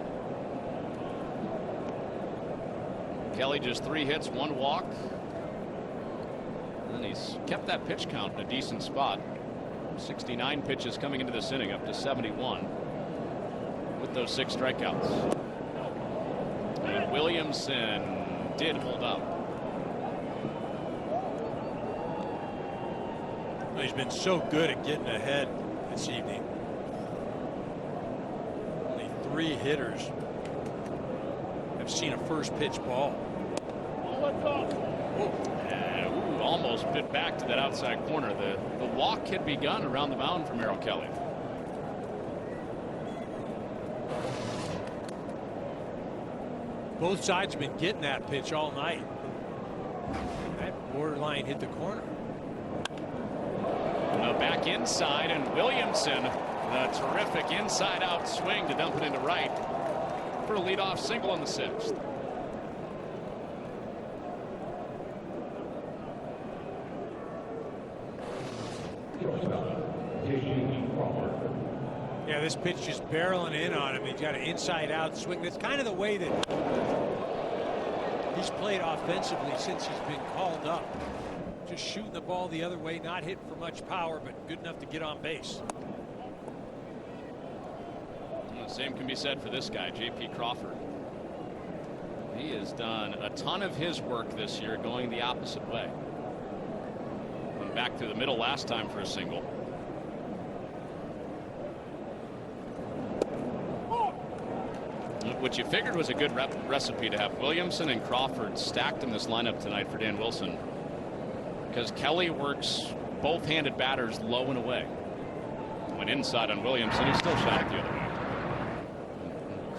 Kelly just 3 hits, 1 walk, and he's kept that pitch count in a decent spot. 69 pitches coming into this inning, up to 71 with those 6 strikeouts. And Williamson did hold up. Well, he's been so good at getting ahead this evening. Only 3 hitters have seen a first pitch ball. Almost bit back to that outside corner. The walk had begun around the mound for Merrill Kelly. Both sides have been getting that pitch all night. That borderline hit the corner. Back inside, and Williamson, a terrific inside out swing to dump it into right for a leadoff single in the 6th. Yeah, this pitch just barreling in on him. He's got an inside out swing. That's kind of the way that he's played offensively since he's been called up. Just shooting the ball the other way, not hitting for much power, but good enough to get on base. And the same can be said for this guy, J.P. Crawford. He has done a ton of his work this year going the opposite way. Went back through the middle last time for a single. Which you figured was a good recipe to have Williamson and Crawford stacked in this lineup tonight for Dan Wilson, because Kelly works both-handed batters low and away. Went inside on Williamson, he still shot it the other way.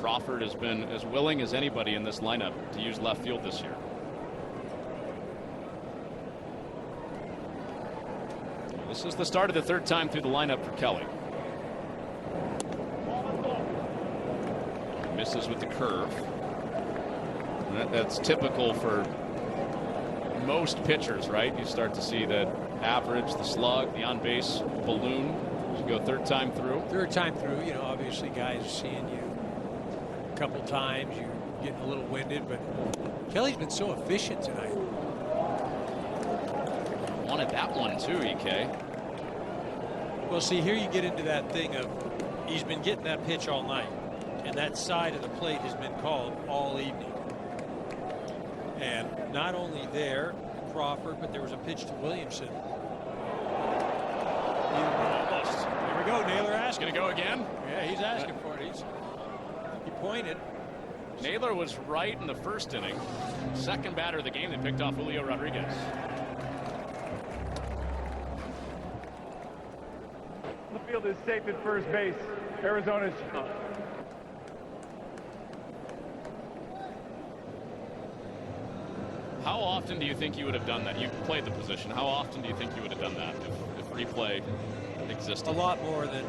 Crawford has been as willing as anybody in this lineup to use left field this year. This is the start of the 3rd time through the lineup for Kelly. Misses with the curve. That's typical for most pitchers, right? You start to see the average, the slug, the on-base balloon as you go third time through. Third time through, you know, obviously guys seeing you a couple times, you're getting a little winded, but Kelly's been so efficient tonight. Wanted that one too, EK. Well, see, here you get into that thing of he's been getting that pitch all night, and that side of the plate has been called all evening. And not only there, Crawford, but there was a pitch to Williamson. Here we go, Naylor asking. Gonna go again? Yeah, he's asking for it. He pointed. Naylor was right in the first inning. Second batter of the game, they picked off Julio Rodriguez. The field is safe at first base. Arizona's. How often do you think you would have done that? You played the position. How often do you think you would have done that if replay existed? A lot more than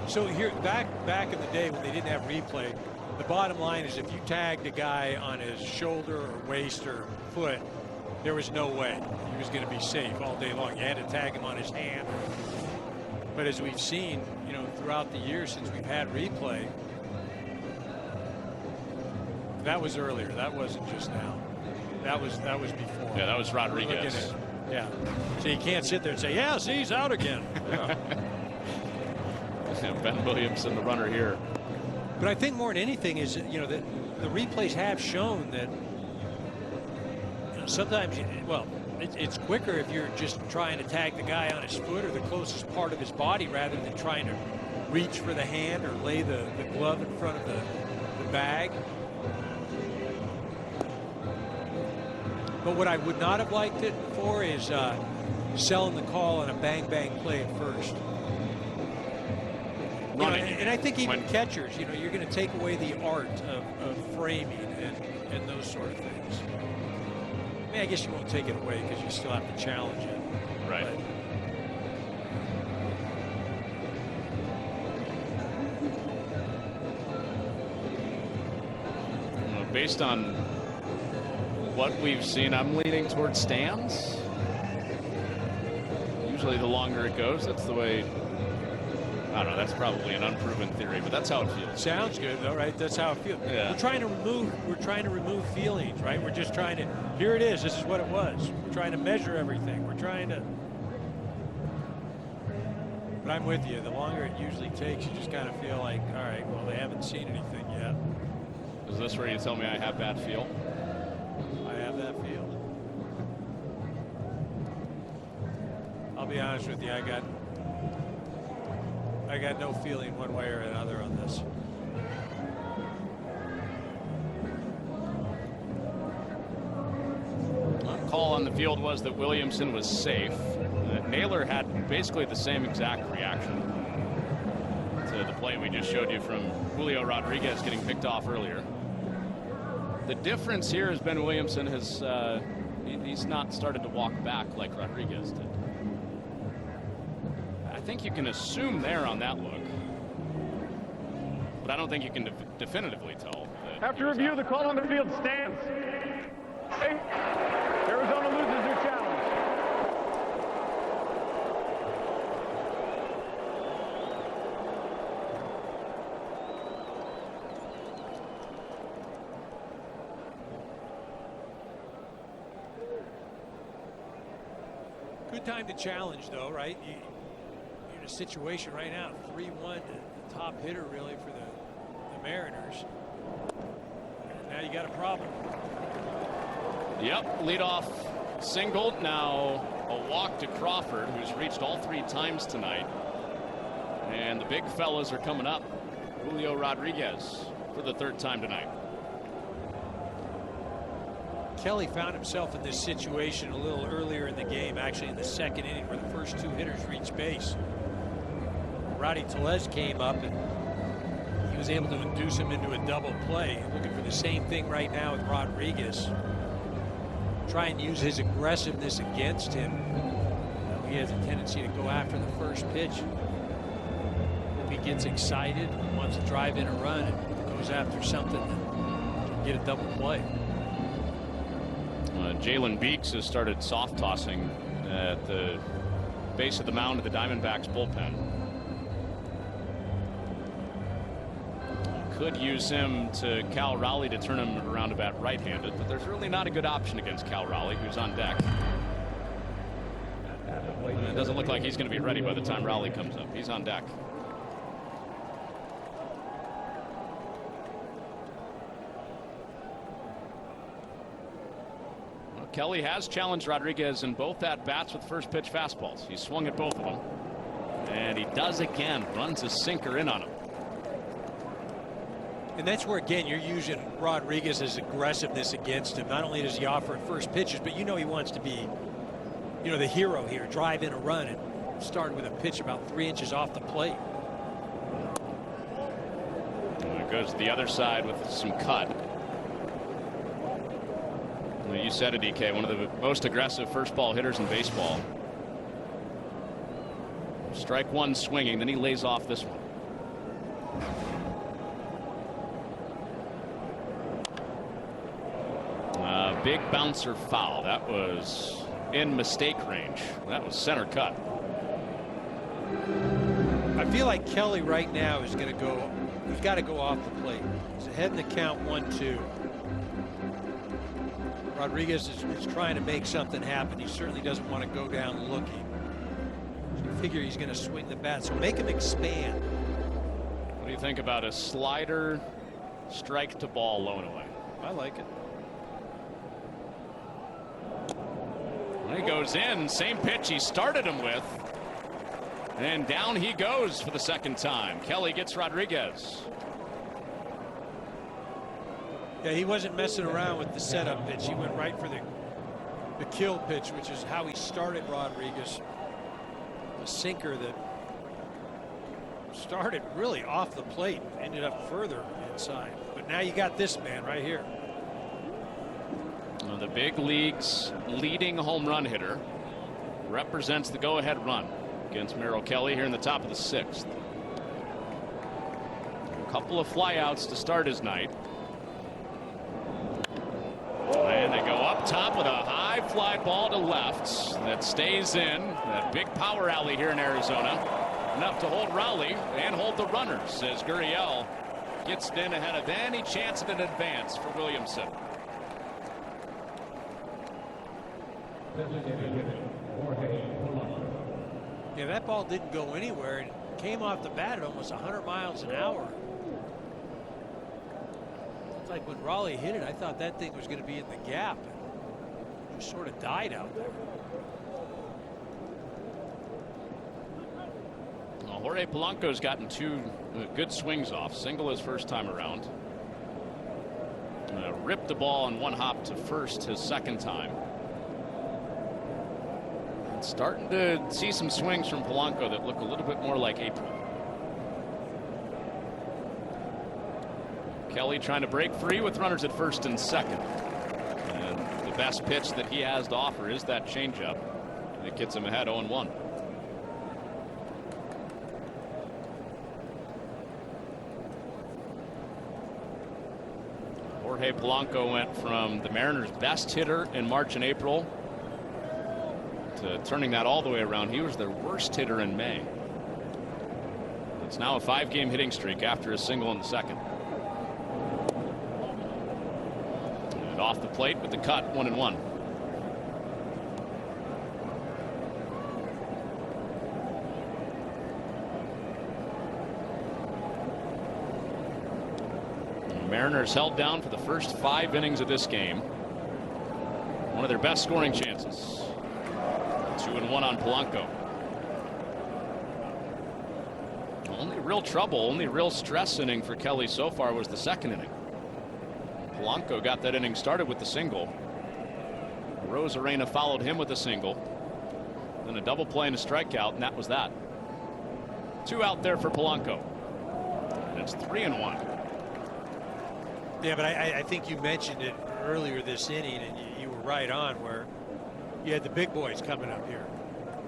so here back in the day when they didn't have replay, the bottom line is if you tagged a guy on his shoulder or waist or foot, there was no way he was going to be safe all day long. You had to tag him on his hand. But as we've seen, you know, throughout the years since we've had replay, that was earlier. That wasn't just now. That was before. Yeah, that was Rodriguez. Yeah. So you can't sit there and say, yeah, see, he's out again. Yeah. Ben Williamson, the runner here. But I think more than anything is, you know, that the replays have shown that, you know, sometimes, it's quicker if you're just trying to tag the guy on his foot or the closest part of his body rather than trying to reach for the hand or lay the glove in front of the bag. But what I would not have liked it for is selling the call on a bang-bang play at first. You know, and I think even catchers, you know, you're going to take away the art of framing and those sort of things. I mean, I guess you won't take it away because you still have to challenge it. Right. But based on what we've seen, I'm leaning towards stands. Usually the longer it goes, that's the way. I don't know, that's probably an unproven theory, but that's how it feels. Sounds good though, right? That's how it feels. Yeah. We're trying to remove feelings, right? We're just trying to, here it is, this is what it was. We're trying to measure everything. We're trying to, but I'm with you. The longer it usually takes, you just kind of feel like, all right, well, they haven't seen anything yet. Is this where you tell me I have bad feel? I have that feel. I'll be honest with you, I got no feeling one way or another on this. Call on the field was that Williamson was safe. Naylor had basically the same exact reaction to the play we just showed you from Julio Rodriguez getting picked off earlier. The difference here has been Williamson has he's not started to walk back like Rodriguez did. I think you can assume there on that look, but I don't think you can definitively tell. After review, the call on the field stands. Arizona loses their challenge. Good time to challenge though, right? You're in a situation right now, 3-1, the top hitter really for the Mariners. Now you got a problem. Yep, leadoff single. Now a walk to Crawford, who's reached all 3 times tonight. And the big fellas are coming up. Julio Rodriguez for the 3rd time tonight. Kelly found himself in this situation a little earlier in the game, actually in the 2nd inning, where the first 2 hitters reached base. Rowdy Tellez came up and he was able to induce him into a double play. Looking for the same thing right now with Rodriguez. Try and use his aggressiveness against him. He has a tendency to go after the first pitch. If he gets excited, wants to drive in a run, and goes after something to get a double play. Jalen Beeks has started soft tossing at the base of the mound of the Diamondbacks bullpen. Could use him to Cal Raleigh to turn him around to bat right-handed, but there's really not a good option against Cal Raleigh, who's on deck. It doesn't look like he's going to be ready by the time Raleigh comes up. He's on deck. Kelly has challenged Rodriguez in both at-bats with first pitch fastballs. He swung at both of them. And he does again. Runs a sinker in on him. And that's where, again, you're using Rodriguez's aggressiveness against him. Not only does he offer at first pitches, but you know he wants to be, you know, the hero here. Drive in a run and start with a pitch about 3 inches off the plate. And it goes to the other side with some cut. You said it, DK, one of the most aggressive first ball hitters in baseball. Strike one swinging, then he lays off this one. Big bouncer foul. That was in mistake range. That was center cut. I feel like Kelly right now is going to go. He's got to go off the plate. He's ahead in the count 1-2. Rodriguez is trying to make something happen. He certainly doesn't want to go down looking. So you figure he's going to swing the bat, so make him expand. What do you think about a slider strike to ball low and away? I like it. He goes in, same pitch he started him with, and down he goes for the second time. Kelly gets Rodriguez. Yeah, he wasn't messing around with the setup pitch. He went right for the kill pitch, which is how he started Rodriguez. A sinker that started really off the plate, ended up further inside. But now you got this man right here. The big league's leading home run hitter, represents the go-ahead run against Merrill Kelly here in the top of the 6th. A couple of flyouts to start his night. And they go up top with a high fly ball to left that stays in. That big power alley here in Arizona. Enough to hold Raleigh and hold the runners as Gurriel gets in ahead of any chance of an advance for Williamson. Yeah, that ball didn't go anywhere and came off the bat at almost 100 miles an hour. It's like when Raleigh hit it, I thought that thing was going to be in the gap. It just sort of died out there. Well, Jorge Polanco's gotten 2 good swings off. Single his first time around. Ripped the ball on one hop to first his second time. Starting to see some swings from Polanco that look a little bit more like April. Kelly trying to break free with runners at first and second. And the best pitch that he has to offer is that changeup. It gets him ahead 0-1. Jorge Polanco went from the Mariners' best hitter in March and April to turning that all the way around. He was their worst hitter in May. It's now a 5-game hitting streak after a single in the second. And off the plate with the cut, 1-1. The Mariners held down for the first 5 innings of this game. One of their best scoring chances. 2-1 on Polanco. Only real trouble, only real stress inning for Kelly so far was the second inning. Polanco got that inning started with the single. Rosarena followed him with a single. Then a double play and a strikeout, and that was that. 2 out there for Polanco. And it's 3-1. Yeah, but I think you mentioned it earlier this inning, and you were right on, where you had the big boys coming up here,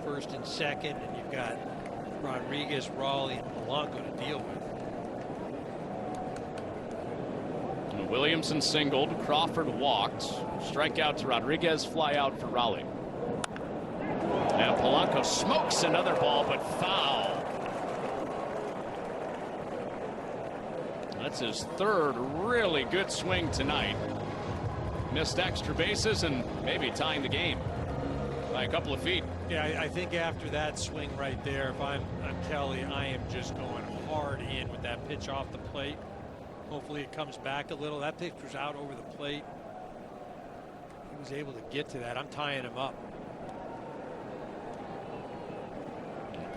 first and second, and you've got Rodriguez, Raleigh, and Polanco to deal with. Williamson singled, Crawford walked, strikeout to Rodriguez, fly out for Raleigh. And Polanco smokes another ball, but foul. That's his third really good swing tonight. Missed extra bases and maybe tying the game by a couple of feet. Yeah, I think after that swing right there, if I'm Kelly, I am just going hard in with that pitch off the plate. Hopefully it comes back a little. That pitch was out over the plate. He was able to get to that. I'm tying him up.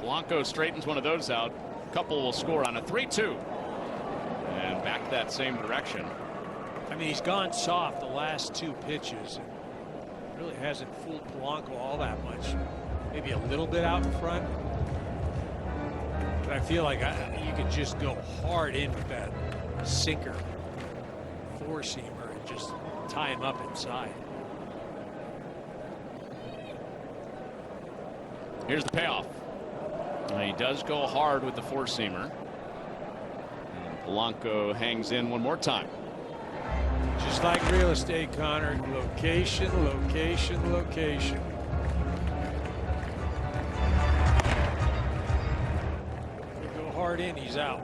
Polanco straightens one of those out. Couple will score on a 3-2. And back that same direction. I mean, he's gone soft the last 2 pitches. Really hasn't fooled Polanco all that much. Maybe a little bit out in front. But I feel like you can just go hard in with that sinker, 4-seamer, and just tie him up inside. Here's the payoff. He does go hard with the 4-seamer. And Polanco hangs in one more time. Just like real estate, Connor. Location, location, location. You go hard in, he's out.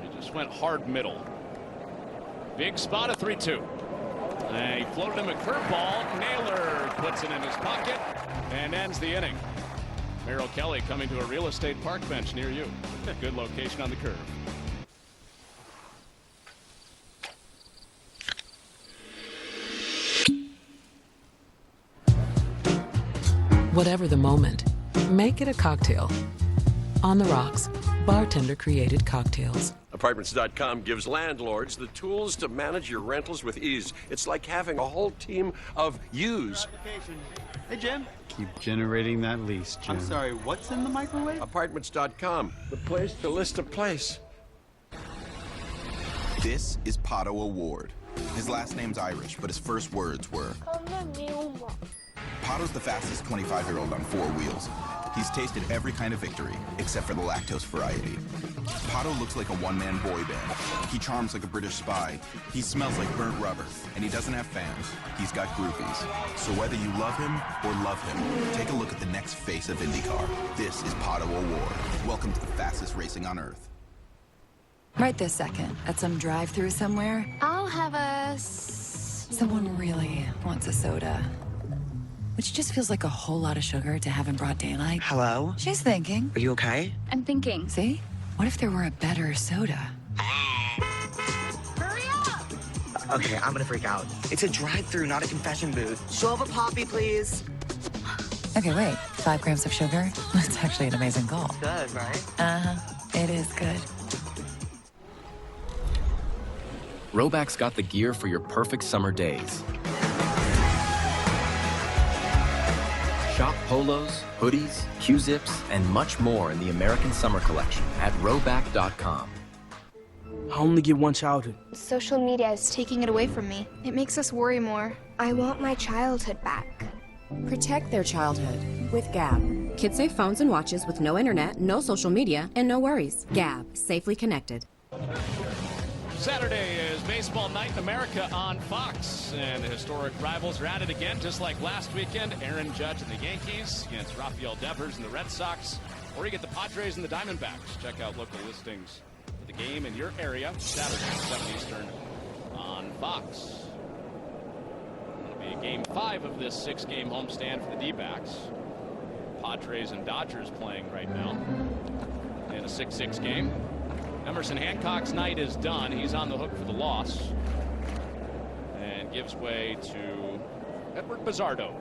He just went hard middle. Big spot, a 3-2. And he floated him a curveball. Naylor puts it in his pocket and ends the inning. Merrill Kelly coming to a real estate park bench near you. Good location on the curve. Whatever the moment, make it a cocktail. On the Rocks, bartender created cocktails. Apartments.com gives landlords the tools to manage your rentals with ease. It's like having a whole team of yous. Hey, Jim. Keep generating that lease, Jim. I'm sorry, what's in the microwave? Apartments.com, the place to list a place. This is Pato Award. His last name's Irish, but his first words were... Pato's the fastest 25-year-old on 4 wheels. He's tasted every kind of victory, except for the lactose variety. Pato looks like a one-man boy band. He charms like a British spy. He smells like burnt rubber, and he doesn't have fans. He's got groupies. So whether you love him or love him, take a look at the next face of IndyCar. This is Pato Award. Welcome to the fastest racing on Earth. Right this second, at some drive-thru somewhere, I'll have a... someone really wants a soda. Which just feels like a whole lot of sugar to have in broad daylight. Hello? She's thinking. Are you okay? I'm thinking. See? What if there were a better soda? Hurry up! Okay, I'm gonna freak out. It's a drive-thru, not a confession booth. Show up a poppy, please. Okay, wait. 5 grams of sugar? That's actually an amazing call. Good, right? Uh-huh. It is good. Roback's got the gear for your perfect summer days. Shop polos, hoodies, Q-zips, and much more in the American Summer Collection at Roback.com. I only get one childhood. Social media is taking it away from me. It makes us worry more. I want my childhood back. Protect their childhood with Gab. Kid-safe phones and watches with no internet, no social media, and no worries. Gab, safely connected. Saturday is baseball night in America on Fox, and the historic rivals are at it again, just like last weekend. Aaron Judge and the Yankees against Rafael Devers and the Red Sox, or you get the Padres and the Diamondbacks. Check out local listings for the game in your area Saturday, 7 Eastern on Fox. It'll be Game 5 of this 6-game homestand for the D-backs. Padres and Dodgers playing right now in a 6-6 game. Emerson Hancock's night is done. He's on the hook for the loss and gives way to Edward Bizzardo.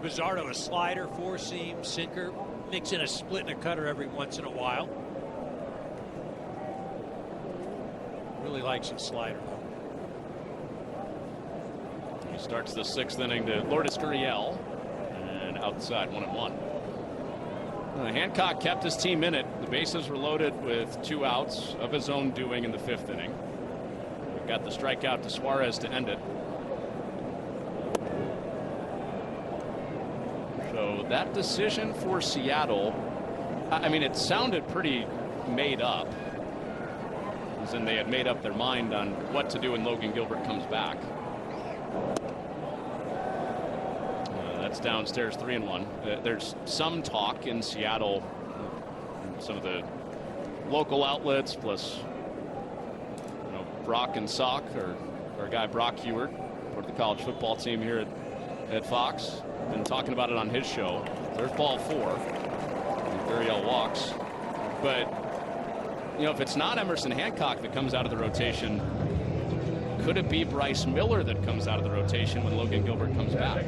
Bizzardo, a slider, 4-seam, sinker, mix in a split and a cutter every once in a while. Really likes his slider, though. He starts the 6th inning to Lourdes Gurriel, and outside 1-1. Hancock kept his team in it. The bases were loaded with 2 outs of his own doing in the 5th inning. We've got the strikeout to Suarez to end it. So that decision for Seattle I mean, it sounded pretty made up. As in they had made up their mind on what to do when Logan Gilbert comes back. That's downstairs 3-1. There's some talk in Seattle, some of the local outlets, plus Brock and Sock, or our guy Brock Heward, for the college football team here at Fox, been talking about it on his show. There's ball 4. Ariel walks. But, if it's not Emerson Hancock that comes out of the rotation, could it be Bryce Miller that comes out of the rotation when Logan Gilbert comes back?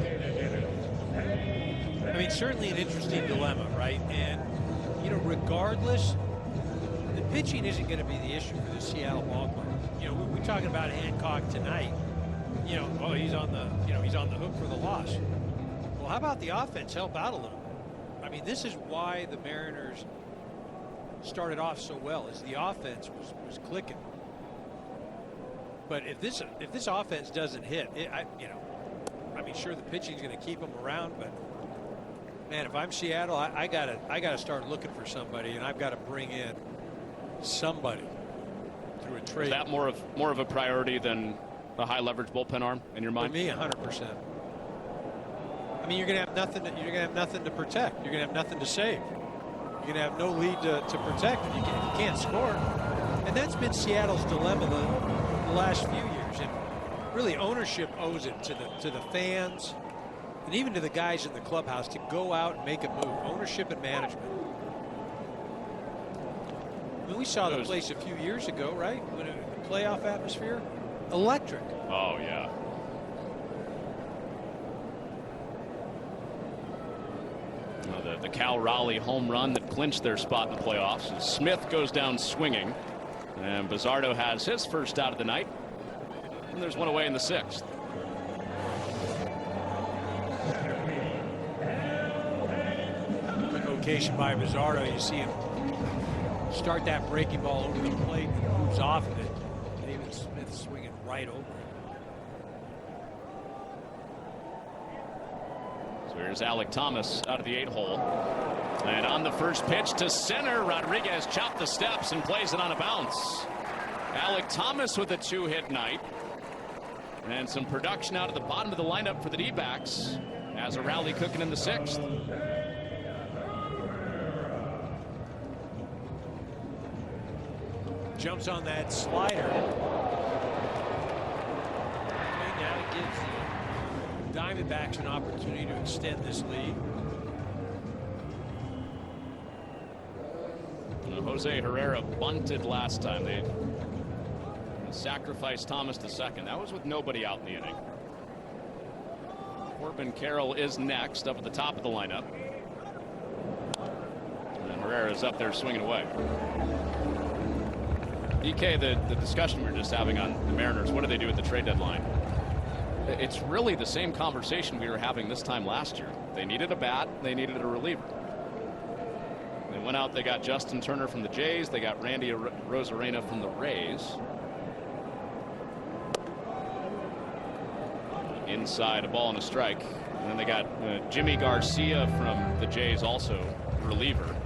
I mean, certainly an interesting dilemma, right? And, regardless, the pitching isn't going to be the issue for the Seattle ball club. We're talking about Hancock tonight. He's on the, he's on the hook for the loss. Well, how about the offense help out a little bit? I mean, this is why the Mariners started off so well, is the offense was clicking. But if this offense doesn't hit, sure the pitching is going to keep them around, but man, if I'm Seattle, I gotta start looking for somebody, and I've got to bring in somebody through a trade. Is that more of a priority than a high leverage bullpen arm in your mind? For me, 100%. I mean, you're gonna have nothing. You're gonna have nothing to protect. You're gonna have nothing to save. You're gonna have no lead to protect if you can't score. And that's been Seattle's dilemma the last few years. And really, ownership owes it to the fans and even to the guys in the clubhouse to go out and make a move. Ownership and management. I mean, we saw the place a few years ago, right? When the playoff atmosphere, electric. Oh yeah. The Cal Raleigh home run that clinched their spot in the playoffs. And Smith goes down swinging, and Bizzardo has his first out of the night. And there's one away in the 6th. Good location by Bizzardo. You see him start that breaking ball over the plate and moves off of it. David Smith swinging right over it. So here's Alec Thomas out of the 8-hole. And on the first pitch to center, Rodriguez chopped the steps and plays it on a bounce. Alec Thomas with a 2-hit night. And some production out of the bottom of the lineup for the D-backs as a rally cooking in the 6th. Jumps on that slider. Now it gives the Diamondbacks an opportunity to extend this lead. Jose Herrera bunted last time. They sacrificed Thomas to second. That was with nobody out in the inning. Corbin Carroll is next up at the top of the lineup. And Herrera's up there swinging away. DK, the discussion we were just having on the Mariners, what do they do at the trade deadline? It's really the same conversation we were having this time last year. They needed a bat, they needed a reliever. They went out, they got Justin Turner from the Jays, they got Randy Arozarena from the Rays. Inside, a ball and a strike. And then they got Jimmy Garcia from the Jays, also reliever.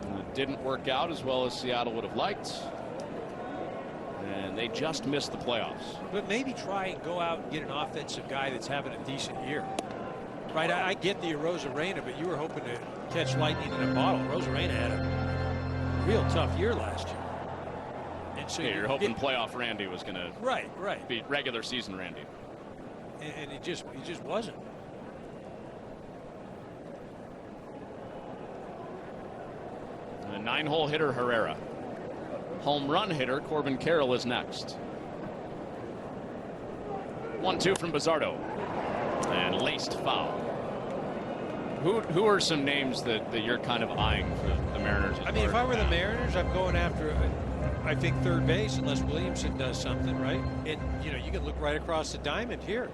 And it didn't work out as well as Seattle would have liked. And they just missed the playoffs. But maybe try and go out and get an offensive guy that's having a decent year. Right, I get the Arozarena, but you were hoping to catch lightning in a bottle. Arozarena had a real tough year last year. And so you're hoping playoff Randy was going to beat regular season Randy. And he just wasn't. And a 9-hole hitter, Herrera. Home run hitter, Corbin Carroll is next. 1-2 from Bizzardo. And laced foul. Who are some names that you're kind of eyeing for the Mariners? I mean, if I were the Mariners, I'm going after, I think, third base, unless Williamson does something, right? And, you can look right across the diamond here.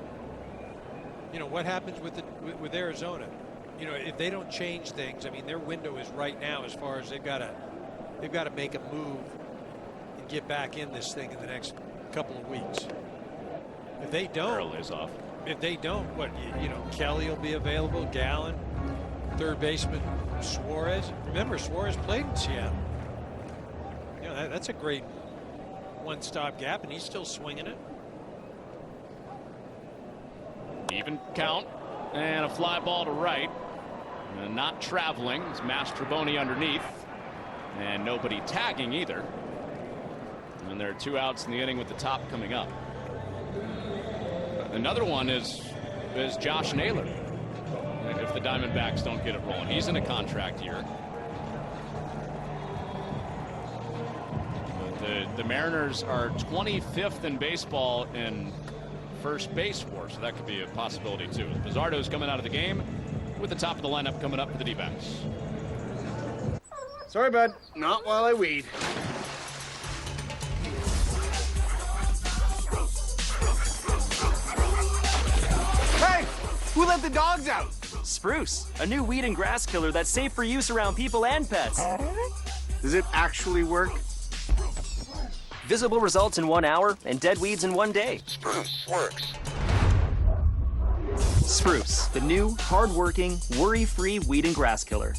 What happens with Arizona? If they don't change things, I mean, their window is right now as far as they've got to make a move and get back in this thing in the next couple of weeks. If they don't, off. If they don't, what, Kelly will be available, Gallen. third baseman Suarez. Remember, Suarez played in Seattle. You know, that's a great one-stop gap, and he's still swinging it. Even count, and a fly ball to right. And not traveling. It's Mastroboni underneath, and nobody tagging either. And there are 2 outs in the inning with the top coming up. Another one is Josh Naylor. If the Diamondbacks don't get it rolling, he's in a contract year. The Mariners are 25th in baseball in first base war, so that could be a possibility too. Pizzardo's coming out of the game with the top of the lineup coming up for the D-backs. Sorry, bud. Not while I weed. Hey! Who let the dogs out? Spruce, a new weed and grass killer that's safe for use around people and pets. Does it actually work? Visible results in 1 hour and dead weeds in 1 day. Spruce works. Spruce, the new, hard-working, worry-free weed and grass killer.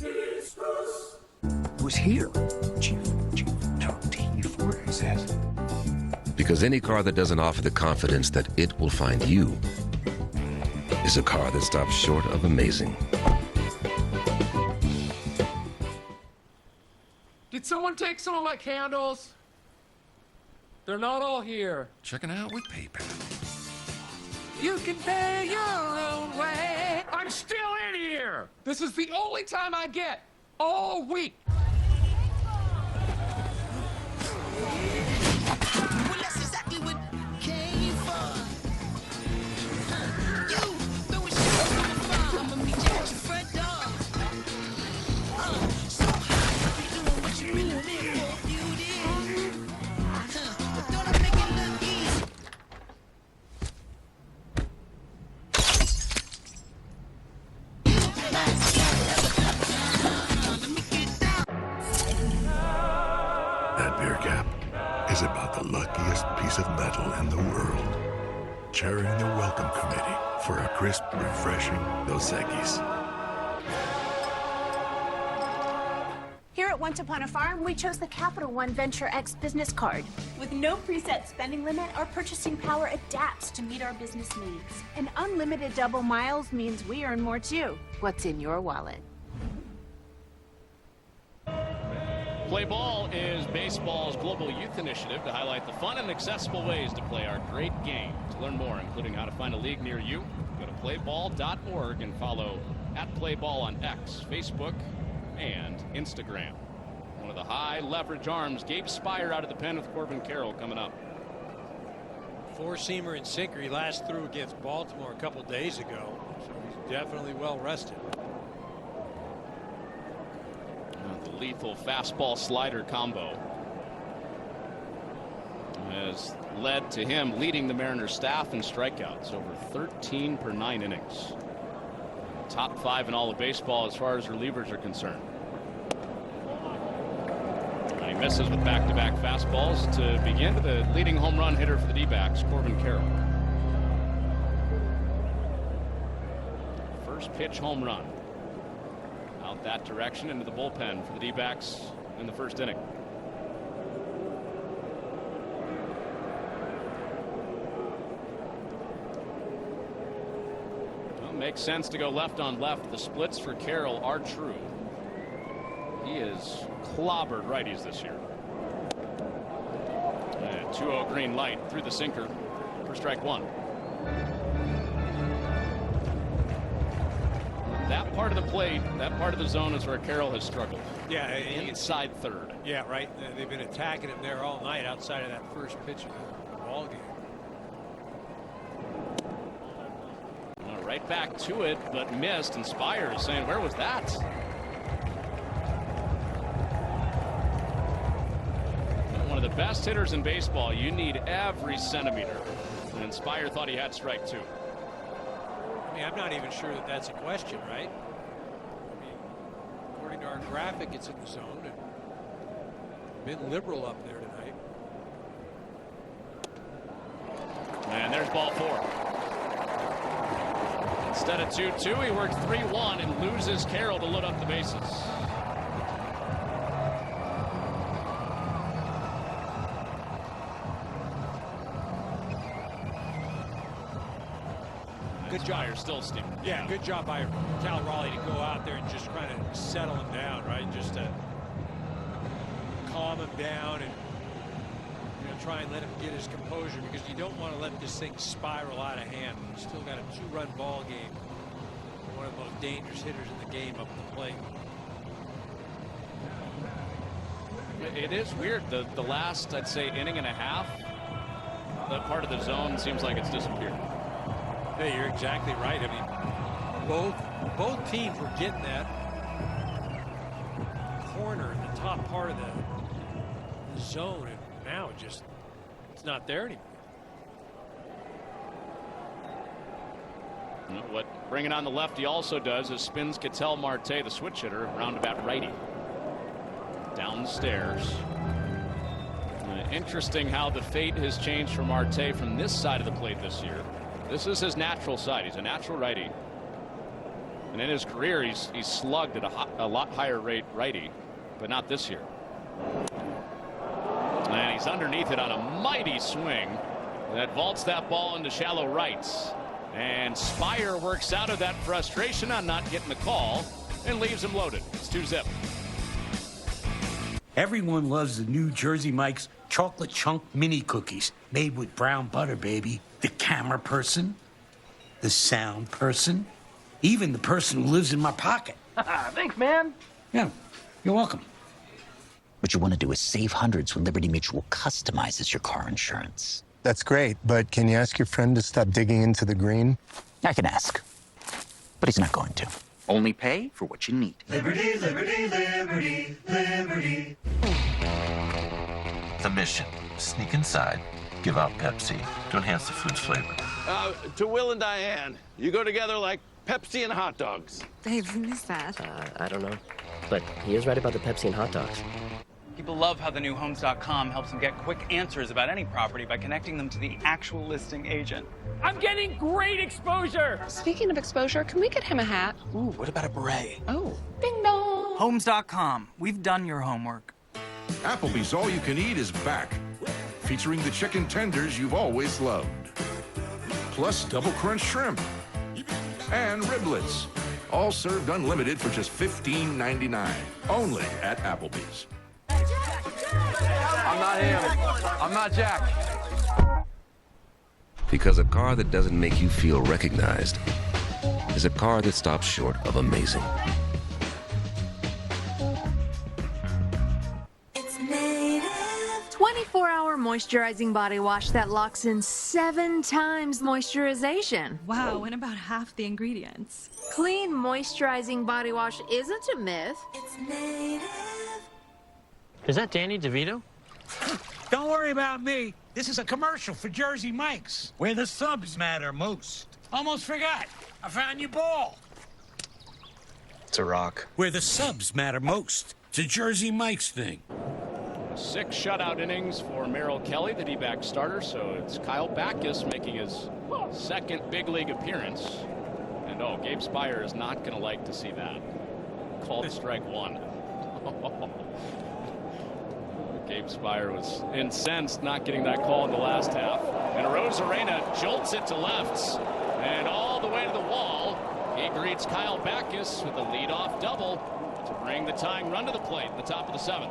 Who's here? Chief, no, T4 says. Because any car that doesn't offer the confidence that it will find you is a car that stops short of amazing. Did someone take some of my candles? They're not all here. Checking out with PayPal. You can pay your own way. I'm still in here. This is the only time I get all week. Well, that's exactly what came for. You throwing shit on the farm. I'ma meet you at your front door. So hot, you doing what you really live for, beauty. But don't I make it look easy? That beer cap is about the luckiest piece of metal in the world. Chairing the welcome committee for a crisp, refreshing Dos Equis. Here at Once Upon a Farm, we chose the Capital One Venture X business card. With no preset spending limit, our purchasing power adapts to meet our business needs. And unlimited double miles means we earn more too. What's in your wallet? Play Ball is baseball's global youth initiative to highlight the fun and accessible ways to play our great game. To learn more, including how to find a league near you, go to playball.org and follow @playball on X, Facebook, and Instagram. One of the high leverage arms, Gabe Spire out of the pen with Corbin Carroll coming up. Four-seamer and sinker. He last threw against Baltimore a couple days ago, so he's definitely well rested. The lethal fastball slider combo has led to him leading the Mariners staff in strikeouts, over 13 per 9 innings. Top 5 in all of baseball as far as relievers are concerned. And he misses with back-to-back fastballs to begin to the leading home run hitter for the D-backs, Corbin Carroll. First pitch home run. Out that direction into the bullpen for the D-backs in the first inning. Well, makes sense to go left on left. The splits for Carroll are true. He is clobbered righties this year. 2-0 green light through the sinker for strike one. That part of the plate, that part of the zone is where Carroll has struggled. Yeah, inside third. Yeah, right. They've been attacking him there all night outside of that first pitch of the ball game. Right back to it, but missed. And Spire is saying, where was that? One of the best hitters in baseball. You need every centimeter. And Spire thought he had strike two. I mean, I'm not even sure that that's a question, right? I mean, according to our graphic, it's in the zone. And been liberal up there tonight. And there's ball four. Instead of 2-2, he works 3-1 and loses Carroll to load up the bases. Good job. You're still steaming. Yeah, good job by Cal Raleigh to go out there and just kind of settle him down, right? Just to calm him down and try and let him get his composure, because you don't want to let this thing spiral out of hand. He's still got a 2-run ball game. One of the most dangerous hitters in the game up the plate. It is weird. The last, I'd say, inning and a half, that part of the zone seems like it's disappeared. Hey, you're exactly right. I mean, both teams were getting that corner in the top part of the zone, and now it's not there anymore. What bringing on the lefty also does is spins Ketel Marte, the switch hitter, roundabout righty. Down the stairs. Interesting how the fate has changed for Marte from this side of the plate this year. This is his natural side. He's a natural righty. And in his career, he's slugged at a lot higher rate righty, but not this year. And he's underneath it on a mighty swing that vaults that ball into shallow rights. And Spire works out of that frustration on not getting the call and leaves him loaded. It's 2-zip. Everyone loves the new Jersey Mike's chocolate chunk mini cookies made with brown butter, baby. The camera person, the sound person, even the person who lives in my pocket. Thanks, man. Yeah, you're welcome. What you want to do is save hundreds when Liberty Mutual customizes your car insurance. That's great, but can you ask your friend to stop digging into the green? I can ask, but he's not going to. Only pay for what you need. Liberty, liberty, liberty, liberty. The mission, sneak inside, give out Pepsi to enhance the food's flavor. To Will and Diane, you go together like Pepsi and hot dogs. Babe, who is that? I don't know. But he is right about the Pepsi and hot dogs. People love how the new Homes.com helps them get quick answers about any property by connecting them to the actual listing agent. I'm getting great exposure! Speaking of exposure, can we get him a hat? Ooh, what about a beret? Oh. Ding dong! Homes.com. We've done your homework. Applebee's All You Can Eat is back, featuring the chicken tenders you've always loved, plus double crunch shrimp and riblets, all served unlimited for just $15.99, only at Applebee's. I'm not him. I'm not Jack. Because a car that doesn't make you feel recognized is a car that stops short of amazing. It's Native. 24-hour moisturizing body wash that locks in 7 times moisturization. Wow, and about half the ingredients. Clean moisturizing body wash isn't a myth. It's Native. Is that Danny DeVito? Don't worry about me. This is a commercial for Jersey Mike's, where the subs matter most. Almost forgot. I found your ball. It's a rock. Where the subs matter most. It's a Jersey Mike's thing. 6 shutout innings for Merrill Kelly, the D-back starter. So it's Kyle Backus making his second big league appearance. And Gabe Spire is not going to like to see that. Called strike 1. Gabe Spire was incensed not getting that call in the last half. And Rosarena jolts it to left. And all the way to the wall, he greets Kyle Backus with a leadoff double to bring the tying run to the plate in the top of the 7th.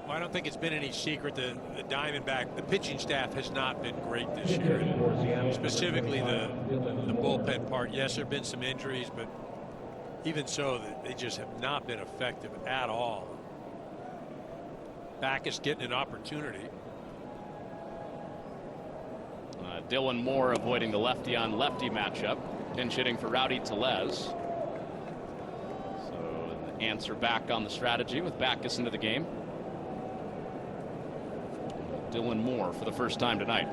I don't think it's been any secret the Diamondback, the pitching staff has not been great this year. Specifically the bullpen part. Yes, there have been some injuries, but even so, they just have not been effective at all. Backus getting an opportunity. Dylan Moore avoiding the lefty on lefty matchup. Pinch hitting for Rowdy Tellez. So an answer back on the strategy with Backus into the game. Dylan Moore for the first time tonight.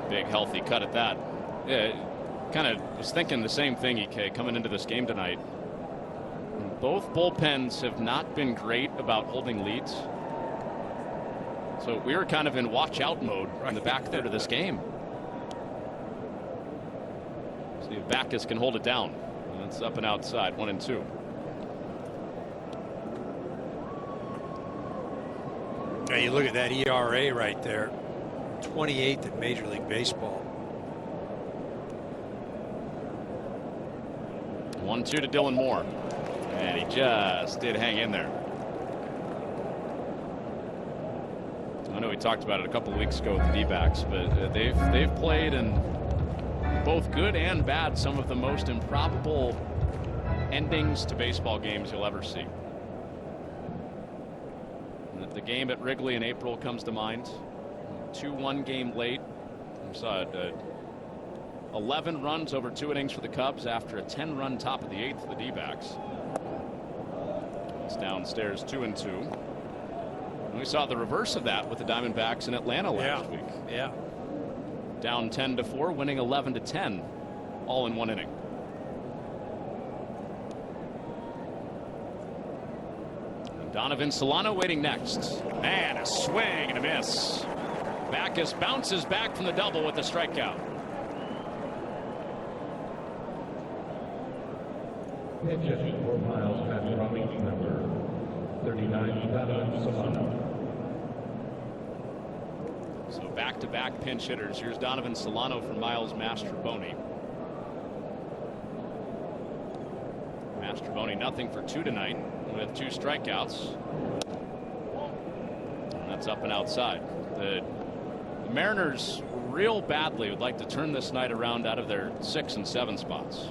Big healthy cut at that. Yeah, kind of was thinking the same thing, EK, coming into this game tonight. Both bullpens have not been great about holding leads. So we were kind of in watch-out mode in the back third of this game. See if Backus can hold it down. And it's up and outside, 1-2. Now you look at that ERA right there, 28th in Major League Baseball. 1-2 to Dylan Moore. And he just did hang in there. I know we talked about it a couple of weeks ago with the D-backs, but they've played in both good and bad some of the most improbable endings to baseball games you'll ever see. The game at Wrigley in April comes to mind. 2-1 game late. We saw 11 runs over 2 innings for the Cubs after a 10-run top of the 8th for the D-backs. It's downstairs 2-2. And we saw the reverse of that with the Diamondbacks in Atlanta last week. Yeah. Down 10-4, winning 11-10, all in 1 inning. And Donovan Solano waiting next. And a swing and a miss. Backus bounces back from the double with the strikeout. Pitches for Miles Pastrami, number 39, Donovan Solano. So back-to-back pinch hitters. Here's Donovan Solano for Miles Mastrobuoni. Mastrobuoni nothing for 2 tonight with 2 strikeouts. And that's up and outside. The Mariners real badly would like to turn this night around out of their 6 and 7 spots.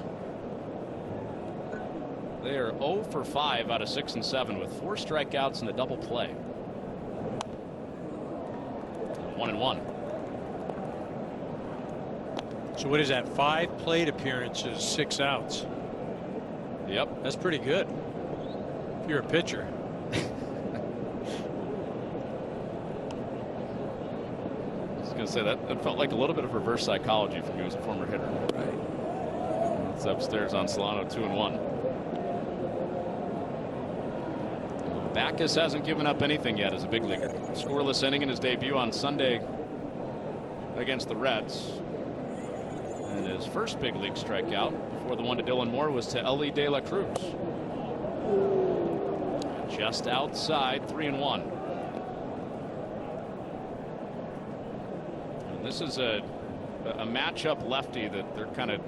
They are 0 for 5 out of 6 and 7 with 4 strikeouts and a double play. 1-1. So what is that? 5 plate appearances, 6 outs. Yep. That's pretty good if you're a pitcher. I was going to say that felt like a little bit of reverse psychology for me as a former hitter. Right. It's upstairs on Solano, 2-1. Backus hasn't given up anything yet as a big leaguer. Scoreless inning in his debut on Sunday against the Reds. And his first big league strikeout before the one to Dylan Moore was to Ellie De La Cruz. Just outside, 3-1. And this is a matchup lefty that they're kind of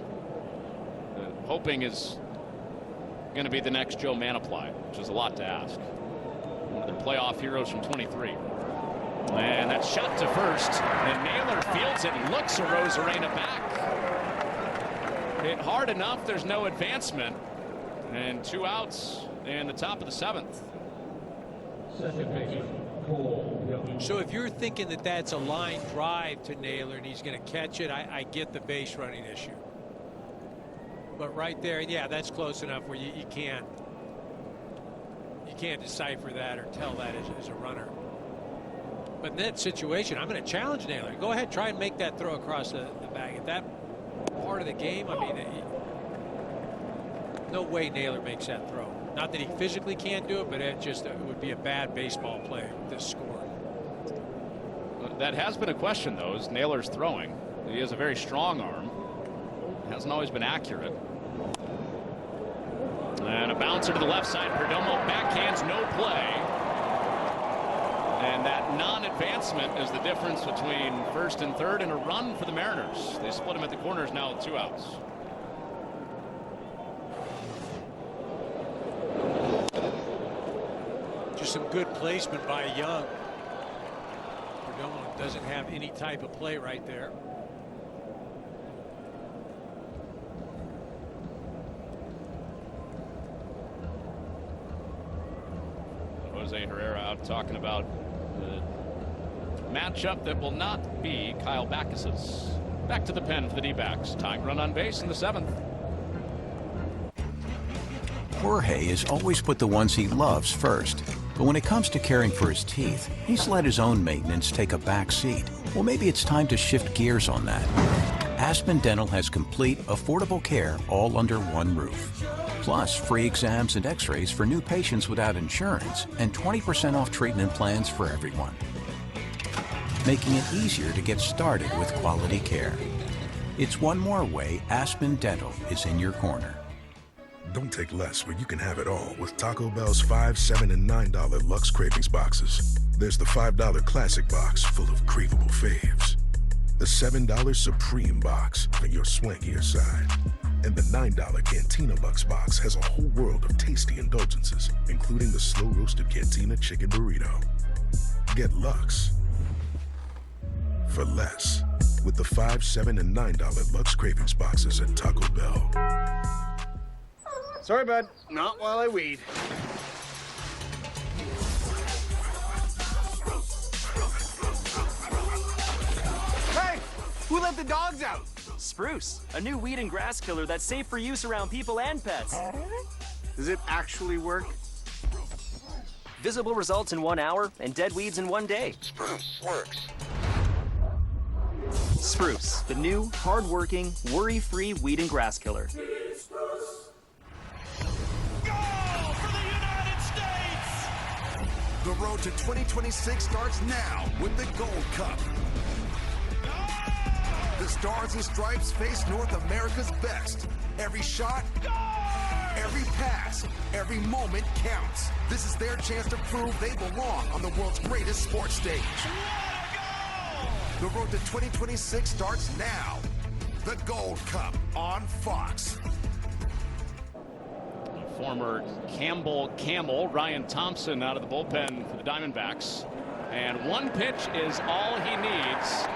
hoping is going to be the next Joe Manaply, which is a lot to ask. One of their playoff heroes from 23. And that shot to first. And Naylor fields it and looks Arozarena back. Hit hard enough, there's no advancement. And 2 outs in the top of the 7th. So if you're thinking that that's a line drive to Naylor and he's going to catch it, I get the base running issue. But right there, yeah, that's close enough where you can't decipher that or tell that as a runner. But in that situation, I'm going to challenge Naylor. Go ahead, try and make that throw across the bag. At that part of the game, I mean, no way Naylor makes that throw. Not that he physically can't do it, but it would be a bad baseball play, this score. That has been a question, though, is Naylor's throwing. He has a very strong arm. Hasn't always been accurate. And a bouncer to the left side. Perdomo backhands, no play. And that non-advancement is the difference between first and third and a run for the Mariners. They split him at the corners now with 2 outs. Just some good placement by Young. Perdomo doesn't have any type of play right there. Jose Herrera out talking about the matchup that will not be Kyle Backus's. Back to the pen for the D-backs. Tying run on base in the 7th. Jorge has always put the ones he loves first. But when it comes to caring for his teeth, he's let his own maintenance take a back seat. Well, maybe it's time to shift gears on that. Aspen Dental has complete, affordable care all under one roof. Plus, free exams and x-rays for new patients without insurance and 20% off treatment plans for everyone. Making it easier to get started with quality care. It's one more way Aspen Dental is in your corner. Don't take less when you can have it all with Taco Bell's $5, $7, and $9 Luxe Cravings boxes. There's the $5 Classic box full of craveable faves. The $7 Supreme box for your swankier side. And the $9 Cantina Luxe box has a whole world of tasty indulgences, including the slow-roasted Cantina Chicken Burrito. Get Luxe for less with the $5, $7, and $9 Luxe Cravings boxes at Taco Bell. Sorry, bud. Not while I weed. Hey! Who let the dogs out? Spruce, a new weed and grass killer that's safe for use around people and pets. Does it actually work? Visible results in 1 hour and dead weeds in 1 day. Spruce works. Spruce, the new, hard-working, worry-free weed and grass killer. The road to 2026 starts now with the Gold Cup. The Stars and Stripes face North America's best. Every shot, every pass, every moment counts. This is their chance to prove they belong on the world's greatest sports stage. The road to 2026 starts now. The Gold Cup on Fox. Former Campbell Camel, Ryan Thompson, out of the bullpen for the Diamondbacks. And one pitch is all he needs.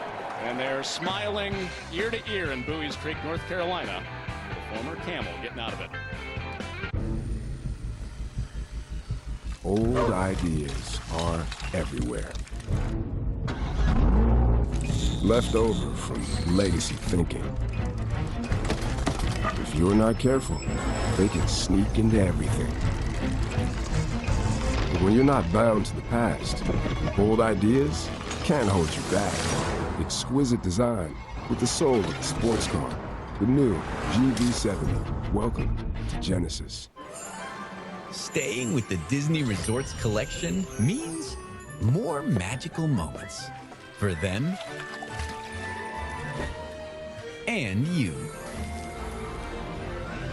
And they're smiling ear to ear in Bowie's Creek, North Carolina. The former Camel getting out of it. Old ideas are everywhere. Left over from legacy thinking. If you're not careful, they can sneak into everything. But when you're not bound to the past, bold ideas can't hold you back. Exquisite design with the soul of the sports car. The new GV70. Welcome to Genesis. Staying with the Disney Resorts collection means more magical moments for them and you.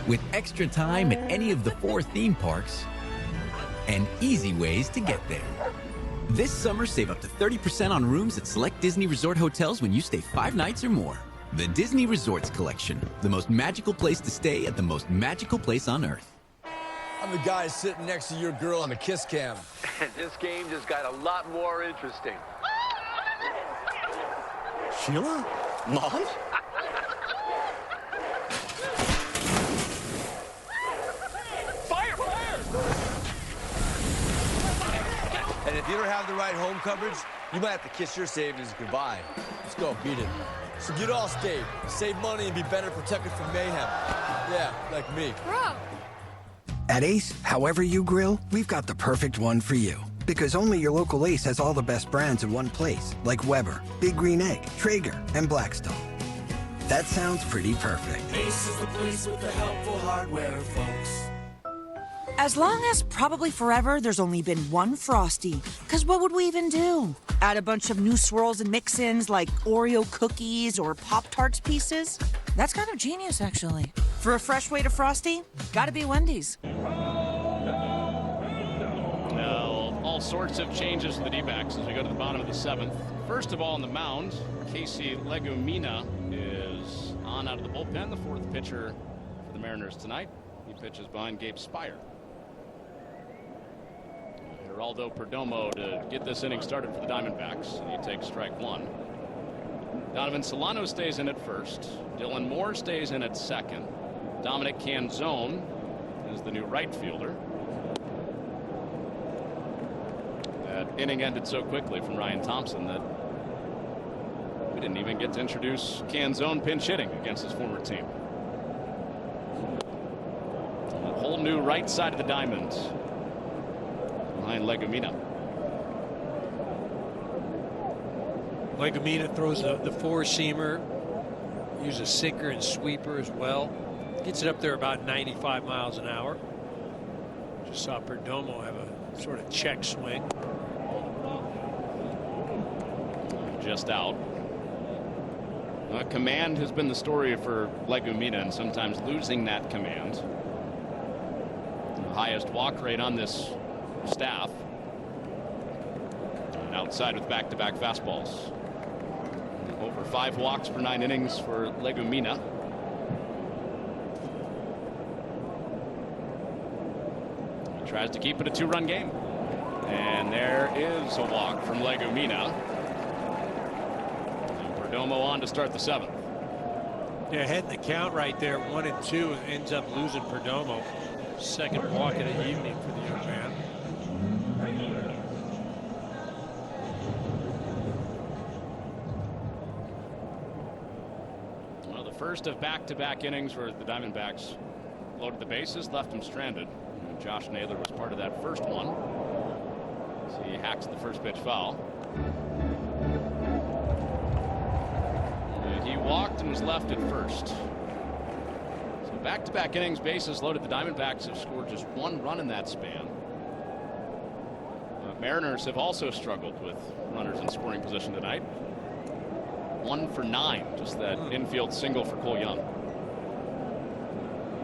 With extra time at any of the 4 theme parks and easy ways to get there. This summer, save up to 30% on rooms at select Disney Resort hotels when you stay 5 nights or more. The Disney Resorts Collection, the most magical place to stay at the most magical place on Earth. I'm the guy sitting next to your girl on the kiss cam. This game just got a lot more interesting. Sheila? Mom? And if you don't have the right home coverage, you might have to kiss your savings goodbye. Let's go, beat it. So get Allstate, save money and be better protected from mayhem. Yeah, like me. Bro. At Ace, however you grill, we've got the perfect one for you. Because only your local Ace has all the best brands in one place, like Weber, Big Green Egg, Traeger, and Blackstone. That sounds pretty perfect. Ace is the place with the helpful hardware, folks. As long as probably forever there's only been one Frosty. Because what would we even do? Add a bunch of new swirls and mix-ins like Oreo cookies or Pop-Tarts pieces? That's kind of genius, actually. For a fresh way to Frosty, gotta be Wendy's. Well, all sorts of changes to the D-backs as we go to the bottom of the 7th. First of all, on the mound, Casey Legumina is on out of the bullpen, the 4th pitcher for the Mariners tonight. He pitches behind Gabe Spire. Geraldo Perdomo to get this inning started for the Diamondbacks. He takes strike 1. Donovan Solano stays in at first. Dylan Moore stays in at second. Dominic Canzone is the new right fielder. That inning ended so quickly from Ryan Thompson that we didn't even get to introduce Canzone pinch hitting against his former team. A whole new right side of the diamond behind Legumina. Legumina throws the 4-seamer. use a sinker and sweeper as well. Gets it up there about 95 miles an hour. Just saw Perdomo have a sort of check swing. Just out. Command has been the story for Legumina, and sometimes losing that command. The highest walk rate on this staff. And outside with back-to-back fastballs. Over 5 walks per 9 innings for Legumina. He tries to keep it a 2-run game. And there is a walk from Legumina. And Perdomo on to start the 7th. Yeah, heading the count right there, 1-2, and ends up losing Perdomo. Second walk of the evening for the young man. First of back-to-back innings where the Diamondbacks loaded the bases, left him stranded. And Josh Naylor was part of that first one. So he hacks the first pitch foul. And he walked and was left at first. So back-to-back innings, bases loaded. The Diamondbacks have scored just 1 run in that span. Mariners have also struggled with runners in scoring position tonight. 1 for 9, just that infield single for Cole Young.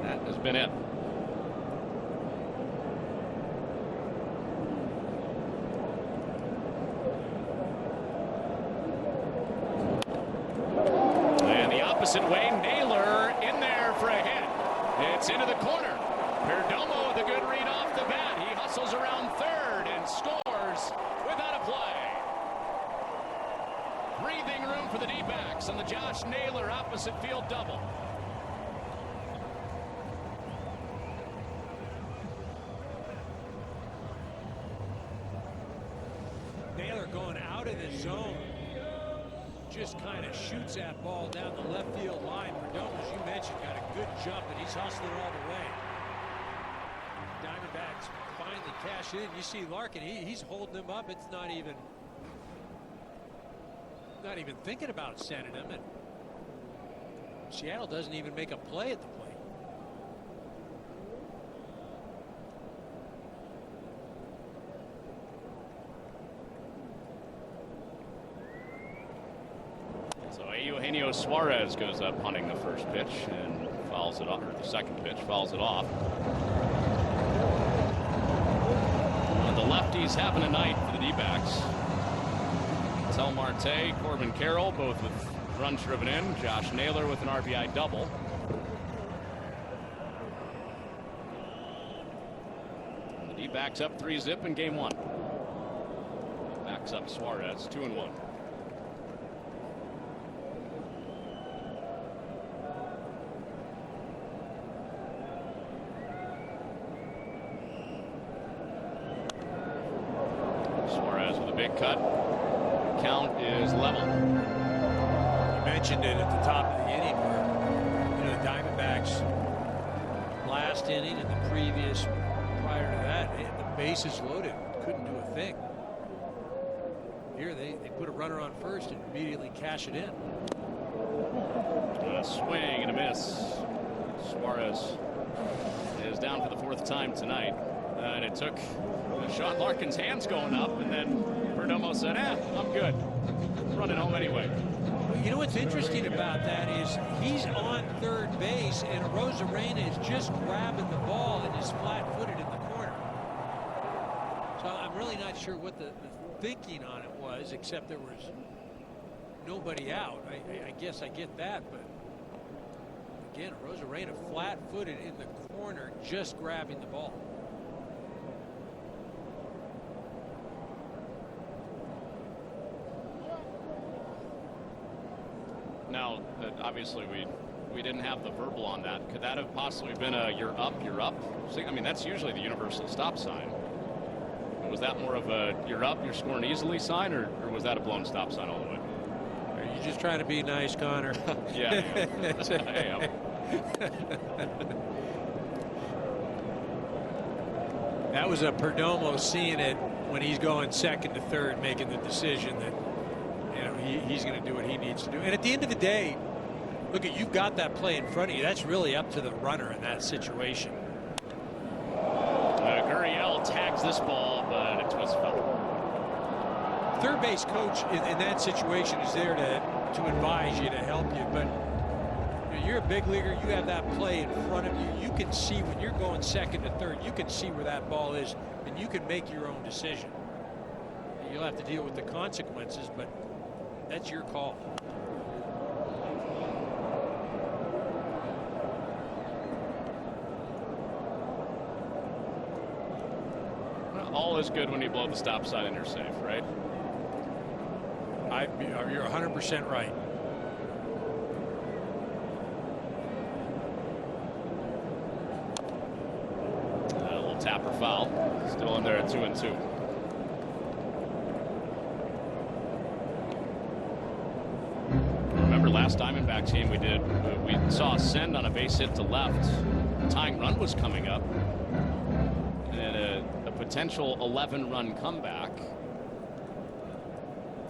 That has been it. And the opposite way, Naylor in there for a hit. It's into the corner. Perdomo with a good read off the bat. He hustles around third and scores without a play. Breathing room for the D-backs on the Josh Naylor opposite field double. Naylor going out of the zone. Just kind of shoots that ball down the left field line. Perdomo, as you mentioned, got a good jump, and he's hustling all the way. Diamondbacks finally cash in. You see Larkin, he's holding him up. It's not even thinking about sending him, and Seattle doesn't even make a play at the plate. So Eugenio Suarez goes up hunting the first pitch and fouls it off, or the second pitch, fouls it off. Well, the lefties having a night for the D-backs. Tel Marte, Corbin Carroll, both with runs driven in. Josh Naylor with an RBI double. And the D-backs up 3-zip in game 1. Backs up Suarez, 2-1. Suarez with a big cut. Count is level. You mentioned it at the top of the inning where, you know, the Diamondbacks last inning and the previous prior to that, the bases loaded, couldn't do a thing. Here they put a runner on first and immediately cash it in. A swing and a miss. Suarez is down for the 4th time tonight. And it took Sean Larkin's hands going up, and then Perdomo said, I'm good. I'm running home anyway. You know what's interesting about that is he's on third base, and Arozarena is just grabbing the ball and is flat-footed in the corner. So I'm really not sure what the thinking on it was, except there was nobody out. I guess I get that, but again, Arozarena flat-footed in the corner, just grabbing the ball. Now, obviously, we didn't have the verbal on that. Could that have possibly been a you're up? See, I mean, that's usually the universal stop sign. Was that more of a you're up, you're scoring easily sign, or was that a blown stop sign all the way? Are you just trying to be nice, Connor? Yeah, I am. That was a Perdomo seeing it when he's going second to third, making the decision that, you know, he's going to do what he needs to do. And at the end of the day, Look, you've got that play in front of you. That's really up to the runner in that situation. Gurriel tags this ball, but it was foul. Third base coach in that situation is there to advise you, to help you. But you're a big leaguer. You have that play in front of you. You can see when you're going second to third. You can see where that ball is, and you can make your own decision. You'll have to deal with the consequences, but that's your call. All is good when you blow the stop sign and you're safe, right? You're 100% right. A little tapper foul. Still in there at 2-2. Remember last Diamondbacks game we saw a send on a base hit to left. The tying run was coming up. Potential 11-run comeback.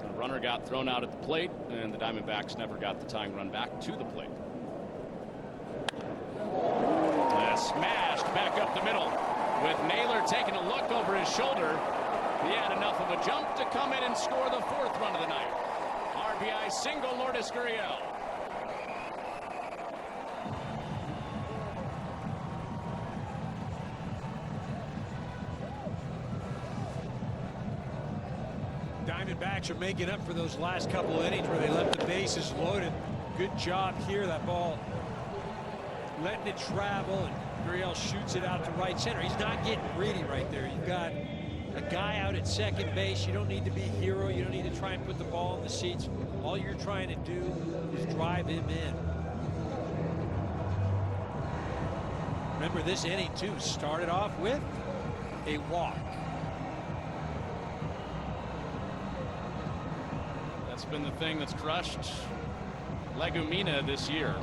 The runner got thrown out at the plate, and the Diamondbacks never got the tying run back to the plate. Smashed back up the middle with Naylor taking a look over his shoulder. He had enough of a jump to come in and score the 4th run of the night. RBI single, Lourdes Gurriel. Diamondbacks are making up for those last couple of innings where they left the bases loaded. Good job here. That ball letting it travel, and Gurriel shoots it out to right center. He's not getting greedy right there. You've got a guy out at second base. You don't need to be a hero. You don't need to try and put the ball in the seats. All you're trying to do is drive him in. Remember, this inning too started off with a walk. That's been the thing that's crushed Legumina this year.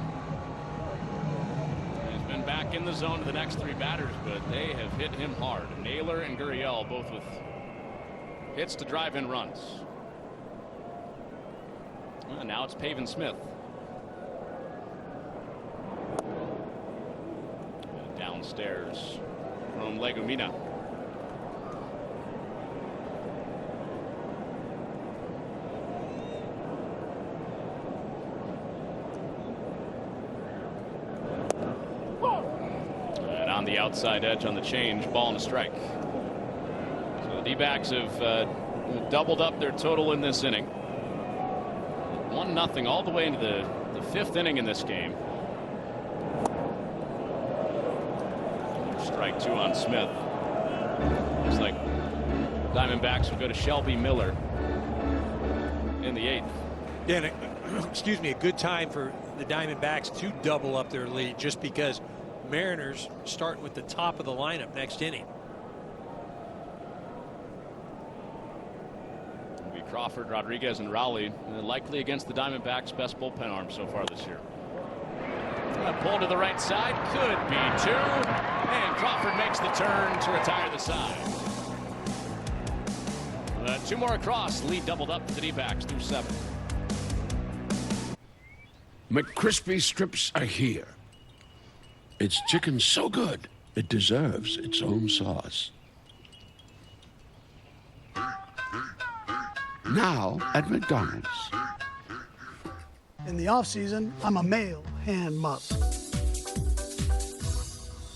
He's been back in the zone to the next 3 batters, but they have hit him hard. Naylor and Gurriel both with hits to drive in runs. And now it's Pavin Smith. Downstairs from Legumina. The outside edge on the change, ball and a strike. So the D-backs have doubled up their total in this inning. 1-0 all the way into the 5th inning in this game. Strike 2 on Smith. Looks like Diamondbacks will go to Shelby Miller in the 8th. Yeah, excuse me, a good time for the Diamondbacks to double up their lead, just because Mariners starting with the top of the lineup next inning. It'll be Crawford, Rodriguez, and Rowley, likely against the Diamondbacks' best bullpen arm so far this year. Pull to the right side, could be 2, and Crawford makes the turn to retire the side. 2 more across, lead doubled up for the D-backs through 7. McCrispy strips are here. It's chicken so good, it deserves its own sauce. Now at McDonald's. In the off-season, I'm a male hand mop.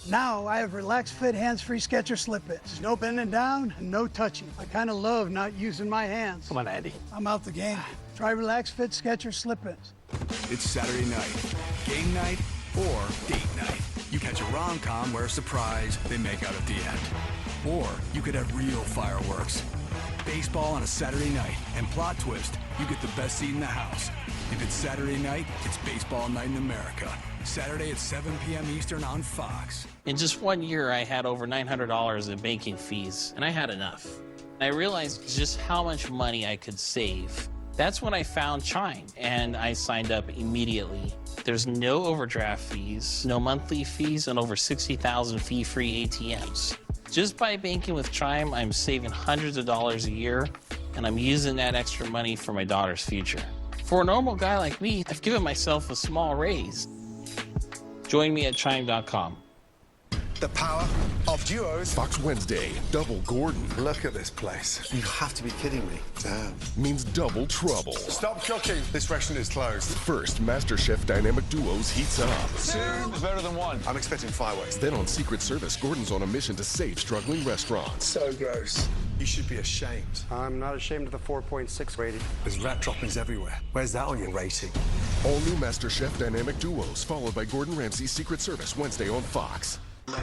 Now I have relaxed fit hands-free Skechers slip-ins. No bending down and no touching. I kind of love not using my hands. Come on, Andy. I'm out the game. Try relaxed fit Skechers slip-ins. It's Saturday night, game night, or date night. You catch a rom-com where a surprise, they make out at the end. Or you could have real fireworks. Baseball on a Saturday night, and plot twist, you get the best seat in the house. If it's Saturday night, it's baseball night in America. Saturday at 7 p.m. Eastern on Fox. In just 1 year, I had over $900 in banking fees, and I had enough. I realized just how much money I could save. That's when I found Chime, and I signed up immediately. There's no overdraft fees, no monthly fees, and over 60,000 fee-free ATMs. Just by banking with Chime, I'm saving hundreds of dollars a year, and I'm using that extra money for my daughter's future. For a normal guy like me, I've given myself a small raise. Join me at Chime.com. The power of duos. Fox Wednesday, double Gordon. Look at this place. You have to be kidding me. Damn. Means double trouble. Stop cooking. This restaurant is closed. First, MasterChef Dynamic Duos heats up. 2 is better than 1. I'm expecting fireworks. Then on Secret Service, Gordon's on a mission to save struggling restaurants. So gross. You should be ashamed. I'm not ashamed of the 4.6 rating. There's rat droppings everywhere. Where's that on your rating? All new MasterChef Dynamic Duos, followed by Gordon Ramsay's Secret Service, Wednesday on Fox. On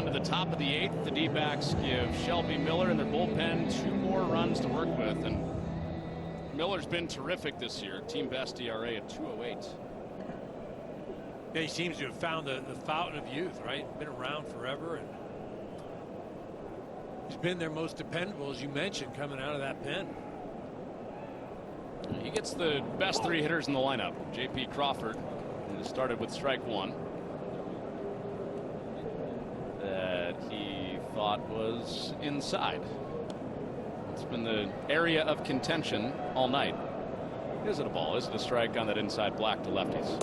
to the top of the 8th, the D-backs give Shelby Miller and their bullpen 2 more runs to work with, and Miller's been terrific this year. Team best ERA at 2.08. Yeah, he seems to have found the fountain of youth, right? Been around forever, and he's been their most dependable, as you mentioned, coming out of that pen. He gets the best 3 hitters in the lineup. J.P. Crawford, who started with strike 1. That he thought was inside. It's been the area of contention all night. Is it a ball? Is it a strike on that inside black to lefties?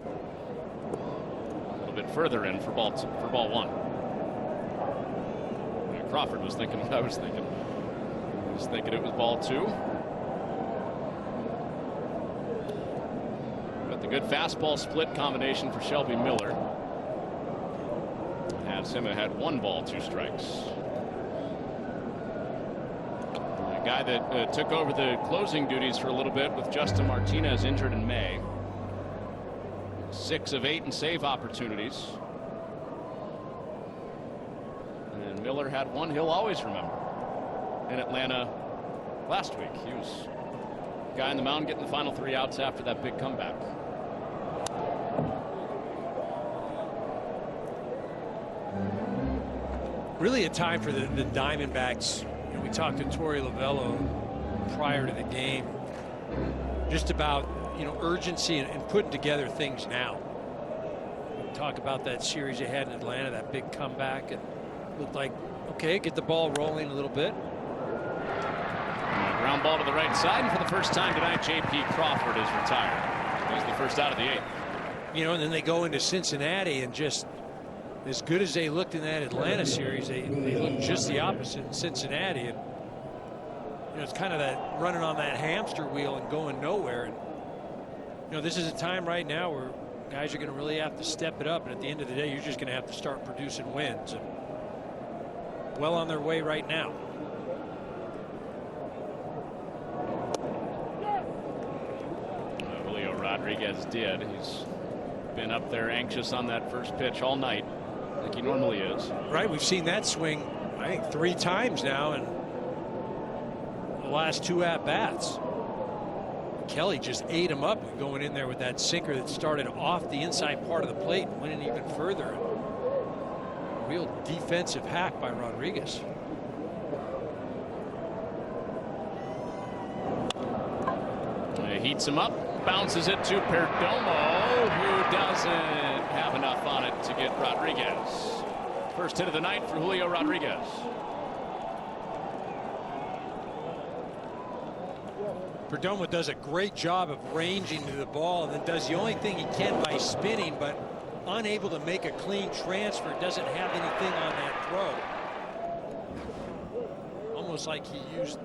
A little bit further in for ball 1. Crawford was thinking what I was thinking. He was thinking it was ball 2. But the good fastball split combination for Shelby Miller has him had 1 ball, 2 strikes. A guy that took over the closing duties for a little bit with Justin Martinez injured in May. 6 of 8 in save opportunities. And Miller had 1 he'll always remember in Atlanta last week. He was the guy on the mound getting the final 3 outs after that big comeback. Really a time for the Diamondbacks. You know, we talked to Torey Lovello prior to the game just about, you know, urgency and putting together things now. We talk about that series they had in Atlanta, that big comeback, and looked like, okay, get the ball rolling a little bit. Ground ball to the right side, and for the first time tonight, J.P. Crawford is retired. He's the first out of the 8th. You know, and then they go into Cincinnati, and just as good as they looked in that Atlanta series, they looked just the opposite in Cincinnati. And you know, it's kind of that running on that hamster wheel and going nowhere. And you know, this is a time right now where guys are going to really have to step it up, and at the end of the day, you're just going to have to start producing wins. And well on their way right now. Julio Rodriguez did. He's been up there anxious on that first pitch all night, like he normally is. Right, we've seen that swing, I think, 3 times now in the last 2 at-bats. Kelly just ate him up going in there with that sinker that started off the inside part of the plate and went in even further. Real defensive hack by Rodriguez. He heats him up, bounces it to Perdomo, who doesn't have enough on it to get Rodriguez. First hit of the night for Julio Rodriguez. Perdomo does a great job of ranging to the ball and then does the only thing he can by spinning, but unable to make a clean transfer. Doesn't have anything on that throw. Almost like he used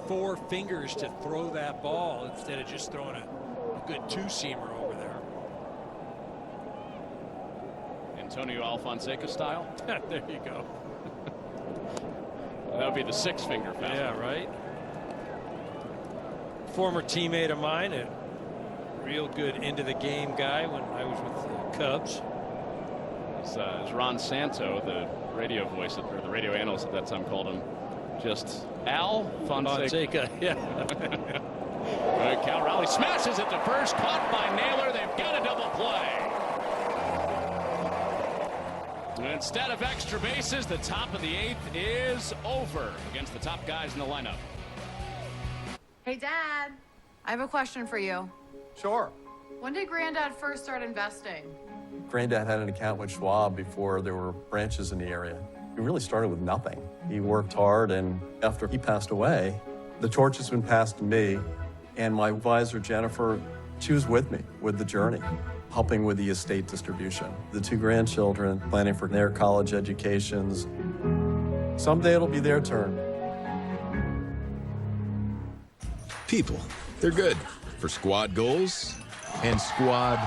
4 fingers to throw that ball instead of just throwing a good 2-seamer over there. Antonio Alfonseca style. There you go. That would be the 6-finger fastball. Yeah, right. Former teammate of mine, a real good into the game guy when I was with the Cubs. As Ron Santo, the radio voice, or the radio analyst at that time, called him just Al Fonseca. Yeah. Cal Raleigh smashes it to first, caught by Naylor. They've got a double play. And instead of extra bases, the top of the 8th is over against the top guys in the lineup. Hey, Dad, I have a question for you. Sure. When did Granddad first start investing? Granddad had an account with Schwab before there were branches in the area. He really started with nothing. He worked hard, and after he passed away, the torch has been passed to me, and my advisor, Jennifer, she was with me with the journey, helping with the estate distribution. The 2 grandchildren, planning for their college educations. Someday it'll be their turn. People, they're good for squad goals and squad.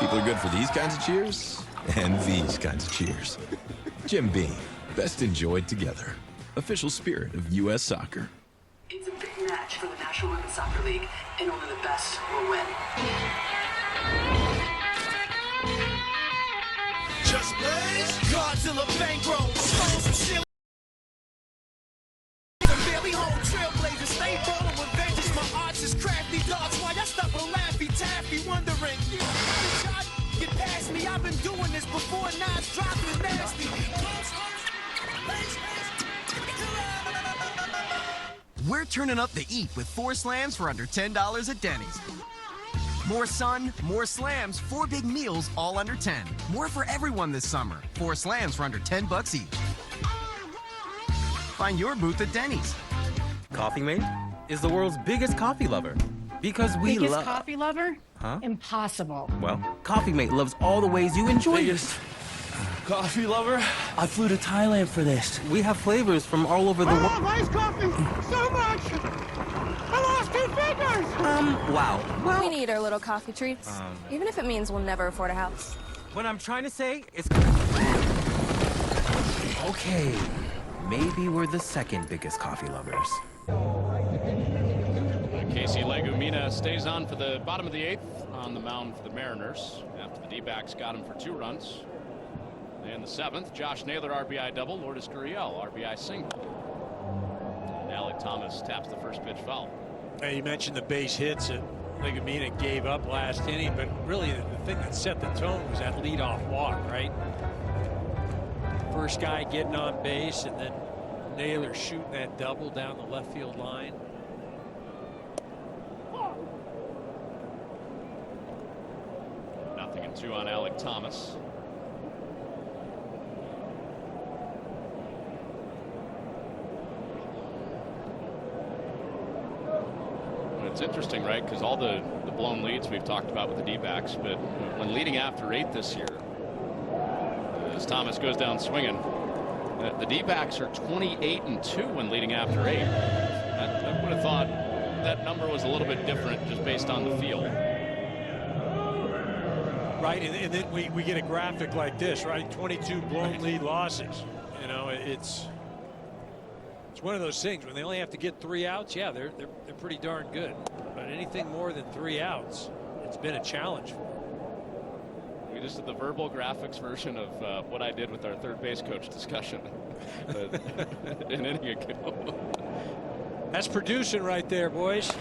People are good for these kinds of cheers and these kinds of cheers. Jim Beam, best enjoyed together. Official spirit of U.S. soccer. It's a big match for the National Women's Soccer League, and only the best will win. Just blaze, Godzilla bankroll, stones and shit. Barely home trailblazers, stay rolling with vengeance. My arts is crafty dogs. Why I stop a laffy taffy, wondering. Get past me, I've been doing this before. Now it's dropping nasty. We're turning up the eat with 4 slams for under $10 at Denny's. More sun, more slams, 4 big meals, all under 10. More for everyone this summer. 4 slams for under $10 each. Find your booth at Denny's. Coffee Mate is the world's biggest coffee lover because we Biggest love. coffee lover? Huh? Impossible. Well, Coffee Mate loves all the ways you enjoy Biggest coffee lover? I flew to Thailand for this. We have flavors from all over the world. I love iced coffee so much. I lost 2 fingers. Wow. Well, We need our little coffee treats, even if it means we'll never afford a house. what I'm trying to say is. Okay, maybe we're the second biggest coffee lovers. Casey Legumina stays on for the bottom of the 8th on the mound for the Mariners after the D-backs got him for 2 runs. In the 7th, Josh Naylor RBI double, Lourdes Gurriel RBI single. And Alec Thomas taps the first pitch foul. You mentioned the base hits that Legumina gave up last inning, but really the thing that set the tone was that leadoff walk, right? First guy getting on base, and then Naylor shooting that double down the left field line. Nothing and 2 on Alec Thomas. It's interesting, right? Because all the blown leads we've talked about with the D-backs, but when leading after 8 this year, as Thomas goes down swinging, the D-backs are 28-2 when leading after 8. I would have thought that number was a little bit different just based on the field. Right, and then we get a graphic like this, right? 22 blown lead losses. You know, it's one of those things when they only have to get 3 outs. Yeah, they're pretty darn good. But anything more than 3 outs, it's been a challenge for them. We just did the verbal graphics version of what I did with our third base coach discussion an inning ago. That's producing right there, boys.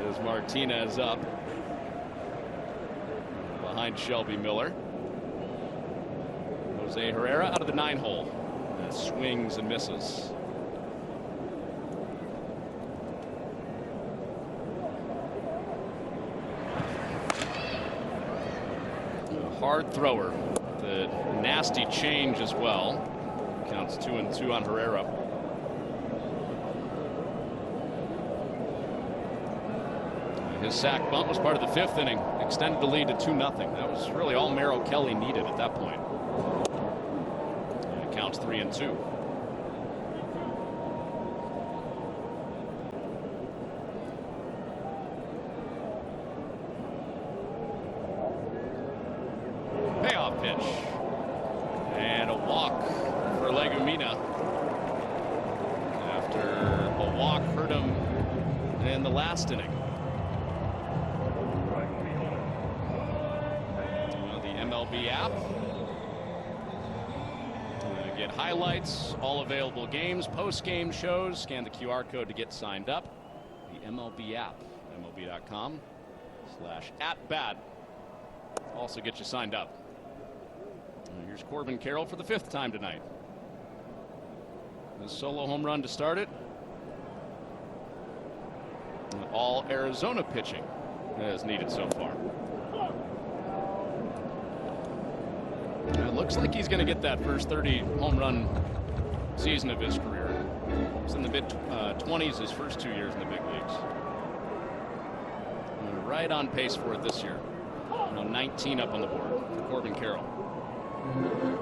There's Martinez up behind Shelby Miller. Jose Herrera out of the 9-hole. Swings and misses. A hard thrower. The nasty change as well. Counts 2-2 on Herrera. His sack bunt was part of the 5th inning. Extended the lead to 2-0. That was really all Merrill Kelly needed at that point. And it counts 3-2. Payoff pitch. And a walk for Legumina. After a walk hurt him in the last inning. MLB app. Get highlights, all available games, post-game shows. Scan the QR code to get signed up. The MLB app, MLB.com/@bat. Also get you signed up. And here's Corbin Carroll for the 5th time tonight. A solo home run to start it. All Arizona pitching is needed so far. It looks like he's going to get that first 30 home run season of his career. He's in the mid-20s his first 2 years in the big leagues. Right on pace for it this year. 19 up on the board for Corbin Carroll.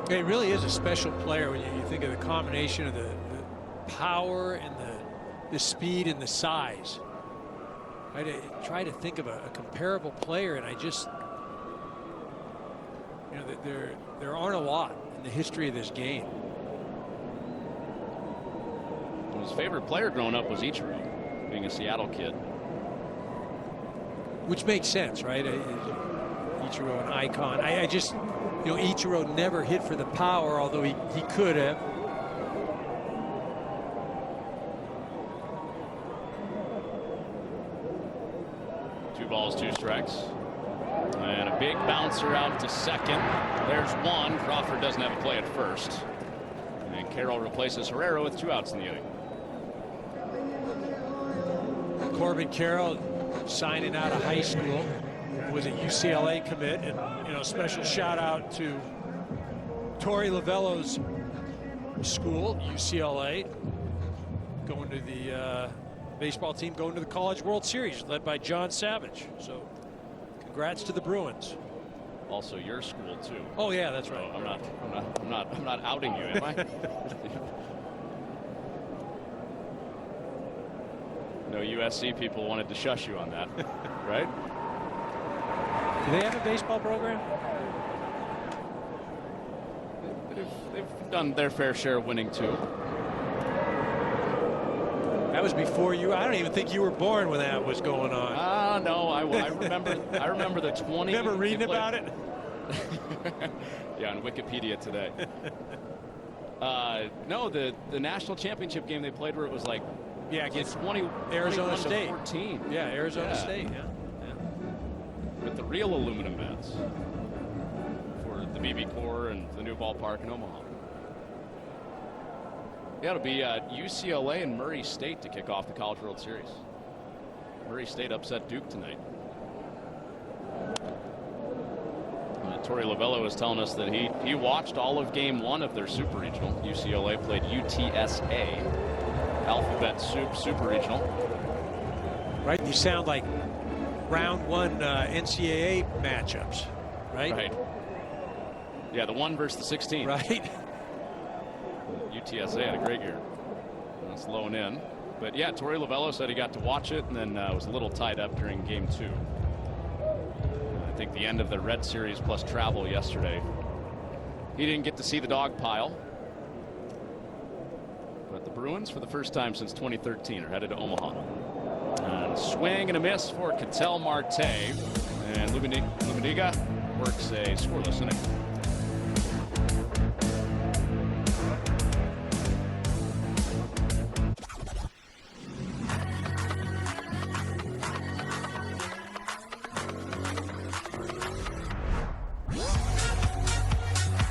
He really is a special player when you think of the combination of the power and the speed and the size. I try to think of a comparable player, and I just, there aren't a lot in the history of this game. His favorite player growing up was Ichiro, being a Seattle kid. Which makes sense, right? Ichiro, an icon. I just, Ichiro never hit for the power, although he could have. Two balls, two strikes. And a big bouncer out to second. There's one. Crawford doesn't have a play at first. And Carroll replaces Herrera with 2 outs in the inning. Corbin Carroll signing out of high school, was a UCLA commit, and special shout out to Torey Lovello's school, UCLA, going to the baseball team, going to the College World Series, led by John Savage. So, congrats to the Bruins. Also, your school too. Oh yeah, that's right. I'm not outing you, am I? No USC people wanted to shush you on that, right? Do they have a baseball program? They've done their fair share of winning too. That was before you. I don't even think you were born when that was going on. No, I remember. I remember the 20. Remember reading about it? Yeah, on Wikipedia today. No, the national championship game they played where it was like. Yeah, against 20 Arizona State. 14. Yeah, Arizona State. Yeah. With the real aluminum bats for the BB Core and the new ballpark in Omaha. Yeah, it'll be UCLA and Murray State to kick off the College World Series. Murray State upset Duke tonight. Torey Lovello was telling us that he watched all of Game 1 of their Super Regional. UCLA played UTSA. Alphabet Soup Super Regional. Right, you sound like round 1 NCAA matchups, right? Right. Yeah, the 1 versus the 16. Right. UTSA had a great year. That's low and in. But yeah, Torey Lovello said he got to watch it and then was a little tied up during Game 2. I think the end of the Red Series plus travel yesterday. He didn't get to see the dog pile. But the Bruins, for the first time since 2013, are headed to Omaha. And a swing and a miss for Ketel Marte. And Luminiga works a scoreless inning.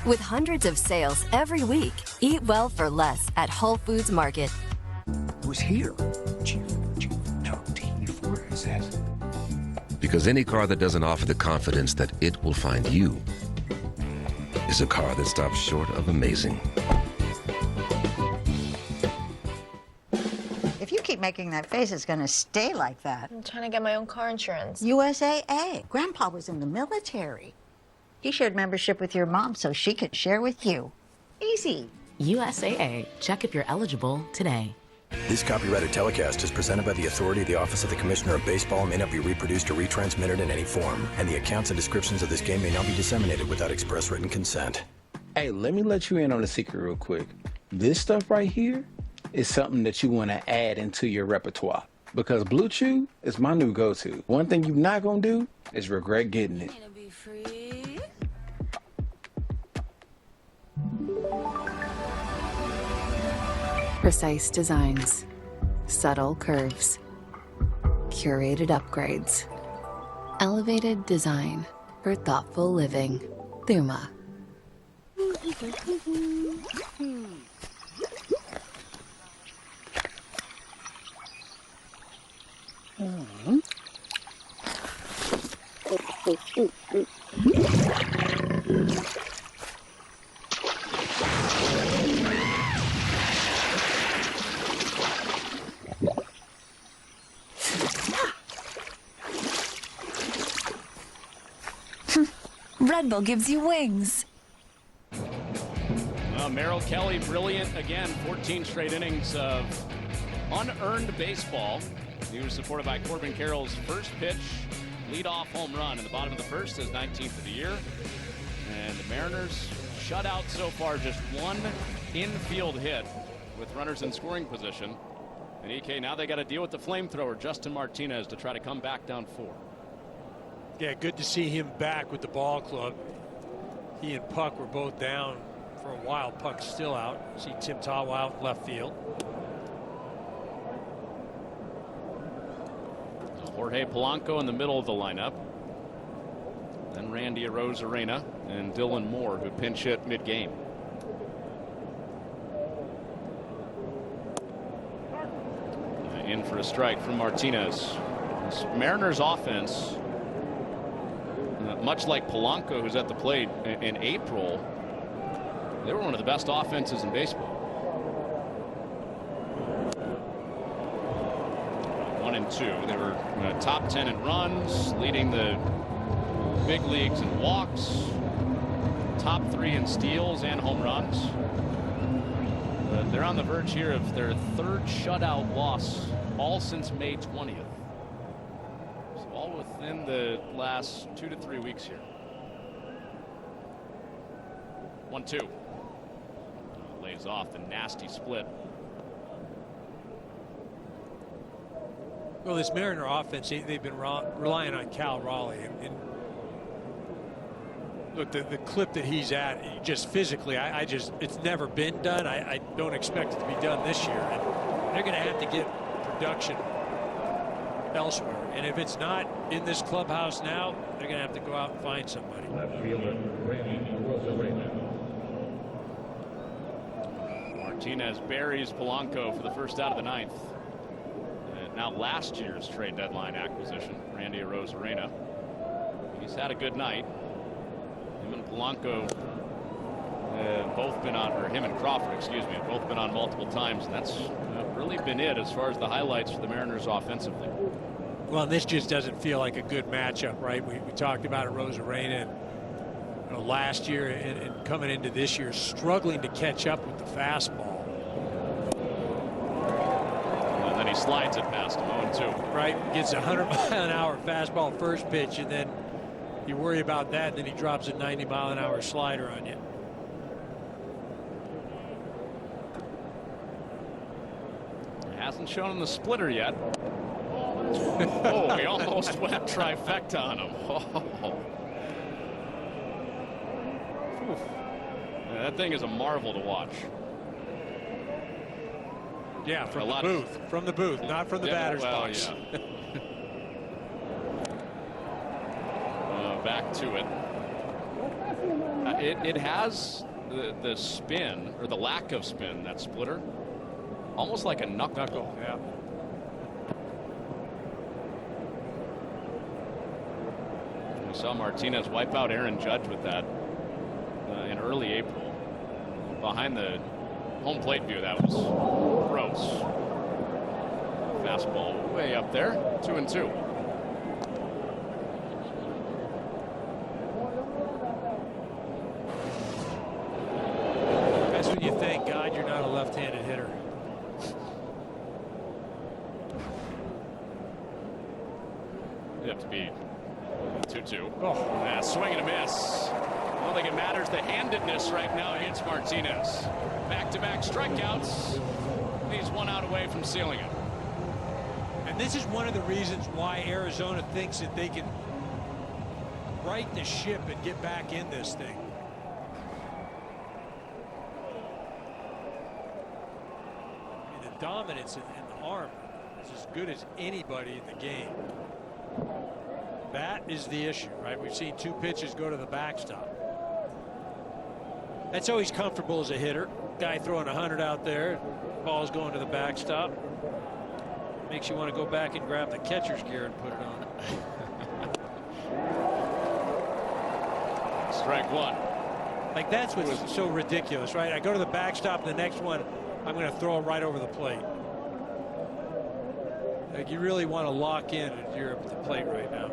With hundreds of sales every week, eat well for less at Whole Foods Market. Who's here? No, T4 is that? Because any car that doesn't offer the confidence that it will find you is a car that stops short of amazing. If you keep making that face, it's going to stay like that. I'm trying to get my own car insurance. USAA. Grandpa was in the military. He shared membership with your mom so she could share with you. Easy. USAA. Check if you're eligible today. This copyrighted telecast is presented by the authority of the Office of the Commissioner of Baseball and may not be reproduced or retransmitted in any form. And the accounts and descriptions of this game may not be disseminated without express written consent. Hey, let me let you in on a secret real quick. This stuff right here is something that you want to add into your repertoire. Because Blue Chew is my new go-to. One thing you're not going to do is regret getting it. Precise designs, subtle curves, curated upgrades, elevated design for thoughtful living. Thuma. Red Bull gives you wings. Merrill Kelly, brilliant again. 14 straight innings of unearned baseball. He was supported by Corbin Carroll's first pitch, leadoff home run in the bottom of the first, his 19th of the year. And the Mariners shut out so far just one infield hit with runners in scoring position. And EK, now they got to deal with the flamethrower, Justin Martinez, to try to come back down 4. Yeah, good to see him back with the ball club. He and Puck were both down for a while. Puck's still out. See Tim Tawa out in left field. Jorge Polanco in the middle of the lineup. Then Randy Arozarena and Dylan Moore, who pinch hit mid-game. In for a strike from Martinez. This Mariners offense, much like Polanco, who's at the plate in April, they were one of the best offenses in baseball. 1-2. They were top 10 in runs, leading the big leagues in walks, top 3 in steals and home runs. But they're on the verge here of their 3rd shutout loss, all since May 20th. So all within the last 2 to 3 weeks here. 1-2. Lays off the nasty split. Well, this Mariner offense, they've been relying on Cal Raleigh. And look, the clip that he's at, just physically, it's never been done. I don't expect it to be done this year. And they're going to have to get production elsewhere. And if it's not in this clubhouse now, they're going to have to go out and find somebody. Martinez buries Polanco for the first out of the 9th. Now last year's trade deadline acquisition, Randy Arozarena. He's had a good night. Him and Polanco both been on, or him and Crawford, excuse me, have both been on multiple times, and that's really been it as far as the highlights for the Mariners offensively. Well, this just doesn't feel like a good matchup, right? We talked about Arozarena last year and coming into this year, struggling to catch up with the fastball. And then he slides it past him, 0-2. Right, gets a 100-mile-an-hour fastball first pitch, and then you worry about that, and then he drops a 90-mile-an-hour slider on you. Hasn't shown him the splitter yet. Oh, he almost went trifecta on him. Oh. Yeah, that thing is a marvel to watch. Yeah, from the booth. From the booth, not from the batter's box. Yeah. Back to it. It has the spin, or the lack of spin, that splitter. Almost like a knuckle. Yeah. We saw Martinez wipe out Aaron Judge with that in early April. Behind the home plate view, that was gross. Fastball way up there, 2-2. That's when you thank God you're not a left-handed hitter. You have to be 2-2. Oh, yeah, swing and a miss. I don't think it matters the handedness right now against Martinez. Back-to-back strikeouts. He's 1 out away from sealing it. And this is one of the reasons why Arizona thinks that they can right the ship and get back in this thing. I mean, the dominance in the arm is as good as anybody in the game. That is the issue, right? We've seen 2 pitches go to the backstop. That's always comfortable as a hitter. Guy throwing 100 out there, ball's going to the backstop. Makes you want to go back and grab the catcher's gear and put it on. Strike one. Like, that's what's so ridiculous, right? I go to the backstop, and the next one, I'm going to throw it right over the plate. Like, you really want to lock in if you're at the plate right now.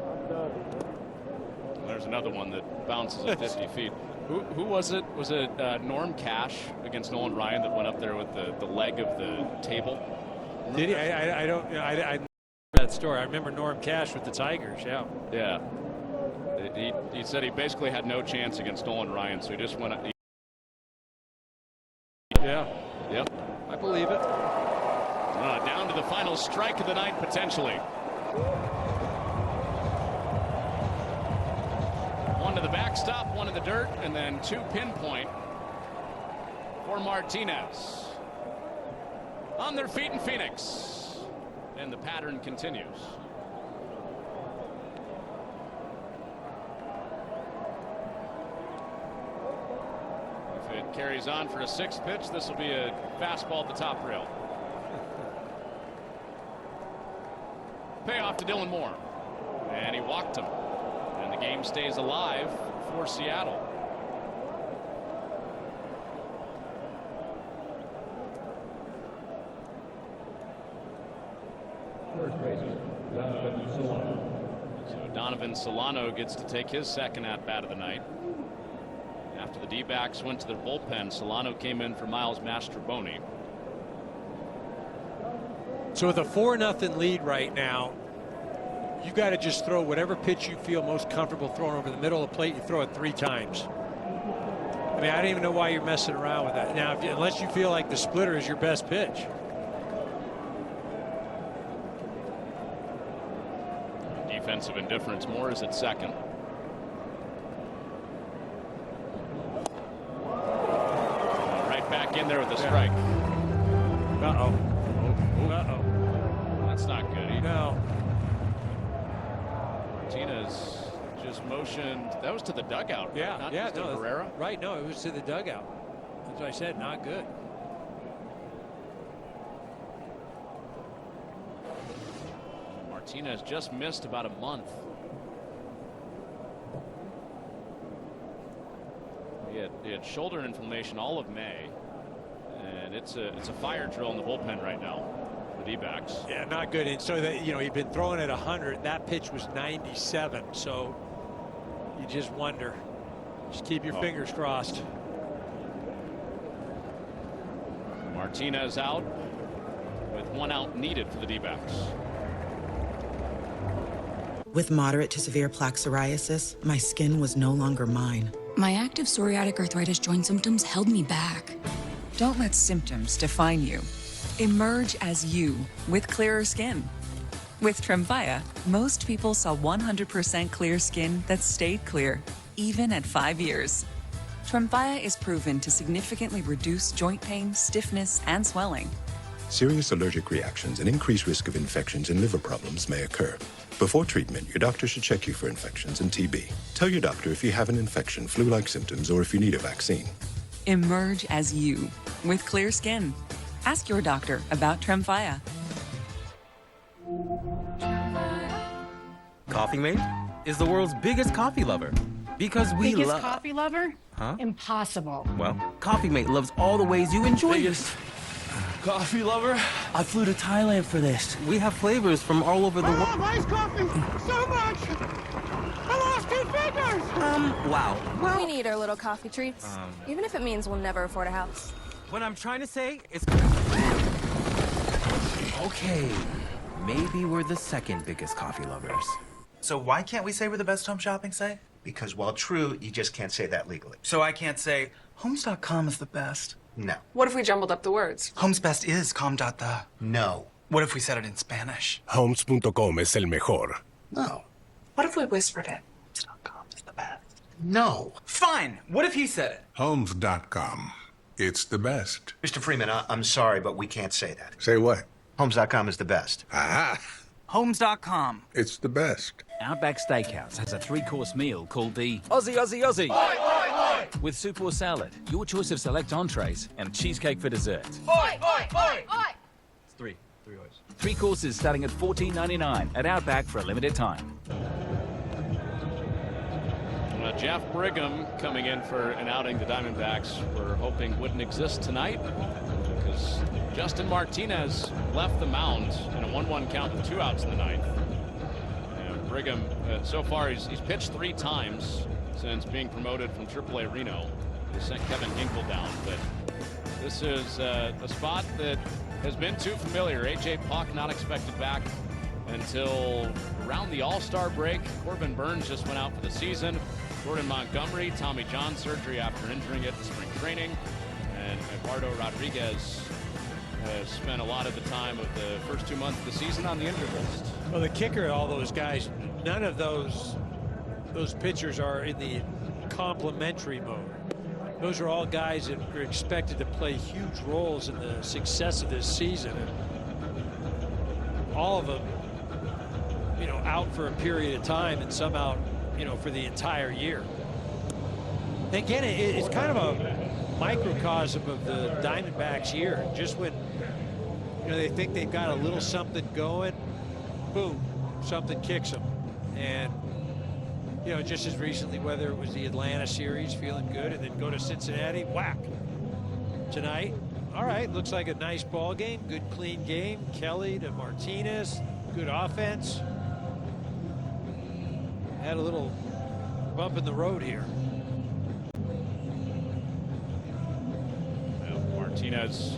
There's another one that bounces at 50 feet. Who was it? Was it Norm Cash against Nolan Ryan that went up there with the leg of the table? Did he? I don't. I remember that story. I remember Norm Cash with the Tigers. Yeah. Yeah. He said he basically had no chance against Nolan Ryan, so he just went. Yeah. Yep. I believe it. Down to the final strike of the night potentially. One to the backstop, one in the dirt, and then two pinpoint for Martinez. On their feet in Phoenix, and the pattern continues. If it carries on for a sixth pitch, this will be a fastball at the top rail. Payoff to Dylan Moore, and he walked him. And the game stays alive for Seattle. So Donovan Solano gets to take his second at-bat of the night. After the D-backs went to their bullpen, Solano came in for Miles Mastrobuoni. So with a 4-0 lead right now, you got to just throw whatever pitch you feel most comfortable throwing over the middle of the plate. You throw it 3 times. I mean, I don't even know why you're messing around with that. Now, unless you feel like the splitter is your best pitch. Defensive indifference. Moore is at second. Right back in there with a strike. Uh-oh. Uh-oh. That's not good. No. Martinez just motioned. That was to the dugout. Yeah, not yeah, just to Herrera. Right, no, it was to the dugout. That's what I said, not good. Martinez just missed about a month. He had shoulder inflammation all of May, and it's a fire drill in the bullpen right now. The D-backs. Yeah, not good. And so that, you know, he'd been throwing at 100. That pitch was 97. So you just wonder. Just keep your fingers crossed. Martinez out with 1 out needed for the D-backs. With moderate to severe plaque psoriasis, my skin was no longer mine. My active psoriatic arthritis joint symptoms held me back. Don't let symptoms define you. Emerge as you with clearer skin. With Tremfya, most people saw 100% clear skin that stayed clear, even at 5 years. Tremfya is proven to significantly reduce joint pain, stiffness, and swelling. Serious allergic reactions and increased risk of infections and liver problems may occur. Before treatment, your doctor should check you for infections and TB. Tell your doctor if you have an infection, flu-like symptoms, or if you need a vaccine. Emerge as you with clear skin. Ask your doctor about Tremfya. Coffee Mate is the world's biggest coffee lover because we biggest love. coffee lover? Huh? Impossible. Well, Coffee Mate loves all the ways you enjoy. Biggest coffee lover? I flew to Thailand for this. We have flavors from all over the world. I love iced coffee so much. I lost 2 fingers. Wow. Well, We need our little coffee treats, even if it means we'll never afford a house. what I'm trying to say is. Okay, maybe we're the second biggest coffee lovers. So why can't we say we're the best home shopping site? Because while true, you just can't say that legally. So I can't say, homes.com is the best. No. What if we jumbled up the words? Homes best is com.the. No. What if we said it in Spanish? Homes.com es el mejor. No. What if we whispered it? No. Fine. What if he said it? Homes.com. It's the best. Mr. Freeman, I'm sorry, but we can't say that. Say what? Homes.com is the best. Aha! Homes.com. It's the best. Outback Steakhouse has a 3-course meal called the Aussie, Aussie, Aussie! Oi, oi, oi! With soup or salad, your choice of select entrees, and cheesecake for dessert. Oi, oi, oi, oi. It's three oys. 3 courses starting at $14.99 at Outback for a limited time. Jeff Brigham coming in for an outing the Diamondbacks were hoping wouldn't exist tonight because Justin Martinez left the mound in a 1-1 count with 2 outs in the ninth. And Brigham, so far, he's pitched 3 times since being promoted from AAA Reno. He sent Kevin Hinkle down, but this is a spot that has been too familiar. A.J. Puck not expected back until around the All-Star break. Corbin Burns just went out for the season. Jordan Montgomery, Tommy John surgery after injuring it in spring training. And Eduardo Rodriguez has spent a lot of the time of the first 2 months of the season on the injured list. Well, the kicker of all those guys, none of those pitchers are in the complementary mode. Those are all guys that are expected to play huge roles in the success of this season. And all of them, out for a period of time, and some out, for the entire year. Again, it's kind of a microcosm of the Diamondbacks year. Just when, they think they've got a little something going, boom, something kicks them. And, just as recently, whether it was the Atlanta series, feeling good, and then go to Cincinnati, whack. Tonight, all right, looks like a nice ball game, good clean game. Kelly to Martinez, good offense. Had a little bump in the road here. Martinez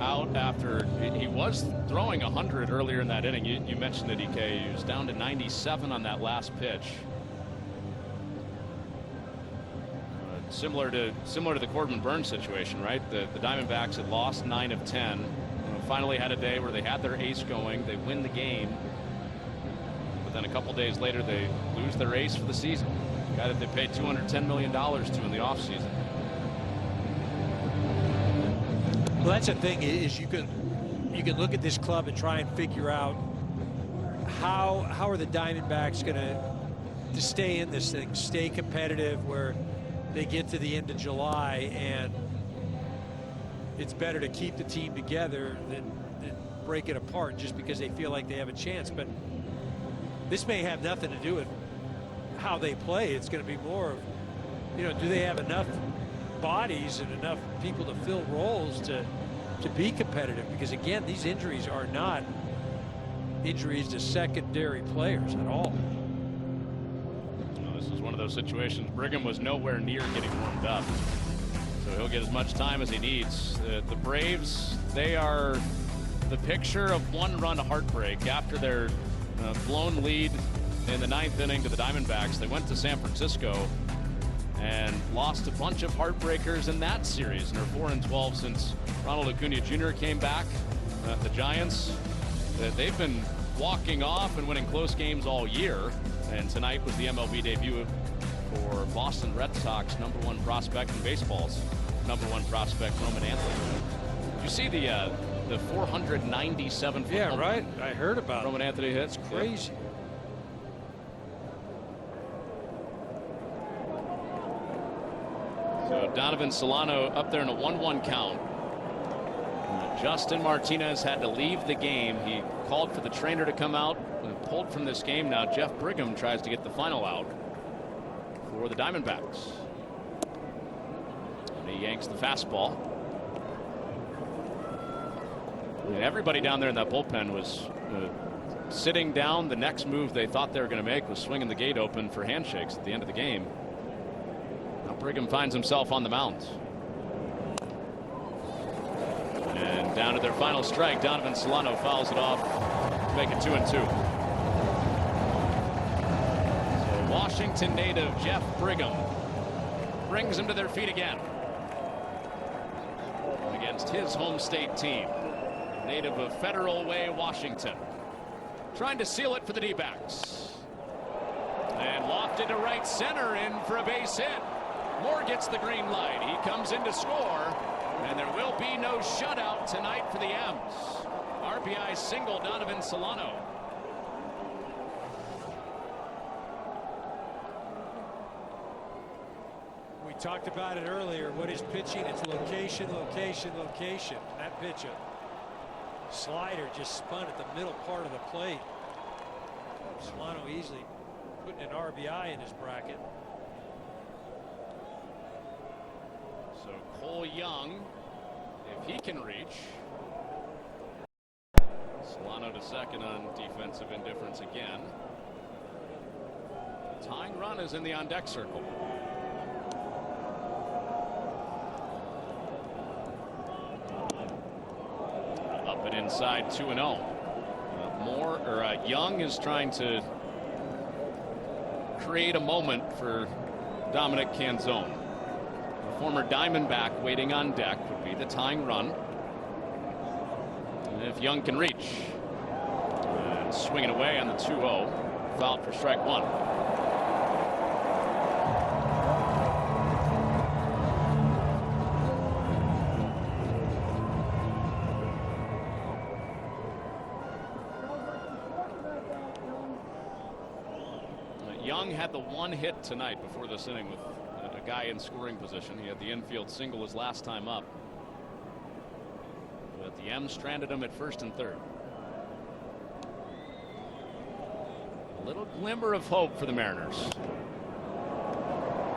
out after he was throwing 100 earlier in that inning. You mentioned it, EK. He was down to 97 on that last pitch. Similar to the Corbin Burns situation, right? The Diamondbacks had lost 9 of 10. Finally had a day where they had their ace going. They win the game. But then a couple days later, they lose their ace for the season. The guy that they paid $210 million to in the offseason. Well, that's the thing, is you can look at this club and try and figure out how are the Diamondbacks going to stay in this thing, stay competitive, where they get to the end of July and it's better to keep the team together than break it apart just because they feel like they have a chance. But this may have nothing to do with how they play. It's going to be more of, do they have enough bodies and enough people to fill roles to be competitive? Because again, these injuries are not injuries to secondary players at all. Well, this is one of those situations. Brigham was nowhere near getting warmed up, so he'll get as much time as he needs. The Braves, they are the picture of 1-run heartbreak after their blown lead in the 9th inning to the Diamondbacks. They went to San Francisco and lost a bunch of heartbreakers in that series, and are 4-12 since Ronald Acuna Jr. came back. The Giants, they've been walking off and winning close games all year, and tonight was the MLB debut for Boston Red Sox #1 prospect in baseball's #1 prospect, Roman Anthony. Did you see the 497 foot? Yeah, right. I heard about Roman Anthony hits. Crazy. So Donovan Solano up there in a 1-1 count. Justin Martinez had to leave the game. He called for the trainer to come out and pulled from this game. Now Jeff Brigham tries to get the final out for the Diamondbacks. And he yanks the fastball. And everybody down there in that bullpen was sitting down. The next move they thought they were going to make was swinging the gate open for handshakes at the end of the game. Now Brigham finds himself on the mound. And down to their final strike, Donovan Solano fouls it off to make it 2-2. So Washington native Jeff Brigham brings them to their feet again against his home state team. Native of Federal Way, Washington. Trying to seal it for the D-backs. And lofted to right center, in for a base hit. Moore gets the green light. He comes in to score. And there will be no shutout tonight for the M's. RBI single, Donovan Solano. We talked about it earlier. What is pitching? It's location, location, location. That pitch Slider just spun at the middle part of the plate. Solano easily putting an RBI in his bracket. So Cole Young, if he can reach. Solano to second on defensive indifference again. Tying run is in the on-deck circle. Up and inside 2-0. Young is trying to create a moment for Dominic Canzone. The former Diamondback waiting on deck would be the tying run. And if Young can reach. And swinging away on the 2-0. Fouled for strike one. Young had the one hit tonight before this inning with a guy in scoring position. He had the infield single his last time up. But the M stranded him at first and third. A little glimmer of hope for the Mariners.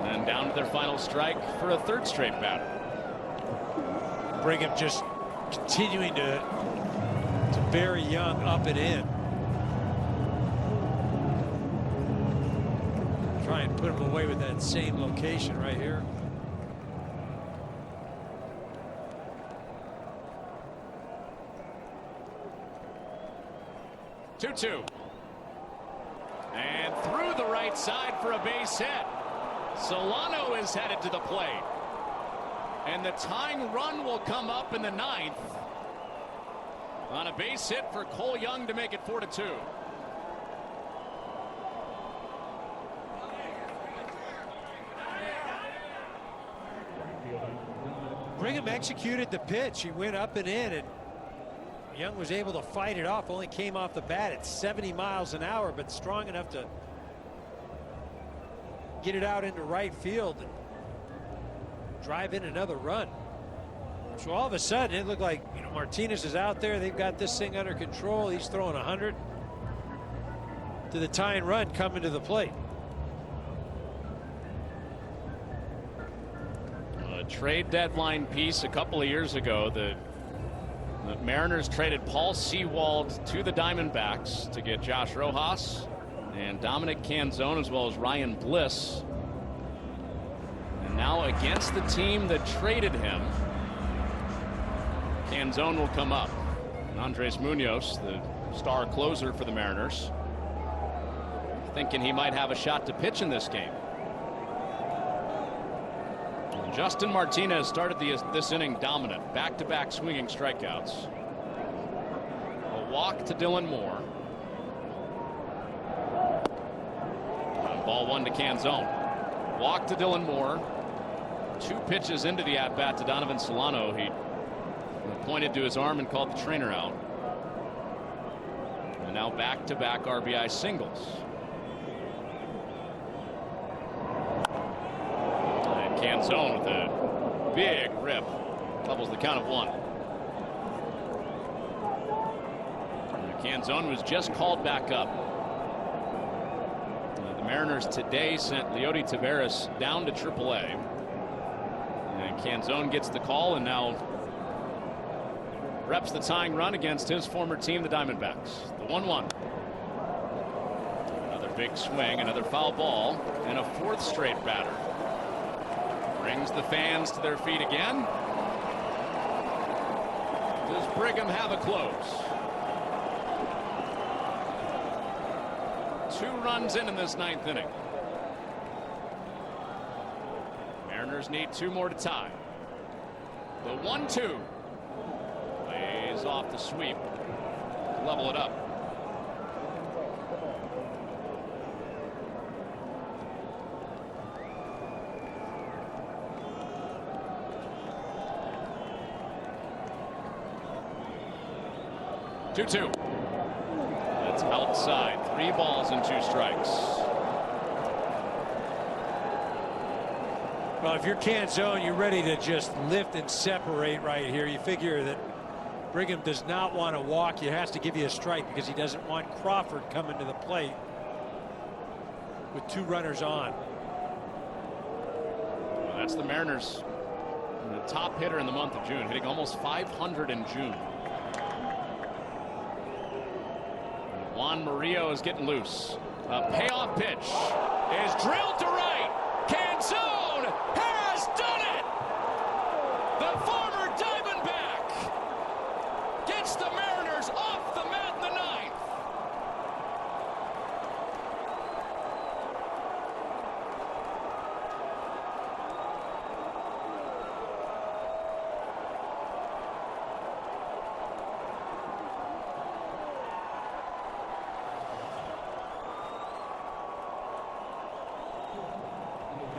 And down to their final strike for a third straight batter. Brigham just continuing to bury Young up and in. Try and put him away with that same location right here. Two. And through the right side for a base hit. Solano is headed to the plate. And the tying run will come up in the ninth on a base hit for Cole Young to make it 4-2. Brigham executed the pitch. He went up and in, and Young was able to fight it off. Only came off the bat at 70 miles an hour, but strong enough to get it out into right field and drive in another run. So all of a sudden it looked like, you know, Martinez is out there. They've got this thing under control. He's throwing 100 to the tying run coming to the plate. A trade deadline piece a couple of years ago. The Mariners traded Paul Sewald to the Diamondbacks to get Josh Rojas and Dominic Canzone, as well as Ryan Bliss. And now against the team that traded him, Canzone will come up. And Andres Munoz, the star closer for the Mariners, thinking he might have a shot to pitch in this game. Justin Martinez started this inning dominant, back-to-back swinging strikeouts. A walk to Dylan Moore. And ball one to Canzone. Walk to Dylan Moore. 2 pitches into the at-bat to Donovan Solano. He pointed to his arm and called the trainer out. And now back-to-back RBI singles. Canzone with a big rip, doubles the count of 1. Canzone was just called back up. The Mariners today sent Leody Taveras down to AAA. And Canzone gets the call and now reps the tying run against his former team, the Diamondbacks. The 1-1. Another big swing, another foul ball, and a 4th straight batter. Brings the fans to their feet again. Does Brigham have a close? 2 runs in this 9th inning. Mariners need 2 more to tie. The 1-2. Lays off the sweep. Level it up. Two. That's outside. 3 balls and 2 strikes. Well, if you're Canzone, you're ready to just lift and separate right here. You figure that Brigham does not want to walk. He has to give you a strike because he doesn't want Crawford coming to the plate with 2 runners on. Well, that's the Mariners. The top hitter in the month of June, hitting almost 500 in June. Juan Murillo is getting loose. A payoff pitch is drilled to right. Canzone has done it. The former Diamondback gets the Mariners off the mat in the 9th.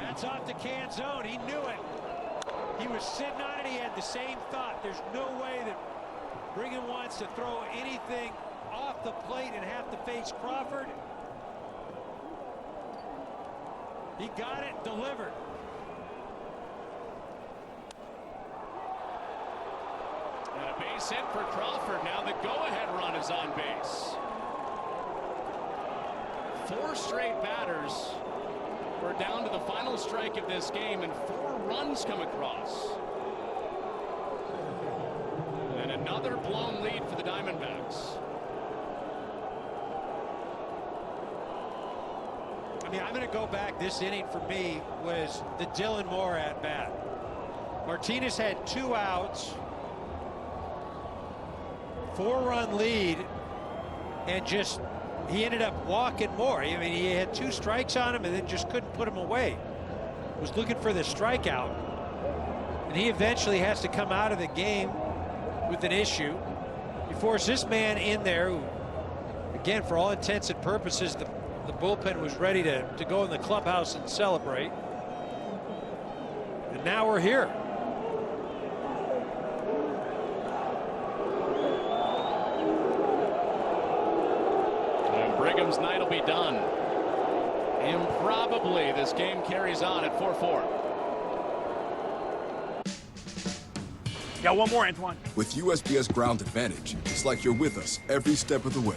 That's off to Canzone. He knew it. He was sitting on it. He had the same thought. There's no way that Brigham wants to throw anything off the plate and have to face Crawford. He got it delivered. And a base hit for Crawford. Now the go-ahead run is on base. 4 straight batters. We're down to the final strike of this game, and 4 runs come across. And another blown lead for the Diamondbacks. I mean, I'm going to go back. This inning for me was the Dylan Moore at bat. Martinez had 2 outs, 4-run lead, and just he ended up walking Moore. I mean, he had 2 strikes on him and then just couldn't put him away. Was looking for the strikeout, and he eventually has to come out of the game with an issue. You force this man in there who, again, for all intents and purposes, the bullpen was ready to go in the clubhouse and celebrate. And now we're here. And Brigham's night will be done. Improbably, this game carries on at 4-4. Got one more, Antoine. With USPS Ground Advantage, it's like you're with us every step of the way.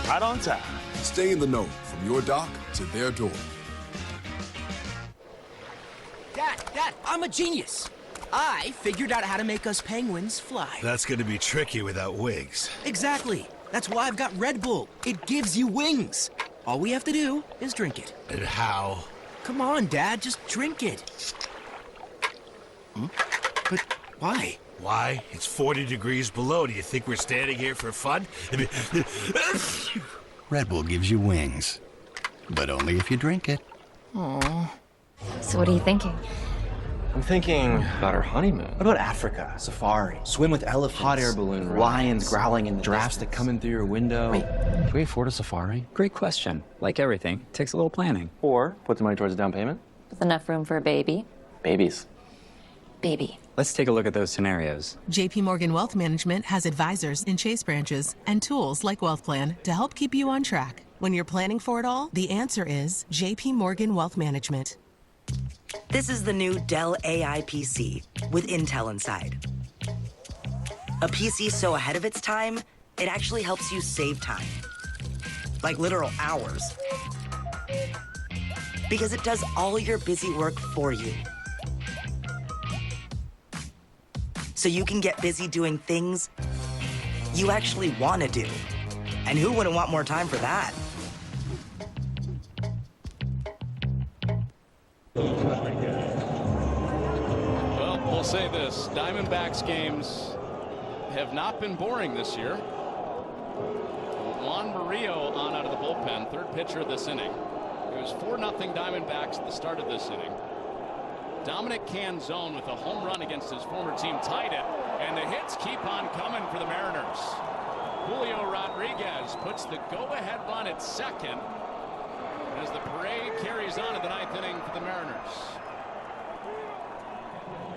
Right on time. Stay in the know from your dock to their door. Dad, I'm a genius. I figured out how to make us penguins fly. That's gonna be tricky without wings. Exactly. That's why I've got Red Bull. It gives you wings. All we have to do is drink it. And how? Come on, Dad, just drink it. But why? Why? It's 40 degrees below. Do you think we're standing here for fun? Red Bull gives you wings, but only if you drink it. Aww. So what are you thinking? I'm thinking about our honeymoon. What about Africa? Safari. Swim with elephants. Hot air balloon rides. Lions growling in the giraffes that come in through your window. Wait, can we afford a safari? Great question. Like everything, takes a little planning. Or put the money towards a down payment. With enough room for a baby? Babies. Baby. Let's take a look at those scenarios. JP Morgan Wealth Management has advisors in Chase branches and tools like Wealth Plan to help keep you on track. When you're planning for it all, the answer is JP Morgan Wealth Management. This is the new Dell AI PC with Intel inside. A PC so ahead of its time, it actually helps you save time. Like literal hours. Because it does all your busy work for you. So you can get busy doing things you actually want to do. And who wouldn't want more time for that? Well, we'll say this. Diamondbacks games have not been boring this year. Juan Murillo on out of the bullpen, 3rd pitcher of this inning. It was 4-0 Diamondbacks at the start of this inning. Dominic Canzone with a home run against his former team tied it, and the hits keep on coming for the Mariners. Julio Rodriguez puts the go-ahead run at 2nd as the parade carries on in the 9th inning for the Mariners.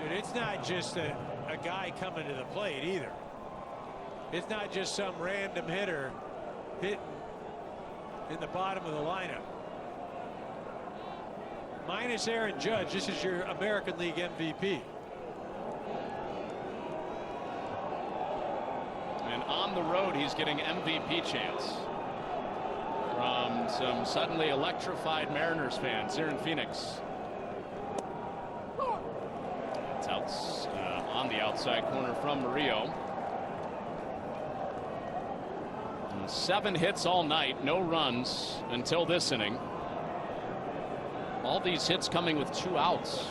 And it's not just a guy coming to the plate either. It's not just some random hitter hitting in the bottom of the lineup. Minus Aaron Judge, this is your American League MVP. And on the road, he's getting MVP chants from some suddenly electrified Mariners fans here in Phoenix. It's out on the outside corner from Murillo. And 7 hits all night, no runs until this inning. All these hits coming with 2 outs.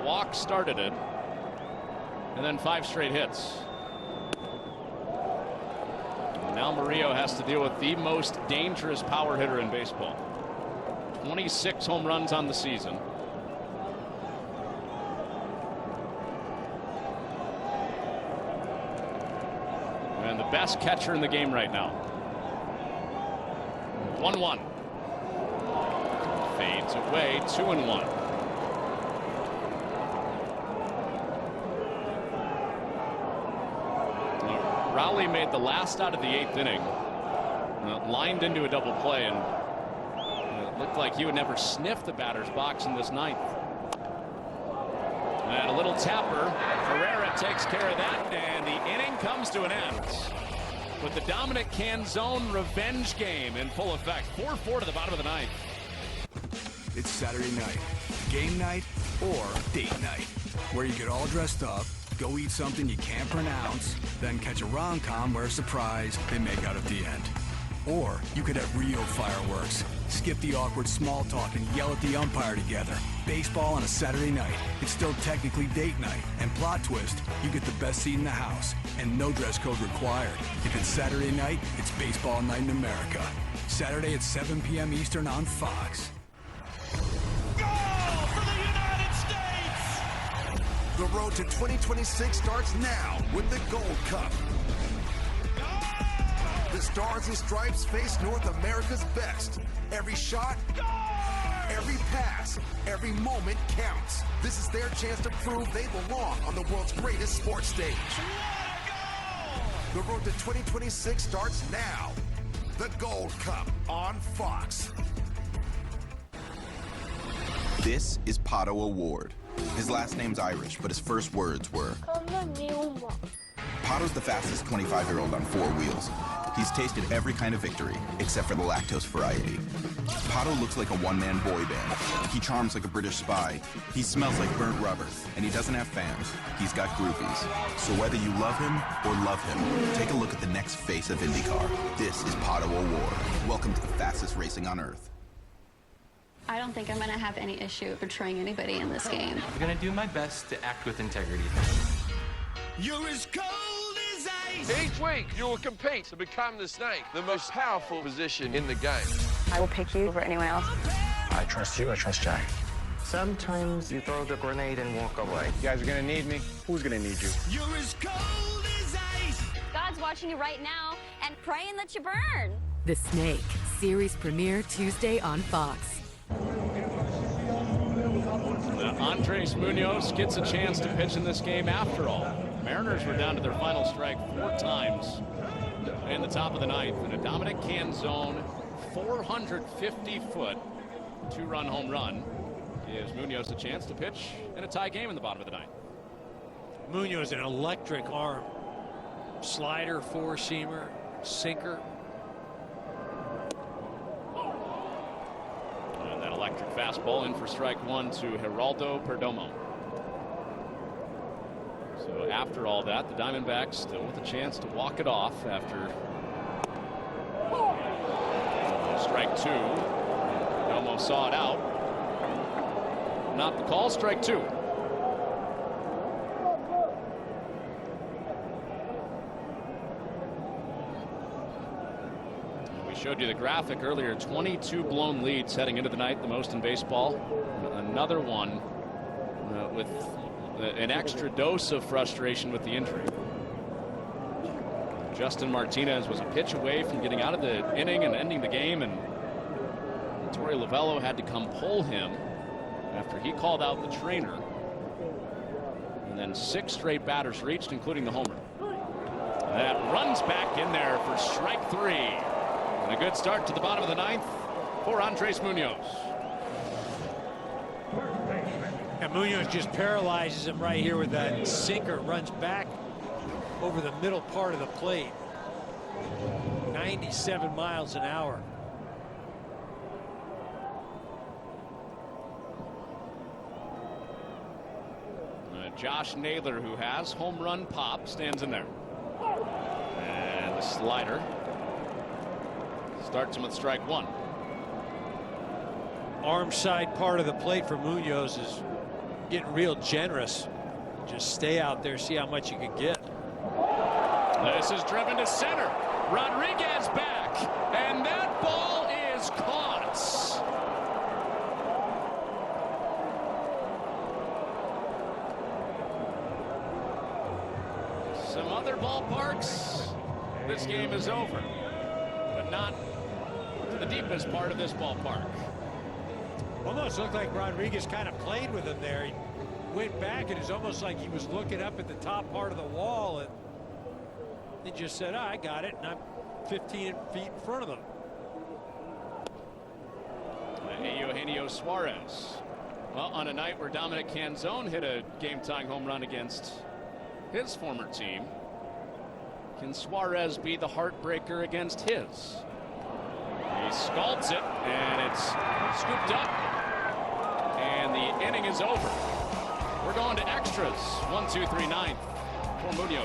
Walk started it, and then 5 straight hits. And now Murillo has to deal with the most dangerous power hitter in baseball. 26 home runs on the season. And the best catcher in the game right now. 1-1. Fades away, 2-1. Rowley made the last out of the 8th inning. Lined into a double play, and it looked like he would never sniff the batter's box in this 9th. And a little tapper. Herrera takes care of that, and the inning comes to an end with the dominant Canzone revenge game in full effect. 4-4 to the bottom of the 9th. It's Saturday night, game night or date night, where you get all dressed up, go eat something you can't pronounce, then catch a rom-com where, surprise, they make out at the end. Or you could have real fireworks, skip the awkward small talk and yell at the umpire together. Baseball on a Saturday night. It's still technically date night. And plot twist, you get the best seat in the house and no dress code required. If it's Saturday night, it's baseball night in America. Saturday at 7 p.m. Eastern on Fox. The road to 2026 starts now with the Gold Cup. The Stars and Stripes face North America's best. Every shot, every pass, every moment counts. This is their chance to prove they belong on the world's greatest sports stage. The road to 2026 starts now. The Gold Cup on Fox. This is Pato Award. His last name's Irish, but his first words were... Pato's the fastest 25-year-old on 4 wheels. He's tasted every kind of victory, except for the lactose variety. Pato looks like a one-man boy band. He charms like a British spy. He smells like burnt rubber, and he doesn't have fans. He's got groupies. So whether you love him or love him, take a look at the next face of IndyCar. This is Pato Award. Welcome to the fastest racing on Earth. I don't think I'm going to have any issue betraying anybody in this game. I'm going to do my best to act with integrity. You're as cold as ice. Each week, you will compete to become the Snake, the most powerful position in the game. I will pick you over anyone else. I trust you, I trust Jack. Sometimes you throw the grenade and walk away. You guys are gonna need me. Who's gonna need you? You're as cold as ice. God's watching you right now and praying that you burn. The Snake, series premiere Tuesday on Fox. Andres Munoz gets a chance to pitch in this game after all. Mariners were down to their final strike 4 times in the top of the 9th. And a Dominic Canzone 450-foot 2-run home run gives Munoz a chance to pitch in a tie game in the bottom of the 9th. Munoz, an electric arm. Slider, four-seamer, sinker. And that electric fastball in for strike 1 to Geraldo Perdomo. So after all that, the Diamondbacks still with a chance to walk it off after strike 2. Perdomo saw it out. Not the call, strike 2. We showed you the graphic earlier. 22 blown leads heading into the night, the most in baseball. Another one with an extra dose of frustration with the injury. Justin Martinez was a pitch away from getting out of the inning and ending the game, and Torey Lovello had to come pull him after he called out the trainer And then 6 straight batters reached, including the homer. That runs back in there for strike 3. And a good start to the bottom of the 9th for Andres Munoz. And Munoz just paralyzes him right here with that sinker. Runs back over the middle part of the plate. 97 miles an hour. Josh Naylor, who has home run pop, stands in there. And the slider starts him with strike 1. Arm side part of the plate for Munoz is getting real generous. Just stay out there, see how much you can get. This is driven to center. Rodriguez back, and that ball is caught. Some other ballparks, this game is over, but not to the deepest part of this ballpark. Almost looked like Rodriguez kind of played with him there. He went back, and it's almost like he was looking up at the top part of the wall, and he just said, I got it, and I'm 15 feet in front of him. Eugenio Suarez. Well, on a night where Dominic Canzone hit a game-tying home run against his former team, can Suarez be the heartbreaker against his? He scalds it, and it's scooped up, and the inning is over. We're going to extras. 1, 2, 3, 9 for Munoz.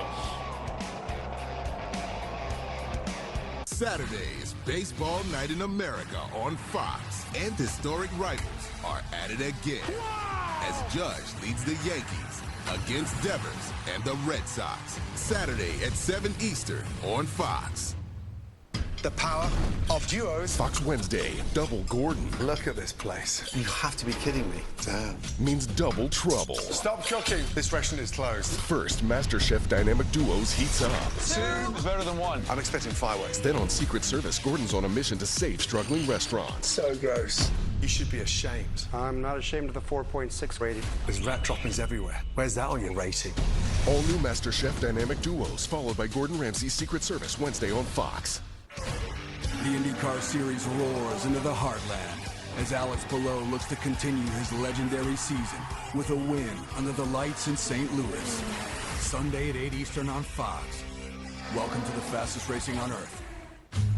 Saturday is baseball night in America on Fox, and historic rivals are at it again as Judge leads the Yankees against Devers and the Red Sox. Saturday at 7 Eastern on Fox. The power of duos. Fox Wednesday, double Gordon. Look at this place. You have to be kidding me. Damn. Means double trouble. Stop cooking. This restaurant is closed. First, MasterChef Dynamic Duos heats up. 2 is better than 1. I'm expecting fireworks. Then on Secret Service, Gordon's on a mission to save struggling restaurants. So gross. You should be ashamed. I'm not ashamed of the 4.6 rating. There's rat droppings everywhere. Where's that on your rating? All new MasterChef Dynamic Duos, followed by Gordon Ramsay's Secret Service, Wednesday on Fox. The IndyCar Series roars into the heartland as Alex Palou looks to continue his legendary season with a win under the lights in St. Louis. Sunday at 8 Eastern on Fox. Welcome to the fastest racing on Earth.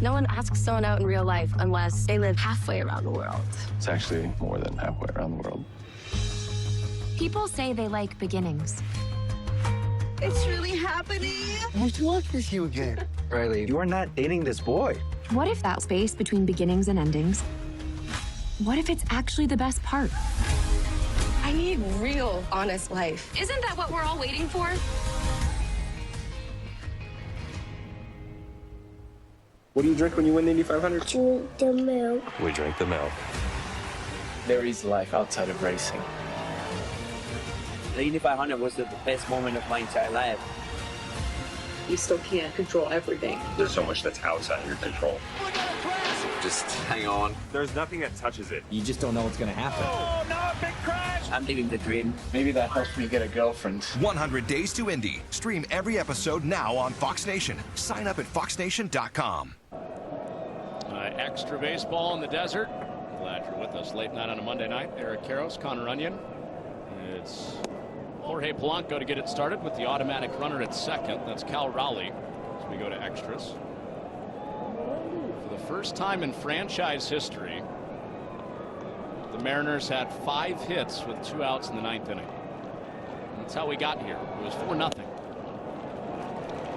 No one asks someone out in real life unless they live halfway around the world. It's actually more than halfway around the world. People say they like beginnings. It's really happening. What's wrong with you again? Riley, you are not dating this boy. What if that space between beginnings and endings? What if it's actually the best part? I need real, honest life. Isn't that what we're all waiting for? What do you drink when you win the Indy 500? Drink the milk. We drink the milk. There is life outside of racing. The Indy 500 was the best moment of my entire life. You still can't control everything. There's so much that's outside of your control. Just hang on. There's nothing that touches it. You just don't know what's going to happen. Oh, no, a big crash! I'm living the dream. Maybe that helps me get a girlfriend. 100 Days to Indy. Stream every episode now on Fox Nation. Sign up at foxnation.com. Extra baseball in the desert. Glad you're with us late night on a Monday night. Eric Karros, Connor Onion. It's Jorge Polanco to get it started with the automatic runner at second. That's Cal Raleigh as we go to extras. For the first time in franchise history, the Mariners had 5 hits with 2 outs in the 9th inning. That's how we got here. It was 4-0.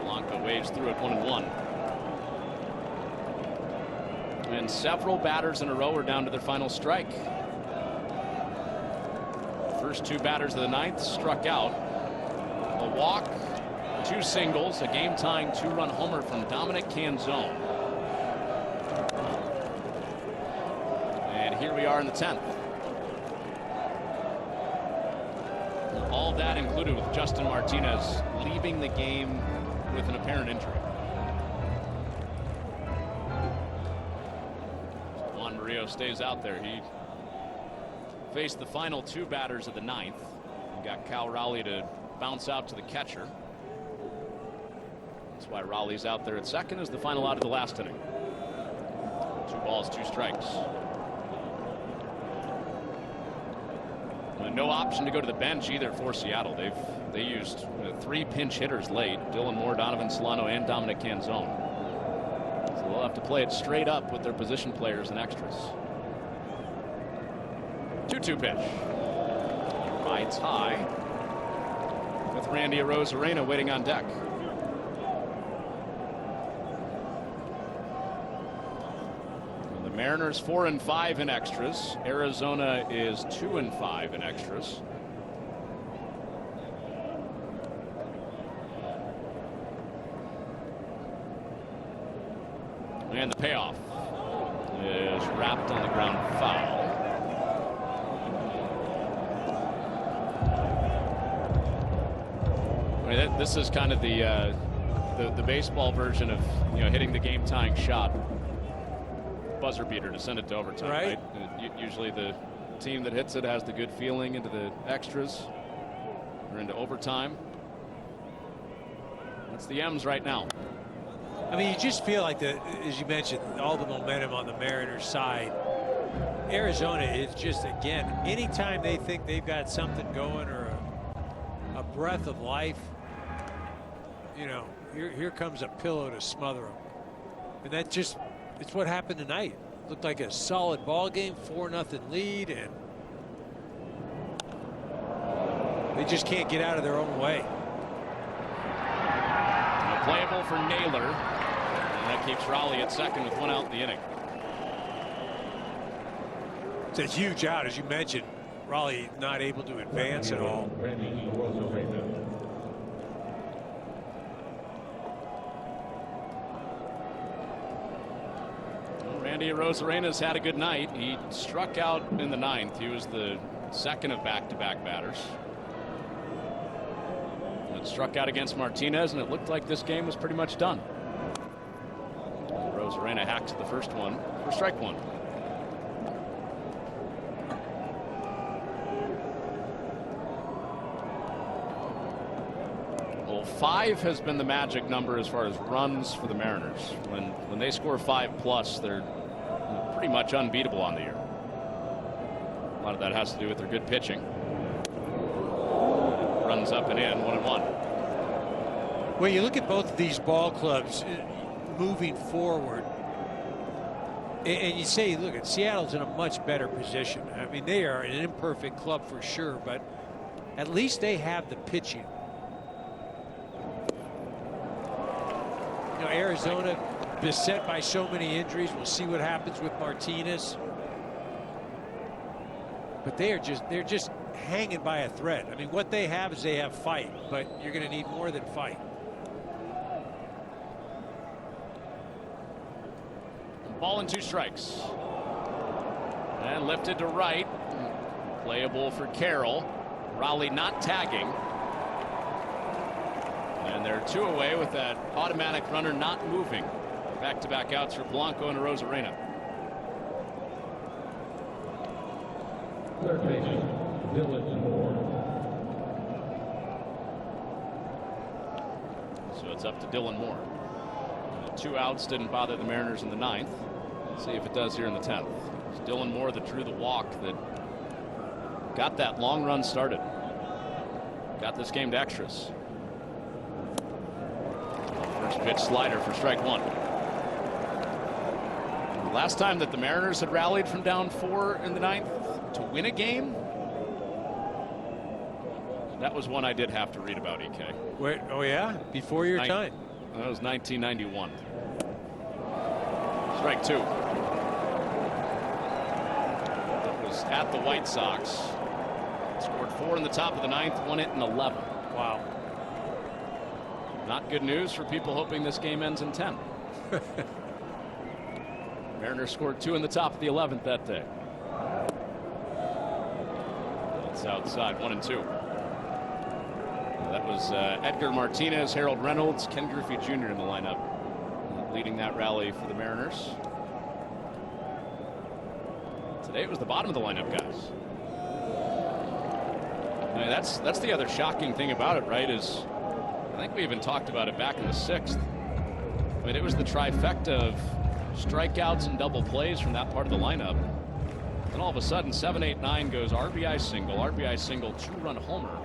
Polanco waves through it 1-1. And several batters in a row are down to their final strike. First 2 batters of the 9th struck out. A walk, 2 singles, a game-tying 2-run homer from Dominic Canzone. And here we are in the 10th. All that included with Justin Martinez leaving the game with an apparent injury. Stays out there. He faced the final 2 batters of the 9th. Got Cal Raleigh to bounce out to the catcher. That's why Raleigh's out there at second as the final out of the last inning. 2 balls, 2 strikes. And no option to go to the bench either for Seattle. They used 3 pinch hitters late: Dylan Moore, Donovan Solano, and Dominic Canzone. So they'll have to play it straight up with their position players and extras. 2-2 pitch. Rides high with Randy Arozarena waiting on deck. Mariners 4-5 in extras. Arizona is 2-5 in extras. And the payoff is wrapped on the ground foul. I mean, this is kind of the baseball version of hitting the game-tying shot. Buzzer beater to send it to overtime. Right. Usually the team that hits it has the good feeling into the extras or into overtime. That's the M's right now. I mean, you just feel like, as you mentioned, all the momentum on the Mariners side. Arizona is just, again, anytime they think they've got something going or a breath of life, here comes a pillow to smother them. And that just, it's what happened tonight. Looked like a solid ball game, 4-0 lead, and they just can't get out of their own way. Playable for Naylor, and that keeps Raleigh at second with 1 out in the inning. It's a huge out, as you mentioned. Raleigh not able to advance at all. Randy Arozarena's had a good night. He struck out in the 9th. He was the second of back-to-back batters. And struck out against Martinez, and it looked like this game was pretty much done. Arozarena hacks the first one for strike 1. Well, 5 has been the magic number as far as runs for the Mariners. When they score 5+, they're pretty much unbeatable on the year. A lot of that has to do with their good pitching. Runs up and in, 1-1. Well, you look at both of these ball clubs moving forward, and you say, look, Seattle's in a much better position. I mean, they are an imperfect club for sure, but at least they have the pitching. Arizona beset by so many injuries. We'll see what happens with Martinez. But they're just hanging by a thread. I mean, what they have is they have fight, but you're going to need more than fight. Ball and 2 strikes. And lifted to right. Playable for Carroll. Raleigh not tagging. And they're 2 away with that automatic runner not moving. Back-to-back outs for Blanco and Arozarena. Third baseman, Dylan Moore. So it's up to Dylan Moore. 2 outs didn't bother the Mariners in the 9th. Let's see if it does here in the 10th. It's Dylan Moore that drew the walk that got that long run started. Got this game to extras. First pitch slider for strike 1. The last time that the Mariners had rallied from down 4 in the 9th to win a game, that was one I did have to read about, EK. Wait, oh yeah? Before your time? That was 1991. Strike 2. That was at the White Sox. Scored 4 in the top of the 9th, won it in 11. Wow. Not good news for people hoping this game ends in 10. Mariners scored 2 in the top of the 11th that day. That's outside, 1-2. That was Edgar Martinez, Harold Reynolds, Ken Griffey Jr. in the lineup, leading that rally for the Mariners. Today it was the bottom of the lineup guys. I mean, that's the other shocking thing about it, right? Is I think we even talked about it back in the 6th. I mean, it was the trifecta of strikeouts and double plays from that part of the lineup. And all of a sudden, 7, 8, 9 goes RBI single, 2-run homer.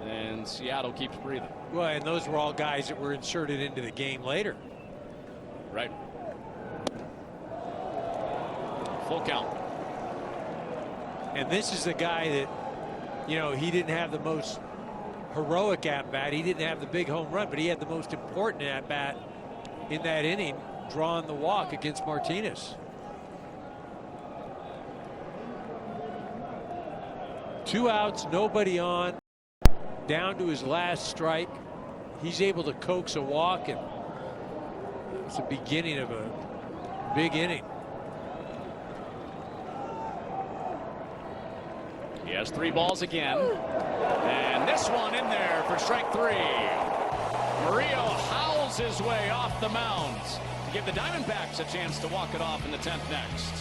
And Seattle keeps breathing. Well, and those were all guys that were inserted into the game later. Right. Full count. And this is the guy that, you know, he didn't have the most heroic at-bat. He didn't have the big home run, but he had the most important at-bat in that inning, drawing the walk against Martinez. 2 outs, nobody on, down to his last strike. He's able to coax a walk, and it's the beginning of a big inning. He has 3 balls again. And this one in there for strike 3. Murillo howls his way off the mound to give the Diamondbacks a chance to walk it off in the 10th next.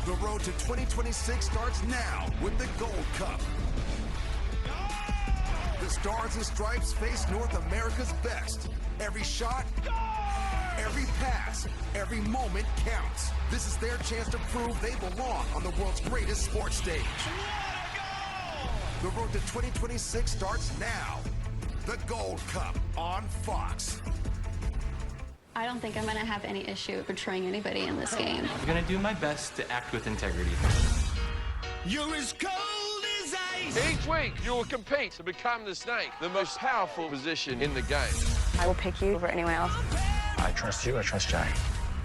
The road to 2026 starts now with the Gold Cup. The Stars and Stripes face North America's best. Every shot, every pass, every moment counts. This is their chance to prove they belong on the world's greatest sports stage. The road to 2026 starts now. The Gold Cup on Fox. I don't think I'm going to have any issue betraying anybody in this game. I'm going to do my best to act with integrity. You're as cold as ice. Each week, you will compete to become the snake, the most powerful position in the game. I will pick you over anyone else. I trust you, I trust Jai.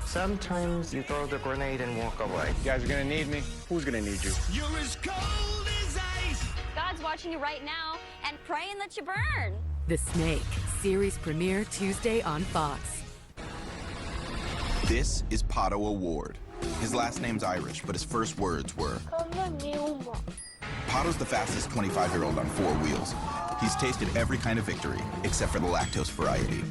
Sometimes you throw the grenade and walk away. You guys are gonna need me. Who's gonna need you? You're as cold as ice. God's watching you right now and praying that you burn. The Snake, series premiere Tuesday on Fox. This is Pato Award. His last name's Irish, but his first words were... Pato's the fastest 25-year-old on 4 wheels. He's tasted every kind of victory, except for the lactose variety.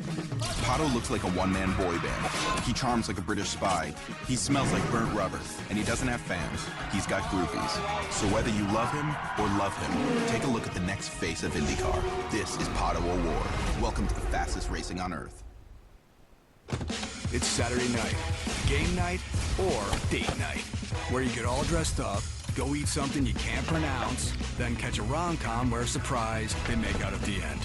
Pato looks like a one-man boy band. He charms like a British spy. He smells like burnt rubber. And he doesn't have fans. He's got groupies. So whether you love him or love him, take a look at the next face of IndyCar. This is Pato Award. Welcome to the fastest racing on Earth. It's Saturday night, game night or date night, where you get all dressed up, go eat something you can't pronounce, then catch a rom-com where, surprise, they make out at the end.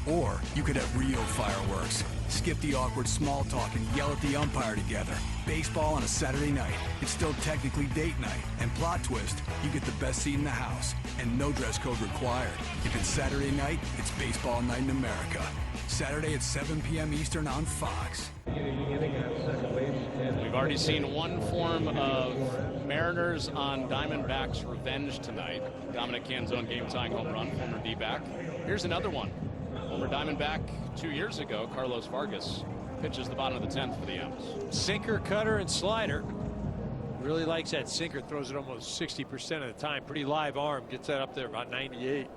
Or you could have real fireworks, skip the awkward small talk and yell at the umpire together. Baseball on a Saturday night, it's still technically date night. And plot twist, you get the best seat in the house and no dress code required. If it's Saturday night, it's baseball night in America. Saturday at 7 p.m. Eastern on Fox. We've already seen one form of Mariners on Diamondbacks revenge tonight. Dominic Canzone game-tying home run, former D-back. Here's another one. Former Diamondback 2 years ago, Carlos Vargas pitches the bottom of the 10th for the M's. Sinker, cutter, and slider. Really likes that sinker, throws it almost 60% of the time. Pretty live arm, gets that up there about 98.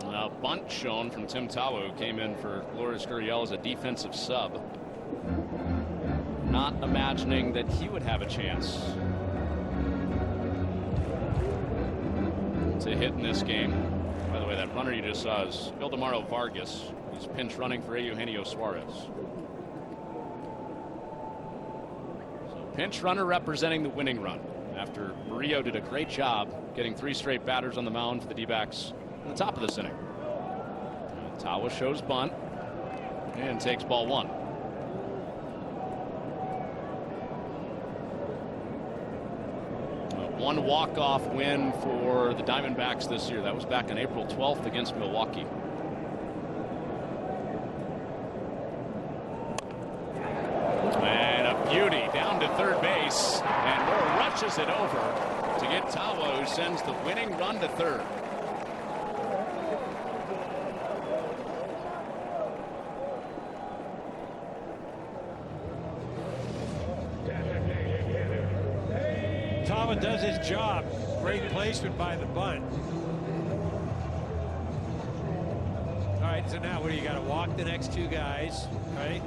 A bunt shown from Tim Tawo, who came in for Lourdes Gurriel as a defensive sub. Not imagining that he would have a chance to hit in this game. By the way, that runner you just saw is Ildemaro Vargas. He's pinch running for Eugenio Suarez. So pinch runner representing the winning run after Murillo did a great job getting 3 straight batters on the mound for the D-backs on the top of this inning. Tawa shows bunt and takes ball 1. One walk-off win for the Diamondbacks this year. That was back on April 12th against Milwaukee. And a beauty down to third base, and Moore rushes it over to get Tawa, who sends the winning run to third. Tawa does his job. Great placement by the bunt. All right, so now what do you got to walk the next 2 guys, right?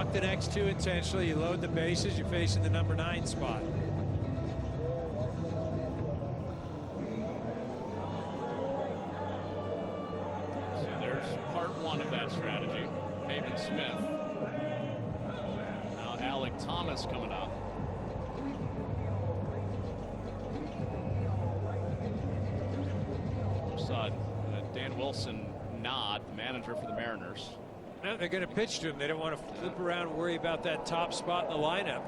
walk the next two intentionally, you load the bases, you're facing the number 9 spot. So there's part one of that strategy. Pavin Smith. Now Alec Thomas coming up. Saw Dan Wilson nod, the manager for the Mariners. No, they're going to pitch to him. They don't want to flip around and worry about that top spot in the lineup.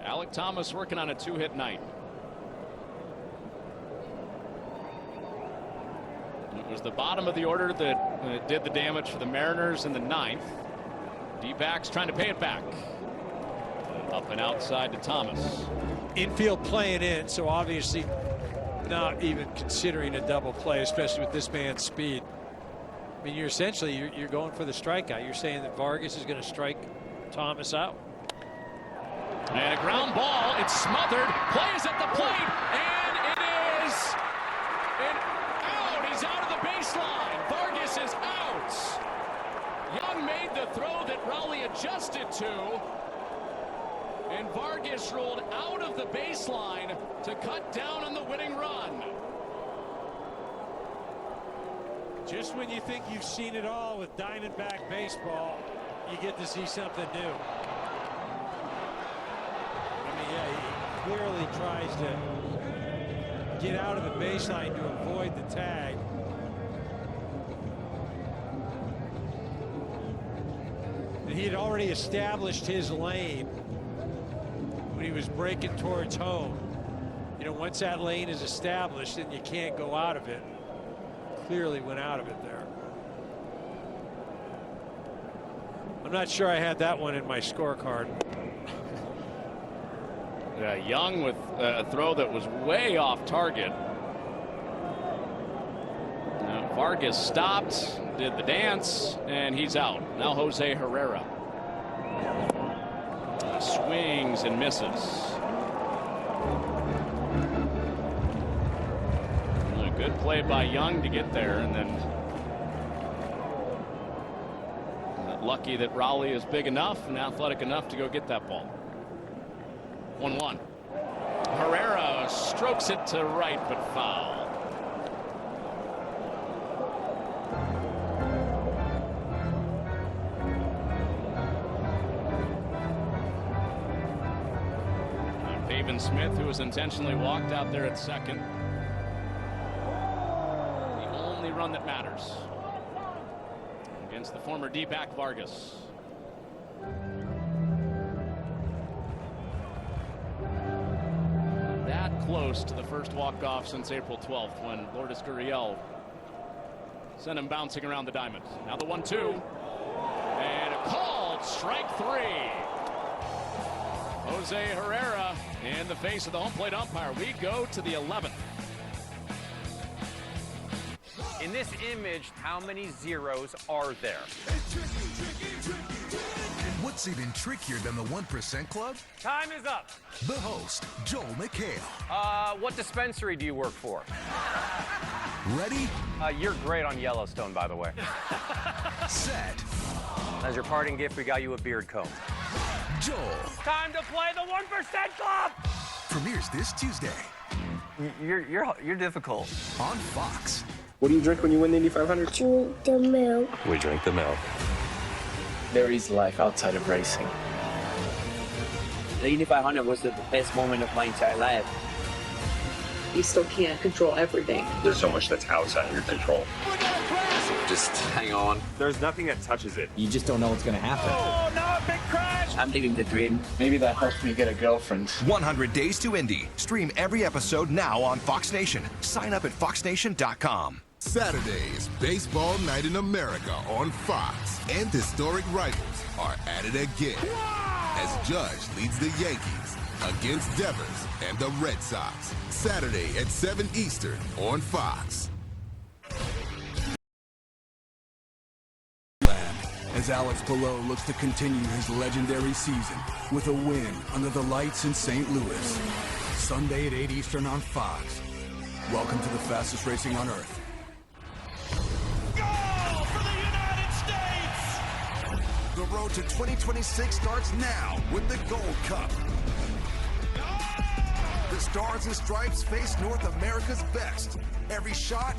Alec Thomas working on a 2-hit night. It was the bottom of the order that did the damage for the Mariners in the 9th. D-backs trying to pay it back. Up and outside to Thomas. Infield playing in, so obviously not even considering a double play, especially with this man's speed. I mean, you're essentially you're going for the strikeout. You're saying that Vargas is going to strike Thomas out. And a ground ball. It's smothered. Play is at the plate, and it is out. He's out of the baseline. Vargas is out. Young made the throw that Rowley adjusted to. And Vargas rolled out of the baseline to cut down on the winning run. Just when you think you've seen it all with Diamondback baseball, you get to see something new. I mean, yeah, he clearly tries to get out of the baseline to avoid the tag. And he had already established his lane when he was breaking towards home. You know, once that lane is established, then you can't go out of it. Clearly went out of it there. I'm not sure I had that one in my scorecard. Yeah, Young with a throw that was way off target. Vargas stopped, did the dance, and he's out. Now Jose Herrera. Swings and misses. A good play by Young to get there, and then lucky that Rowley is big enough and athletic enough to go get that ball. 1-1. Herrera strokes it to right, but foul. Pavin Smith, who was intentionally walked out there at second. The only run that matters against the former D-back Vargas. That close to the first walk-off since April 12th when Lourdes Gurriel sent him bouncing around the diamond. Now the 1-2 and a called strike 3. Jose Herrera in the face of the home plate umpire. We go to the 11th. In this image, how many zeros are there? What's even trickier than the 1% Club? Time is up. The host, Joel McHale. What dispensary do you work for? Ready? You're great on Yellowstone, by the way. Set. As your parting gift, we got you a beard comb. Joel. Time to play the 1% Club! Premieres this Tuesday. You're difficult. On Fox. What do you drink when you win the Indy 500? Drink the milk. We drink the milk. There is life outside of racing. The Indy 500 was the best moment of my entire life. You still can't control everything. There's so much that's outside of your control. Just hang on. There's nothing that touches it. You just don't know what's going to happen. Oh, no, a big crash! I'm living the dream. Maybe that helps me get a girlfriend. 100 Days to Indy. Stream every episode now on Fox Nation. Sign up at foxnation.com. Saturday is Baseball Night in America on Fox, and historic rivals are at it again as Judge leads the Yankees against Devers and the Red Sox. Saturday at 7 Eastern on Fox. As Alex Pillow looks to continue his legendary season with a win under the lights in St. Louis. Sunday at 8 Eastern on Fox. Welcome to the fastest racing on Earth. Goal for the United The road to 2026 starts now with the Gold Cup. The Stars and Stripes face North America's best. Every shot,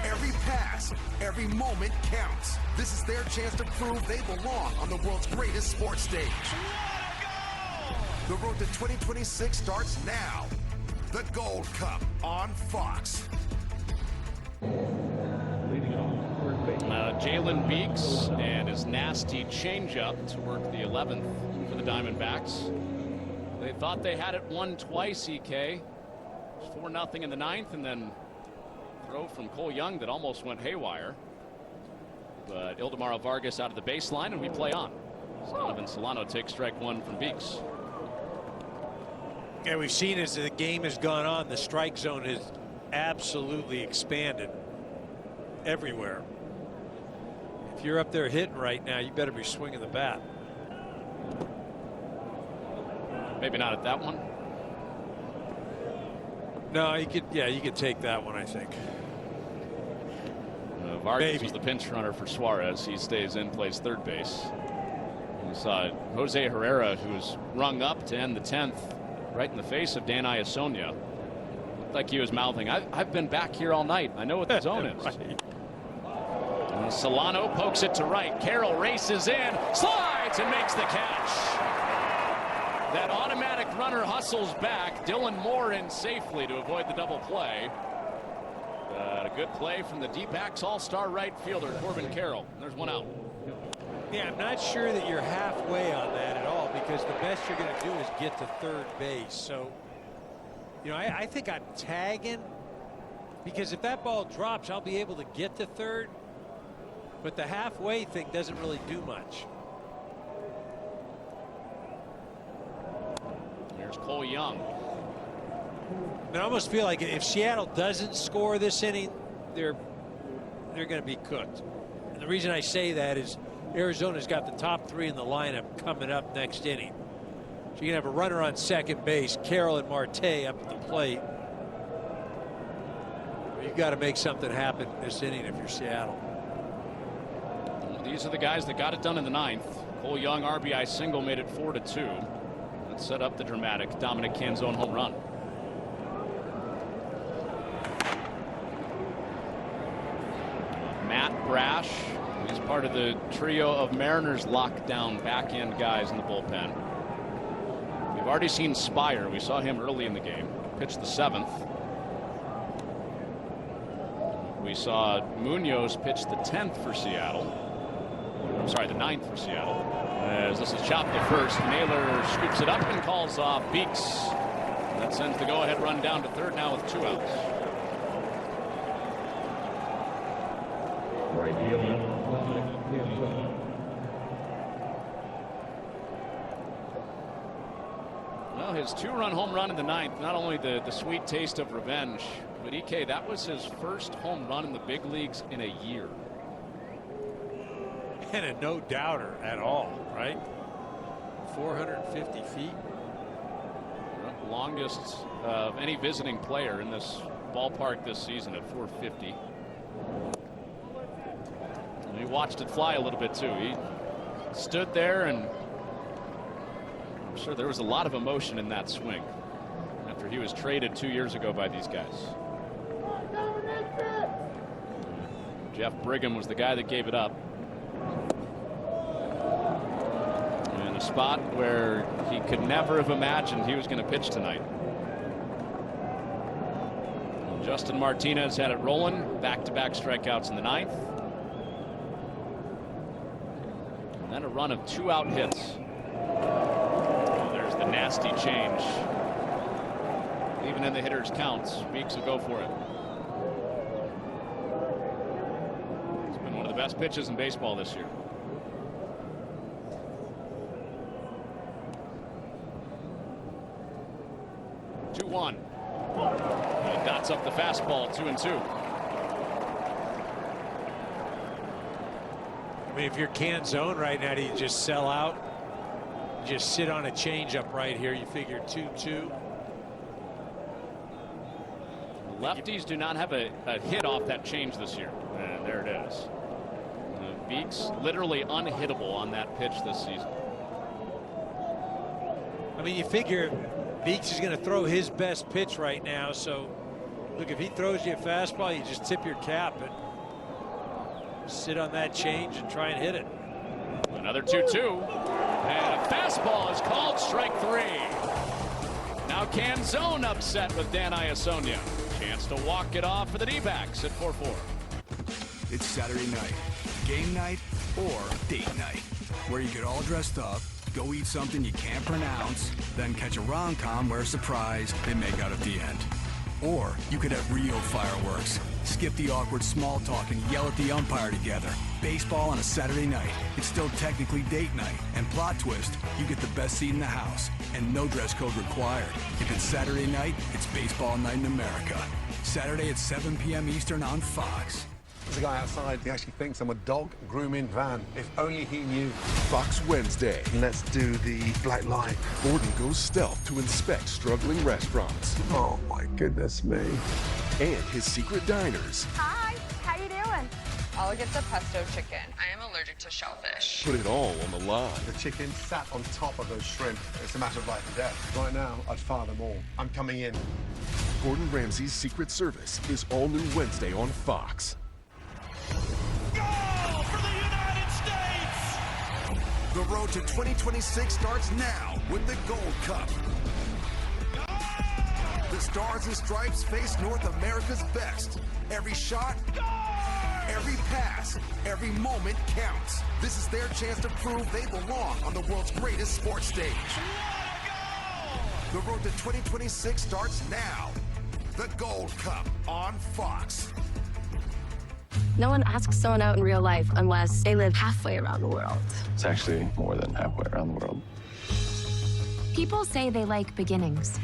every pass, every moment counts. This is their chance to prove they belong on the world's greatest sports stage. The road to 2026 starts now. The Gold Cup on Fox. Jalen Beeks and his nasty changeup to work the 11th for the Diamondbacks. They thought they had it won twice, EK. 4-0 in the 9th, and then throw from Cole Young that almost went haywire. But Ildemaro Vargas out of the baseline, and we play on. Donovan Solano takes strike one from Beeks. Yeah, we've seen as the game has gone on, the strike zone has absolutely expanded everywhere. If you're up there hitting right now, you better be swinging the bat. Maybe not at that one. No, you could. Yeah, you could take that one, I think. Vargas was the pinch runner for Suarez. He stays in, plays third base. We saw Jose Herrera, who was rung up to end the 10th, right in the face of Dan Iasonia. Looked like he was mouthing, I've been back here all night. I know what the zone is. Right. And Solano pokes it to right. Carroll races in, slides, and makes the catch. That automatic runner hustles back. Dylan Moore in safely to avoid the double play. A good play from the D-backs all-star right fielder, Corbin Carroll. There's one out. Yeah, I'm not sure that you're halfway on that at all, because the best you're going to do is get to third base. So, you know, I think I'm tagging, because if that ball drops, I'll be able to get to third. But the halfway thing doesn't really do much. Here's Cole Young. I almost feel like if Seattle doesn't score this inning, they're going to be cooked. And the reason I say that is Arizona's got the top three in the lineup coming up next inning. So you can have a runner on second base, Carroll and Marte up at the plate. You've got to make something happen this inning if you're Seattle. These are the guys that got it done in the 9th. Cole Young RBI single made it 4-2. That set up the dramatic Dominic Canzone home run. Matt Brash, he's part of the trio of Mariners lockdown back end guys in the bullpen. We've already seen Spire. We saw him early in the game. Pitched the 7th. We saw Munoz pitch the 10th for Seattle. I'm sorry, the 9th for Seattle. As this is chopped to first, Naylor scoops it up and calls off Beeks. That sends the go-ahead run down to third now with 2 outs. Right fielder, Well, his 2-run home run in the 9th, not only the sweet taste of revenge, but EK, that was his first home run in the big leagues in a year. And a no-doubter at all, right? 450 feet. Longest of any visiting player in this ballpark this season at 450. And he watched it fly a little bit too. He stood there, and I'm sure there was a lot of emotion in that swing after he was traded 2 years ago by these guys. Jeff Brigham was the guy that gave it up. In a spot where he could never have imagined he was going to pitch tonight. Justin Martinez had it rolling. Back-to-back strikeouts in the 9th. And then a run of 2-out hits. Oh, there's the nasty change. Even in the hitter's counts, Beeks will go for it. It's been one of the best pitches in baseball this year. He dots up the fastball, 2-2. I mean, if you're Canzone right now, do you just sell out? You just sit on a changeup right here. You figure 2-2. Lefties do not have a hit off that change this year. And there it is. Beeks literally unhittable on that pitch this season. I mean, you figure Beeks is going to throw his best pitch right now. So, look, if he throws you a fastball, you just tip your cap and sit on that change and try and hit it. Another 2-2. And a fastball is called, strike 3. Now Canzone upset with Dan Iasonia. Chance to walk it off for the D-backs at 4-4. It's Saturday night, game night or date night, where you get all dressed up, go eat something you can't pronounce, then catch a rom-com where, surprise, they make out at the end. Or you could have real fireworks, skip the awkward small talk and yell at the umpire together. Baseball on a Saturday night. It's still technically date night. And plot twist, you get the best seat in the house and no dress code required. If it's Saturday night, it's baseball night in America. Saturday at 7 p.m. Eastern on Fox. There's a guy outside. He actually thinks I'm a dog grooming van. If only he knew. Fox Wednesday. Let's do the black line. Gordon goes stealth to inspect struggling restaurants. Oh my goodness me. And his secret diners. Hi, how you doing? I'll get the pesto chicken. I am allergic to shellfish. Put it all on the line. The chicken sat on top of those shrimp. It's a matter of life and death. Right now, I'd fire them all. I'm coming in. Gordon Ramsay's Secret Service is all new Wednesday on Fox. The road to 2026 starts now with the Gold Cup. The Stars and Stripes face North America's best. Every shot, every pass, every moment counts. This is their chance to prove they belong on the world's greatest sports stage. The road to 2026 starts now. The Gold Cup on Fox. No one asks someone out in real life unless they live halfway around the world. It's actually more than halfway around the world. People say they like beginnings.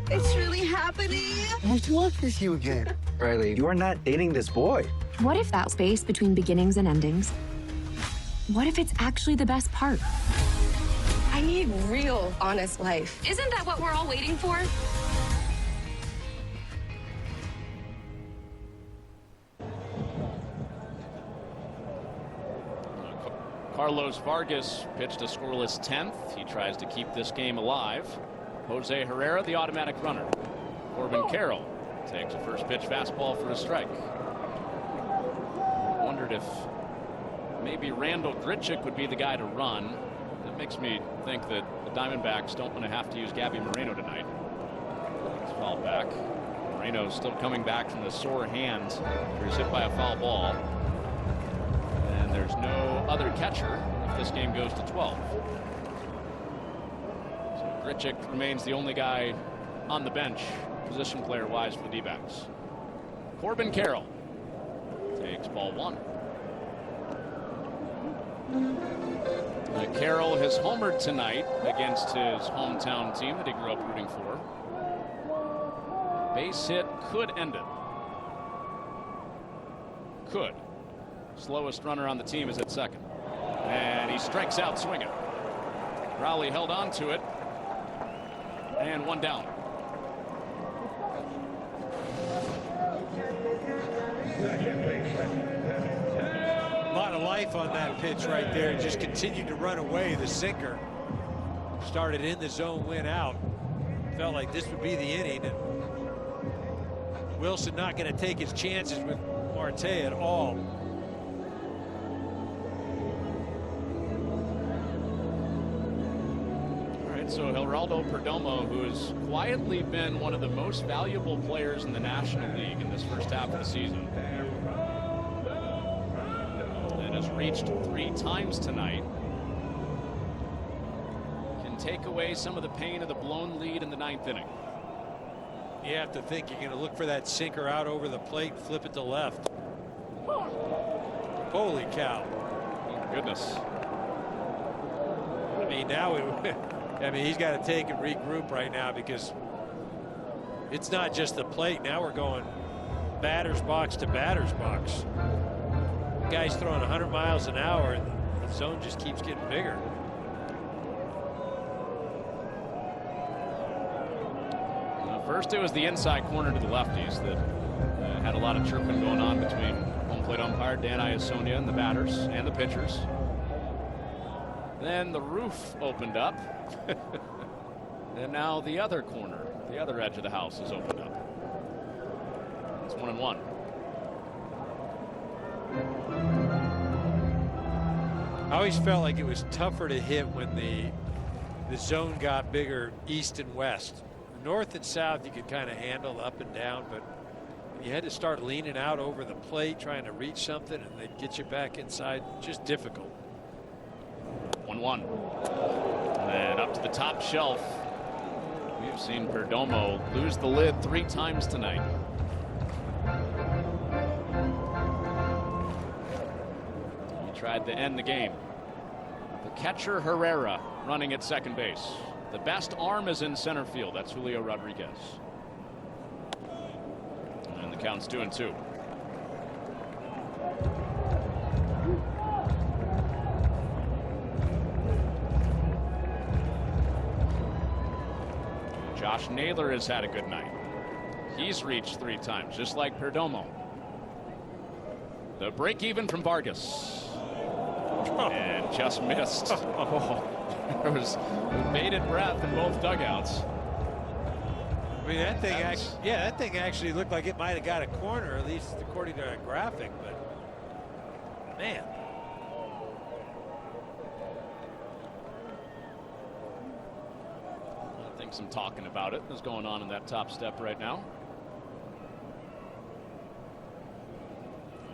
It's really happening. I want to kiss you again. Riley, you are not dating this boy. What if that space between beginnings and endings? What if it's actually the best part? I need real, honest life. Isn't that what we're all waiting for? Carlos Vargas pitched a scoreless 10th. He tries to keep this game alive. Jose Herrera, the automatic runner. Corbin Carroll takes a first pitch fastball for a strike. Wondered if maybe Randall Grichuk would be the guy to run. That makes me think that the Diamondbacks don't want to have to use Gabby Moreno tonight. It's fouled back. Moreno's still coming back from the sore hand. He was hit by a foul ball. And there's no other catcher if this game goes to 12. So Grichuk remains the only guy on the bench, position player wise, for the D-backs. Corbin Carroll takes ball 1. Carroll has homered tonight against his hometown team that he grew up rooting for. Base hit could end it. Could. Slowest runner on the team is at second. And he strikes out swinging. Rowley held on to it. And one down. A lot of life on that pitch right there. Just continued to run away. The sinker started in the zone, went out. Felt like this would be the inning. And Wilson not going to take his chances with Marte at all. So Geraldo Perdomo, who has quietly been one of the most valuable players in the National League in this first half of the season, and has reached 3 times tonight, can take away some of the pain of the blown lead in the 9th inning. You have to think you're going to look for that sinker out over the plate, flip it to left. Holy cow. Oh, goodness. I mean, now he's got to take and regroup right now, because it's not just the plate. Now we're going batter's box to batter's box. The guy's throwing 100 miles an hour, and the zone just keeps getting bigger. First, it was the inside corner to the lefties that had a lot of chirping going on between Home plate umpire Dan Iasonia and the batters and the pitchers. Then the roof opened up. And now the other corner, the other edge of the house is opened up. It's 1-1. I always felt like it was tougher to hit when the zone got bigger east and west. North and south you could kind of handle up and down, but you had to start leaning out over the plate trying to reach something, and they'd get you back inside. Just difficult. 1-1. And up to the top shelf. We've seen Perdomo lose the lid 3 times tonight. He tried to end the game. The catcher Herrera running at second base. The best arm is in center field. That's Julio Rodriguez. And the count's 2-2. Josh Naylor has had a good night. He's reached 3 times, just like Perdomo. The break even from Vargas. And just missed. There was bated breath in both dugouts. I mean, that thing actually looked like it might have got a corner, at least according to our graphic, but man. I think some talking about it is going on in that top step right now.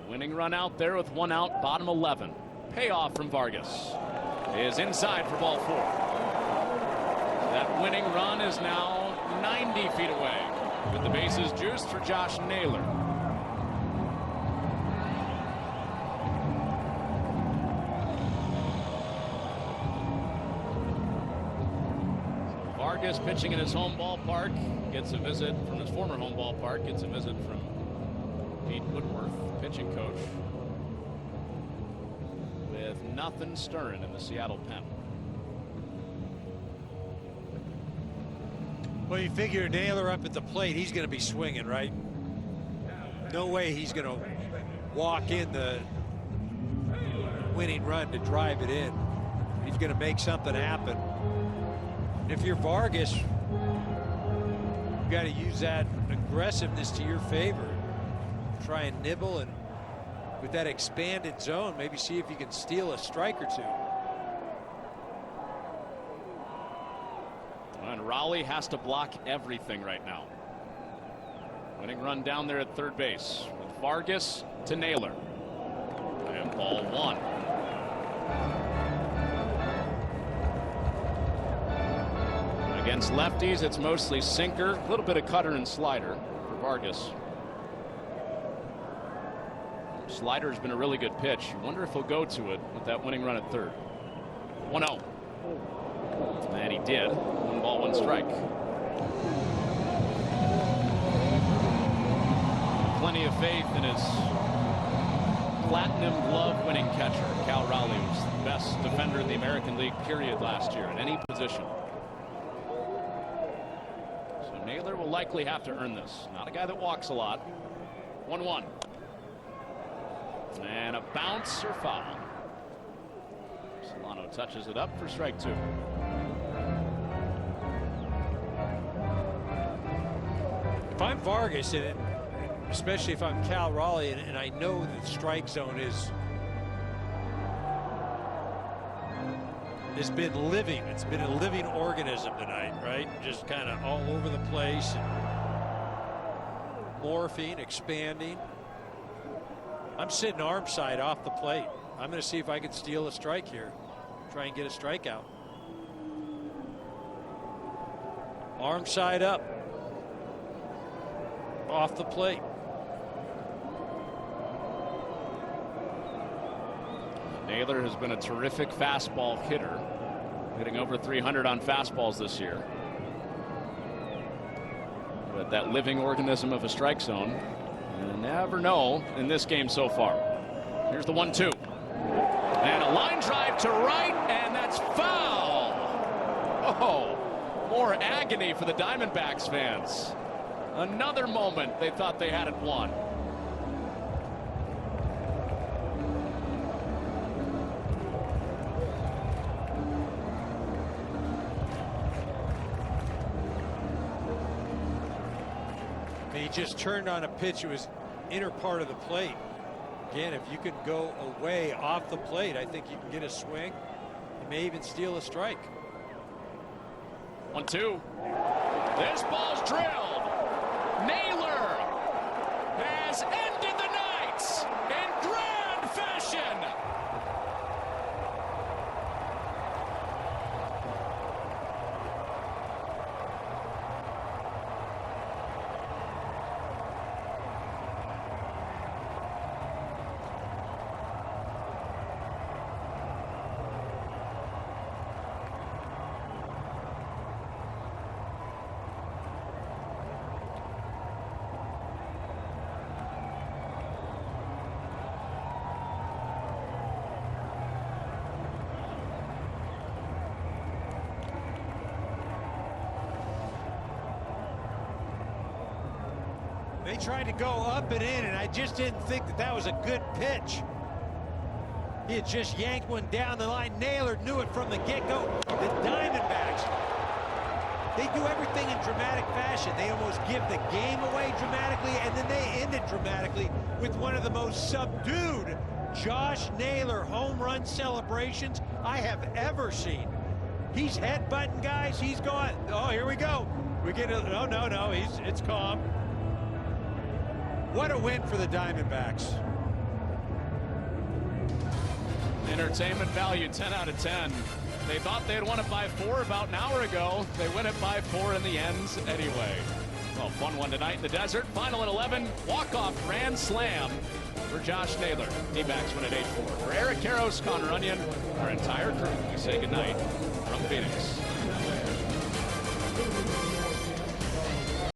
Winning run out there with 1 out, bottom 11. Payoff from Vargas is inside for ball 4. That winning run is now 90 feet away with the bases juiced for Josh Naylor. So Vargas pitching in his home ballpark, gets a visit from his former home ballpark, gets a visit from Pete Woodworth, pitching coach, with nothing stirring in the Seattle pen. Well, you figure Naylor up at the plate, he's going to be swinging, right? No way he's going to walk in the winning run to drive it in. He's going to make something happen. If you're Vargas, you've got to use that aggressiveness to your favor. Try and nibble, and with that expanded zone, maybe see if you can steal a strike or two. And Raleigh has to block everything right now. Winning run down there at third base with Vargas to Naylor. And ball 1. Against lefties, it's mostly sinker, a little bit of cutter and slider for Vargas. Slider's been a really good pitch. You wonder if he'll go to it with that winning run at third. 1-0. And he did. 1 ball, 1 strike. Plenty of faith in his platinum glove winning catcher. Cal Raleigh was the best defender in the American League period last year in any position. So Naylor will likely have to earn this. Not a guy that walks a lot. 1-1. And a bounce or foul. Solano touches it up for strike 2. If I'm Vargas, and especially if I'm Cal Raleigh, and I know the strike zone has been living. It's been a living organism tonight, right? Just kind of all over the place, and morphing, expanding. I'm sitting arm side off the plate. I'm going to see if I can steal a strike here. Try and get a strikeout. Arm side up. Off the plate. Naylor has been a terrific fastball hitter, hitting over 300 on fastballs this year. But that living organism of a strike zone, you never know in this game so far. Here's the 1-2. And a line drive to right, and that's foul. Oh, more agony for the Diamondbacks fans. Another moment they thought they had it won. he just turned on a pitch. It was inner part of the plate. Again, if you can go away off the plate, I think you can get a swing. You may even steal a strike. 1-2. This ball's drilled. Naylor has ended the night in grand fashion. They tried to go up and in, and I just didn't think that that was a good pitch. He had just yanked one down the line. Naylor knew it from the get-go. The Diamondbacks, they do everything in dramatic fashion. They almost give the game away dramatically, and then they end it dramatically with one of the most subdued Josh Naylor home run celebrations I have ever seen. He's headbutting guys. He's going, oh, here we go. We get a, oh, no, it's calm. What a win for the Diamondbacks. Entertainment value, 10 out of 10. They thought they had won it by 4 about an hour ago. They win it by 4 in the end anyway. Well, fun one tonight in the desert. Final at 11, walk-off grand slam for Josh Naylor. D-backs win at 8-4. For Eric Karros, Connor Onion, our entire crew, we say goodnight from Phoenix.